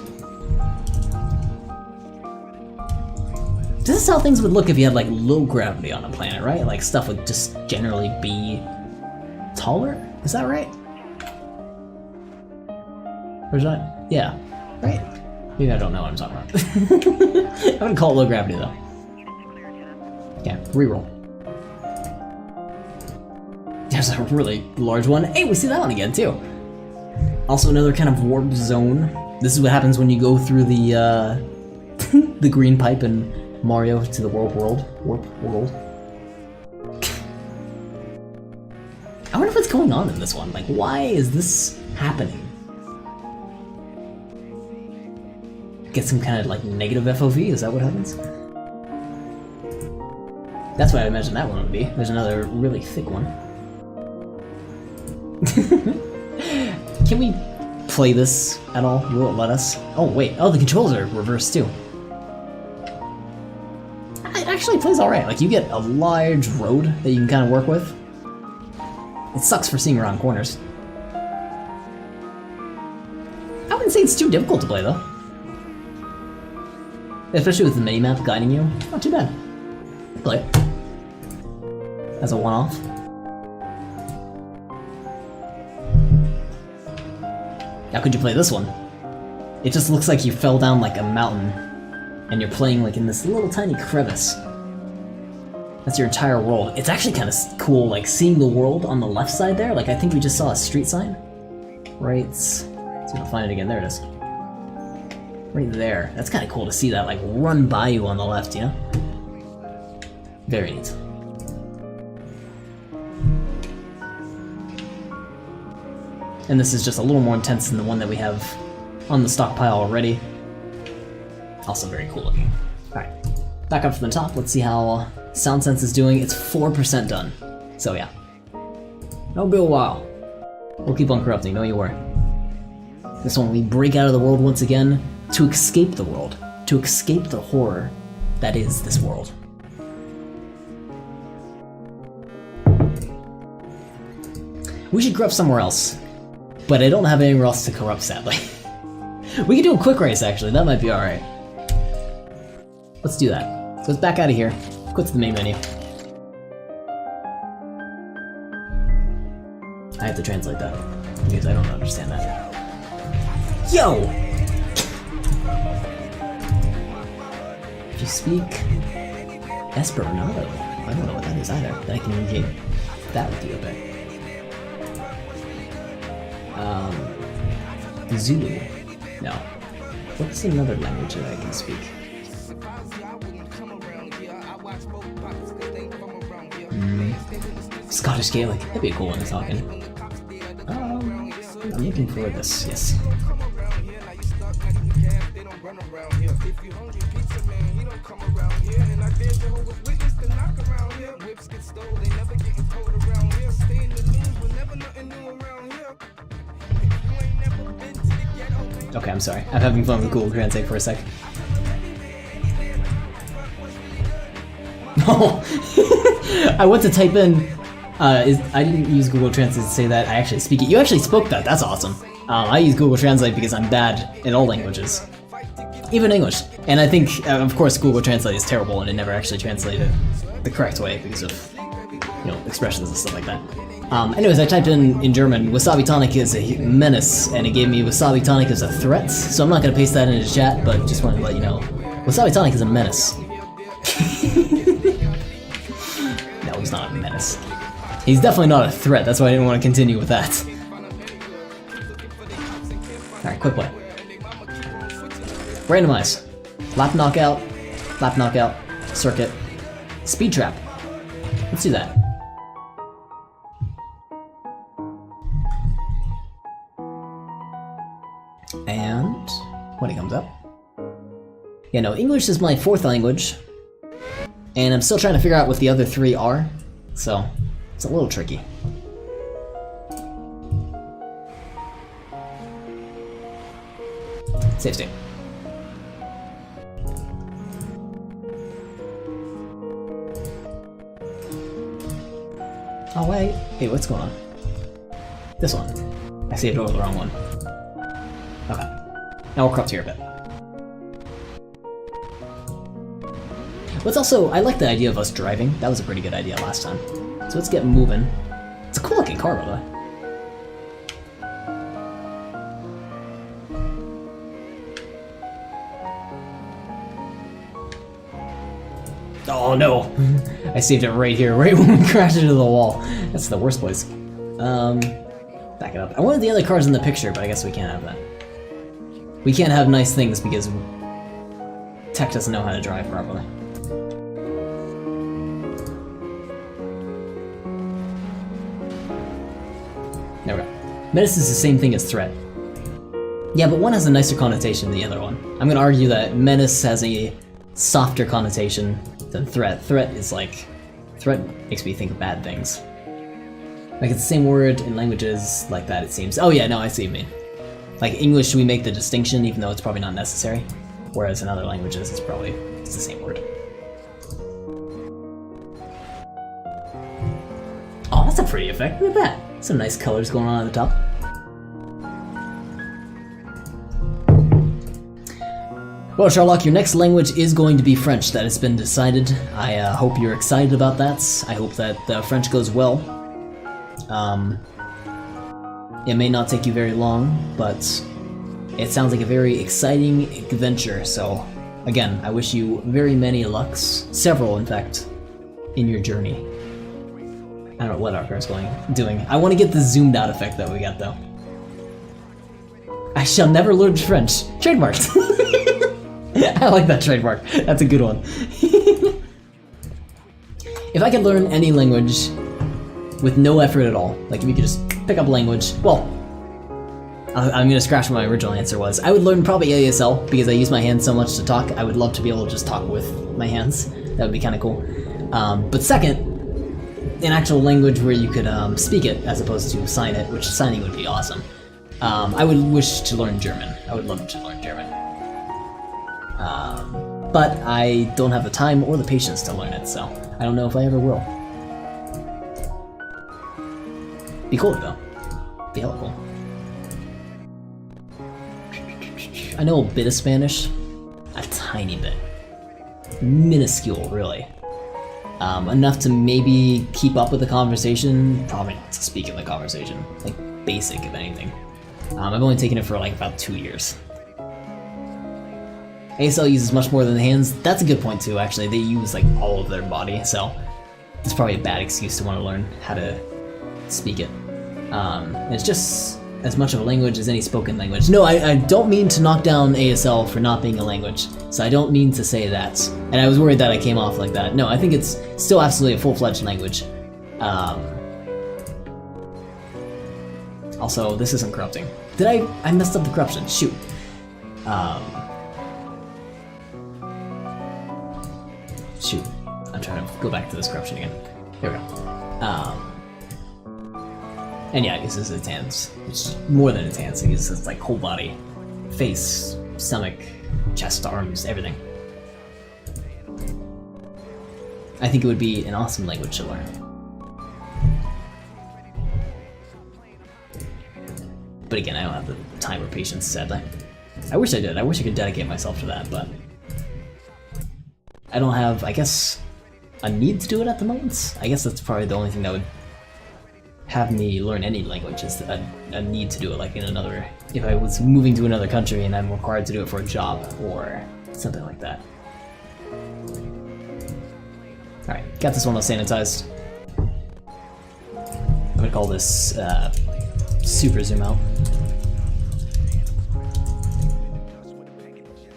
This is how things would look if you had like low gravity on a planet, right? Like stuff would just generally be taller? Is that right? Or is that... Yeah, right? Maybe I don't know what I'm talking about. I'm gonna call it low gravity though. Yeah, reroll. There's a really large one. Hey, we see that one again too. Also another kind of warp zone. This is what happens when you go through the the green pipe in Mario to the warp world. I wonder what's going on in this one. Like, why is this happening? Get some kind of like negative FOV, is that what happens? That's what I imagine that one would be. There's another really thick one. Can we play this at all? Will it let us? Oh wait, oh the controls are reversed too. It actually plays alright, like you get a large road that you can kind of work with. It sucks for seeing around corners. I wouldn't say it's too difficult to play though. Especially with the minimap guiding you, not too bad. Play it. As a one-off. How could you play this one? It just looks like you fell down like a mountain and you're playing like in this little tiny crevice. That's your entire world. It's actually kind of cool, like seeing the world on the left side there. Like I think we just saw a street sign. Right, let's see if I'll find it again. There it is. Right there. That's kind of cool to see that like run by you on the left, you know? Very neat. And this is just a little more intense than the one that we have on the stockpile already. Also very cool looking. Alright, back up from the top, let's see how Sound Sense is doing. It's 4% done. So yeah. It'll be a while. We'll keep on corrupting, don't you worry. This one we break out of the world once again to escape the world. To escape the horror that is this world. We should corrupt somewhere else. But I don't have anywhere else to corrupt, sadly. We can do a quick race, actually. That might be alright. Let's do that. So let's back out of here. Quit to the main menu. I have to translate that, because I don't understand that. Yo! If you speak Esperanto, I don't know what that is either. Then I can communicate that with you a bit. Zulu. No. What's another language that I can speak? Scottish Gaelic. That'd be a cool one to talk in. I'm looking for this, yes. Okay, I'm sorry. I'm having fun with Google Translate for a sec. Oh! I went to type in, I didn't use Google Translate to say that, I actually speak it. You actually spoke that, that's awesome. I use Google Translate because I'm bad in all languages. Even English. And I think, of course, Google Translate is terrible and it never actually translated the correct way because of, you know, expressions and stuff like that. Anyways, I typed in German, Wasabi Tonic is a menace, and it gave me Wasabi Tonic is a threat, so I'm not going to paste that into chat, but just wanted to let you know. Wasabi Tonic is a menace. No, he's not a menace. He's definitely not a threat, that's why I didn't want to continue with that. Alright, quick play. Randomize. Lap knockout, circuit, speed trap. Let's do that. when it comes up. Yeah, no, English is my 4th language, and I'm still trying to figure out what the other 3 are, so it's a little tricky. Save state. Oh wait, hey, what's going on? This one. I saved over the wrong one. Okay. Now we'll corrupt here a bit. What's also, I like the idea of us driving. That was a pretty good idea last time. So let's get moving. It's a cool looking car, by the way. Oh no! I saved it right here, right when we crashed into the wall. That's the worst place. Back it up. I wanted the other cars in the picture, but I guess we can't have that. We can't have nice things because Tech doesn't know how to drive properly. There we go. Menace is the same thing as threat. Yeah, but one has a nicer connotation than the other one. I'm gonna argue that menace has a softer connotation than threat. Threat is like... Threat makes me think of bad things. Like it's the same word in languages like that, it seems. Oh yeah, no, I see what you mean. Like English, we make the distinction even though it's probably not necessary. Whereas in other languages, it's the same word. Oh, that's a pretty effect. Look at that. Some nice colors going on at the top. Well, Sherlock, your next language is going to be French. That has been decided. I hope you're excited about that. I hope that French goes well. It may not take you very long, but it sounds like a very exciting adventure. So, again, I wish you very many lucks, several in fact, in your journey. I don't know what our car's doing. I want to get the zoomed out effect that we got though. I shall never learn French. Trademarked. I like that trademark. That's a good one. If I could learn any language with no effort at all, like if you could just pick up a language, well, I'm gonna scratch what my original answer was. I would learn probably ASL because I use my hands so much to talk. I would love to be able to just talk with my hands. That would be kind of cool. But second, an actual language where you could speak it as opposed to sign it, which signing would be awesome. I would wish to learn German. I would love to learn German. But I don't have the time or the patience to learn it, so I don't know if I ever will. Be cool though. Be hella cool. I know a bit of Spanish. A tiny bit. Minuscule, really. Enough to maybe keep up with the conversation, probably not to speak in the conversation. Like, basic, if anything. I've only taken it for like about 2 years. ASL uses much more than the hands. That's a good point too, actually. They use like all of their body, so it's probably a bad excuse to want to learn how to speak it. It's just as much of a language as any spoken language. No, I don't mean to knock down ASL for not being a language, so I don't mean to say that. And I was worried that I came off like that. No, I think it's still absolutely a full-fledged language. Also, this isn't corrupting. Did I messed up the corruption, shoot. Shoot, I'm trying to go back to this corruption again. Here we go. And yeah, it uses its hands. It's more than its hands, it uses its like whole body. Face, stomach, chest, arms, everything. I think it would be an awesome language to learn. But again, I don't have the time or patience, sadly. I wish I did. I wish I could dedicate myself to that, but I don't have, I guess, a need to do it at the moment. I guess that's probably the only thing that would have me learn any language, is a need to do it, like in another, if I was moving to another country and I'm required to do it for a job or something like that. Alright, got this one all sanitized. I'm gonna call this super zoom out.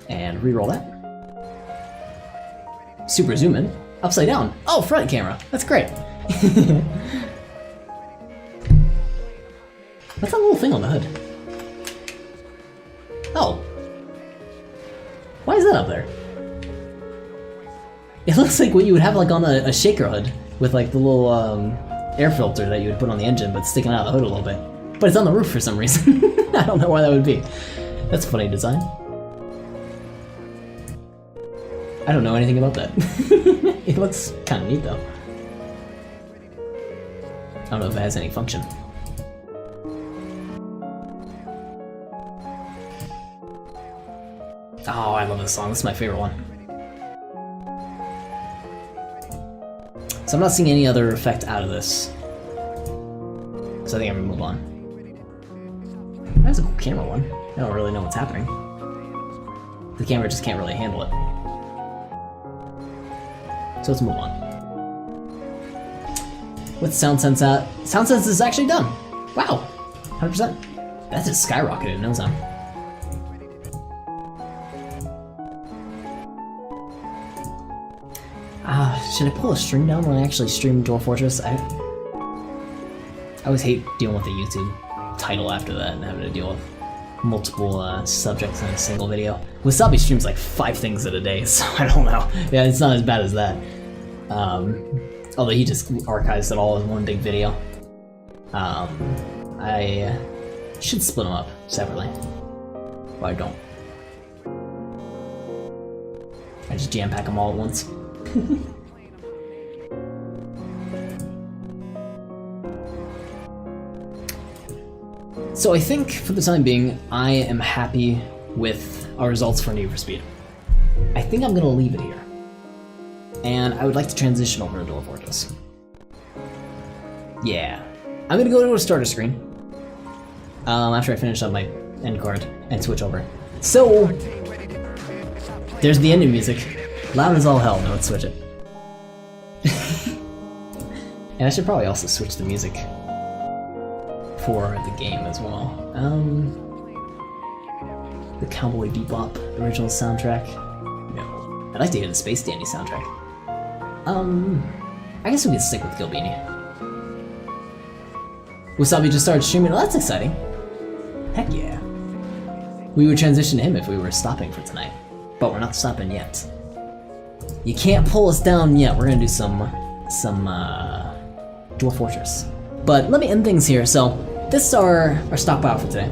And re-roll that. Super zoom in. Upside down. Oh, front camera. That's great. What's that little thing on the hood? Oh. that up there? It looks like what you would have like on a shaker hood with like the little air filter that you would put on the engine, but sticking out of the hood a little bit. But it's on the roof for some reason. I don't know why that would be. That's a funny design. I don't know anything about that. It looks kind of neat though. I don't know if it has any function. Oh, I love this song. This is my favorite one. So I'm not seeing any other effect out of this. So I think I'm gonna move on. That's a cool camera one. I don't really know what's happening. The camera just can't really handle it. So let's move on. What's Sound Sense at? Sound Sense is actually done. Wow, 100%. That just skyrocketed in no time. Should I pull a stream down when I actually stream Dwarf Fortress? I always hate dealing with the YouTube title after that and having to deal with multiple subjects in a single video. Wasabi streams like 5 things in a day, so I don't know. Yeah, it's not as bad as that. Although he just archives it all in one big video. I should split them up separately. But I don't. I just jam pack them all at once. So I think, for the time being, I am happy with our results for Need for Speed. I think I'm gonna leave it here. And I would like to transition over to Dwarf Fortress. Yeah. I'm gonna go to a starter screen. After I finish up my end card and switch over. So, there's the ending music. Loud as all hell, no, let's switch it. And I should probably also switch the music for the game as well. The Cowboy Bebop original soundtrack. No. I'd like to hear the Space Dandy soundtrack. I guess we could stick with Gilbini. Wasabi just started streaming. Oh, that's exciting. Heck yeah. We would transition to him if we were stopping for tonight. But we're not stopping yet. You can't pull us down yet. We're gonna do some Dwarf Fortress. But let me end things here. So this is our stockpile for today.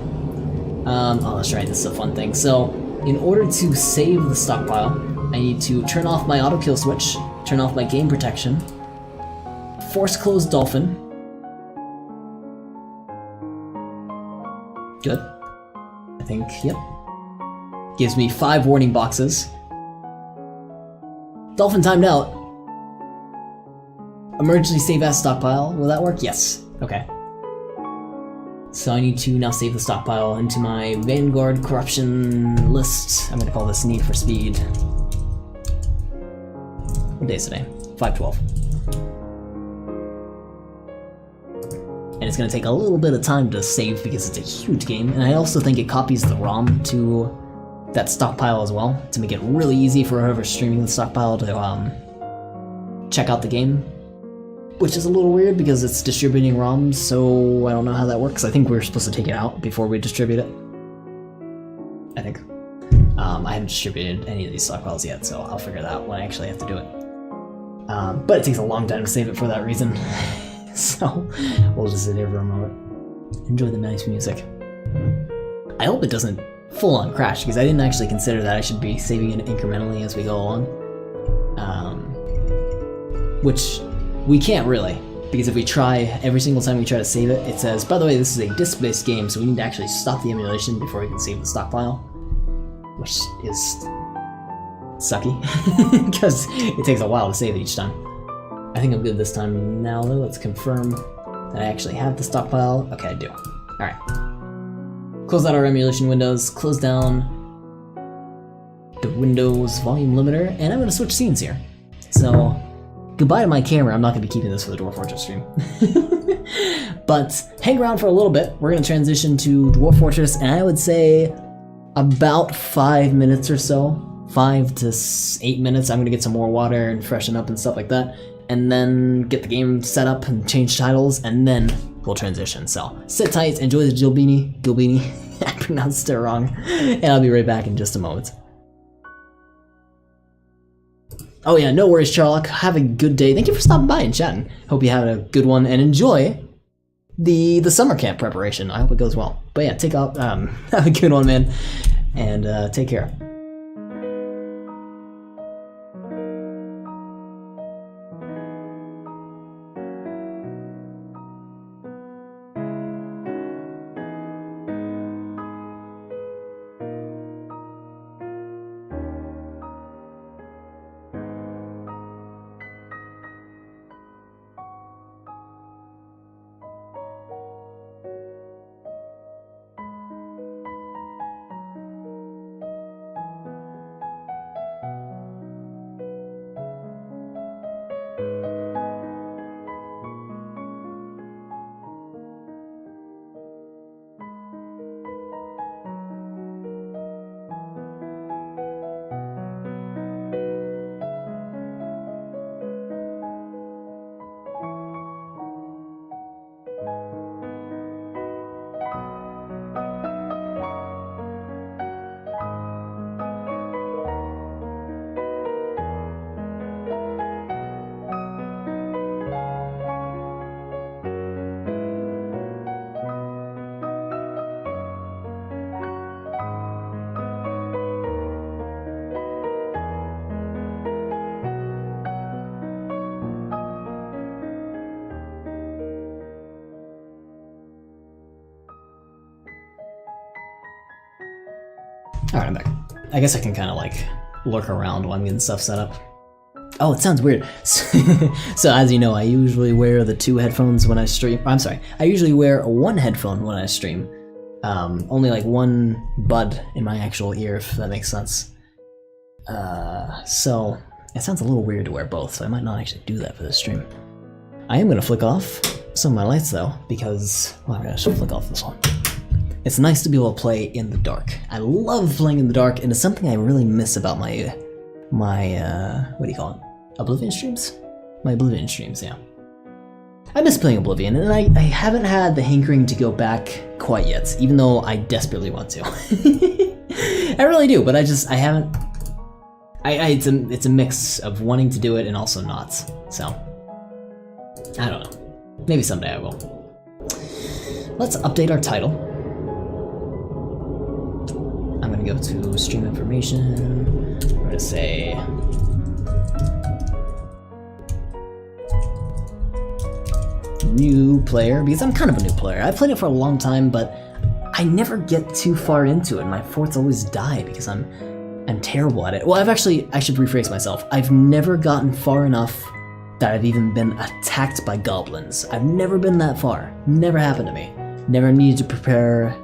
Oh, that's right. This is a fun thing. So in order to save the stockpile, I need to turn off my auto kill switch, turn off my game protection, force close Dolphin. Good. I think, yep. Gives me 5 warning boxes. Dolphin timed out. Emergency save as stockpile. Will that work? Yes. Okay. So I need to now save the stockpile into my Vanguard corruption list. I'm gonna call this Need for Speed. What day is today? 5/12. And it's gonna take a little bit of time to save because it's a huge game. And I also think it copies the ROM to that stockpile as well to make it really easy for whoever's streaming the stockpile to check out the game. Which is a little weird because it's distributing ROMs, so I don't know how that works. I think we're supposed to take it out before we distribute it. I think. I haven't distributed any of these stockpiles yet, so I'll figure that out when I actually have to do it. But it takes a long time to save it for that reason. So we'll just sit here for a moment. Enjoy the nice music. I hope it doesn't full-on crash, because I didn't actually consider that I should be saving it incrementally as we go along. Which we can't really, because if we try, every single time we try to save it, it says, by the way, this is a disk-based game, so we need to actually stop the emulation before we can save the stockpile. Which is sucky, because it takes a while to save it each time. I think I'm good this time now, though. Let's confirm that I actually have the stockpile. Okay, I do. Alright. Close out our emulation windows, close down the Windows volume limiter, and I'm going to switch scenes here. So, goodbye to my camera. I'm not going to be keeping this for the Dwarf Fortress stream. But hang around for a little bit. We're going to transition to Dwarf Fortress, and I would say about 5 minutes or so. 5 to 8 minutes. I'm going to get some more water and freshen up and stuff like that. And then get the game set up and change titles, and then we'll transition. So sit tight, enjoy the Gilbini, I pronounced it wrong, and I'll be right back in just a moment. Oh yeah, no worries, Charlock. Have a good day. Thank you for stopping by and chatting. Hope you had a good one and enjoy the summer camp preparation. I hope it goes well. But yeah, have a good one, man, and take care. Alright, I'm back. I guess I can kind of like lurk around while I'm getting stuff set up. Oh, it sounds weird. So as you know, I usually wear the 2 headphones when I stream. I'm sorry, I usually wear 1 headphone when I stream. Only like 1 bud in my actual ear, if that makes sense. So it sounds a little weird to wear both, so I might not actually do that for this stream. I am going to flick off some of my lights though, because, well, I'm going to flick off this one. It's nice to be able to play in the dark. I love playing in the dark, and it's something I really miss about my what do you call it? Oblivion streams? My Oblivion streams, yeah. I miss playing Oblivion, and I haven't had the hankering to go back quite yet, even though I desperately want to. I really do, but I haven't. It's a mix of wanting to do it and also not. So I don't know. Maybe someday I will. Let's update our title. I'm gonna go to stream information. I'm gonna say new player, because I'm kind of a new player. I've played it for a long time, but I never get too far into it. My forts always die because I'm terrible at it. Well, I should rephrase myself. I've never gotten far enough that I've even been attacked by goblins. I've never been that far. Never happened to me. Never needed to prepare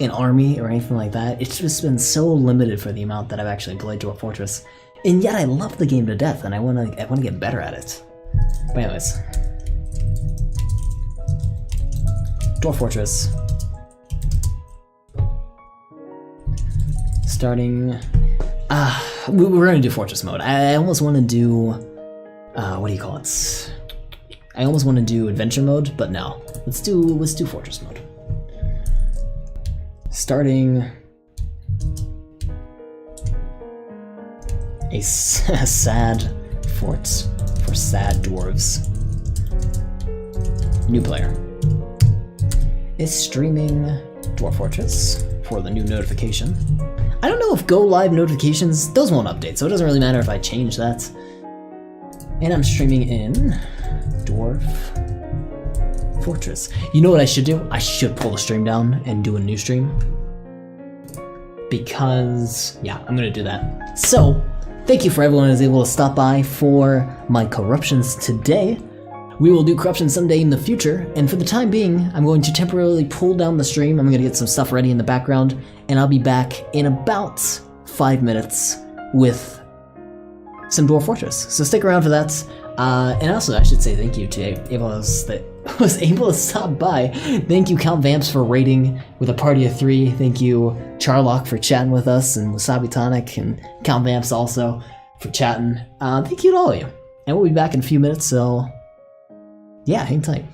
an army or anything like that. It's just been so limited for the amount that I've actually played Dwarf Fortress, and yet I love the game to death, and I want to get better at it. But anyways, Dwarf Fortress. Starting. We're gonna do Fortress mode. I almost want to do. What do you call it? I almost want to do Adventure mode, but no. Let's do Fortress mode. Starting a sad fort for sad dwarves. New player is streaming Dwarf Fortress for the new notification. I don't know if go live notifications, those won't update, so it doesn't really matter if I change that. And I'm streaming in Dwarf Fortress. You know what I should do? I should pull the stream down and do a new stream. Because, yeah, I'm gonna do that. So, thank you for everyone who was able to stop by for my corruptions today. We will do corruption someday in the future, and for the time being, I'm going to temporarily pull down the stream. I'm gonna get some stuff ready in the background, and I'll be back in about 5 minutes with some Dwarf Fortress. So stick around for that. And also, I should say thank you to everyone that was able to stop by. Thank you, Count Vamps, for raiding with a party of 3. Thank you, Charlock, for chatting with us, and Wasabi Tonic, and Count Vamps also for chatting. Thank you to all of you. And we'll be back in a few minutes, so yeah, hang tight.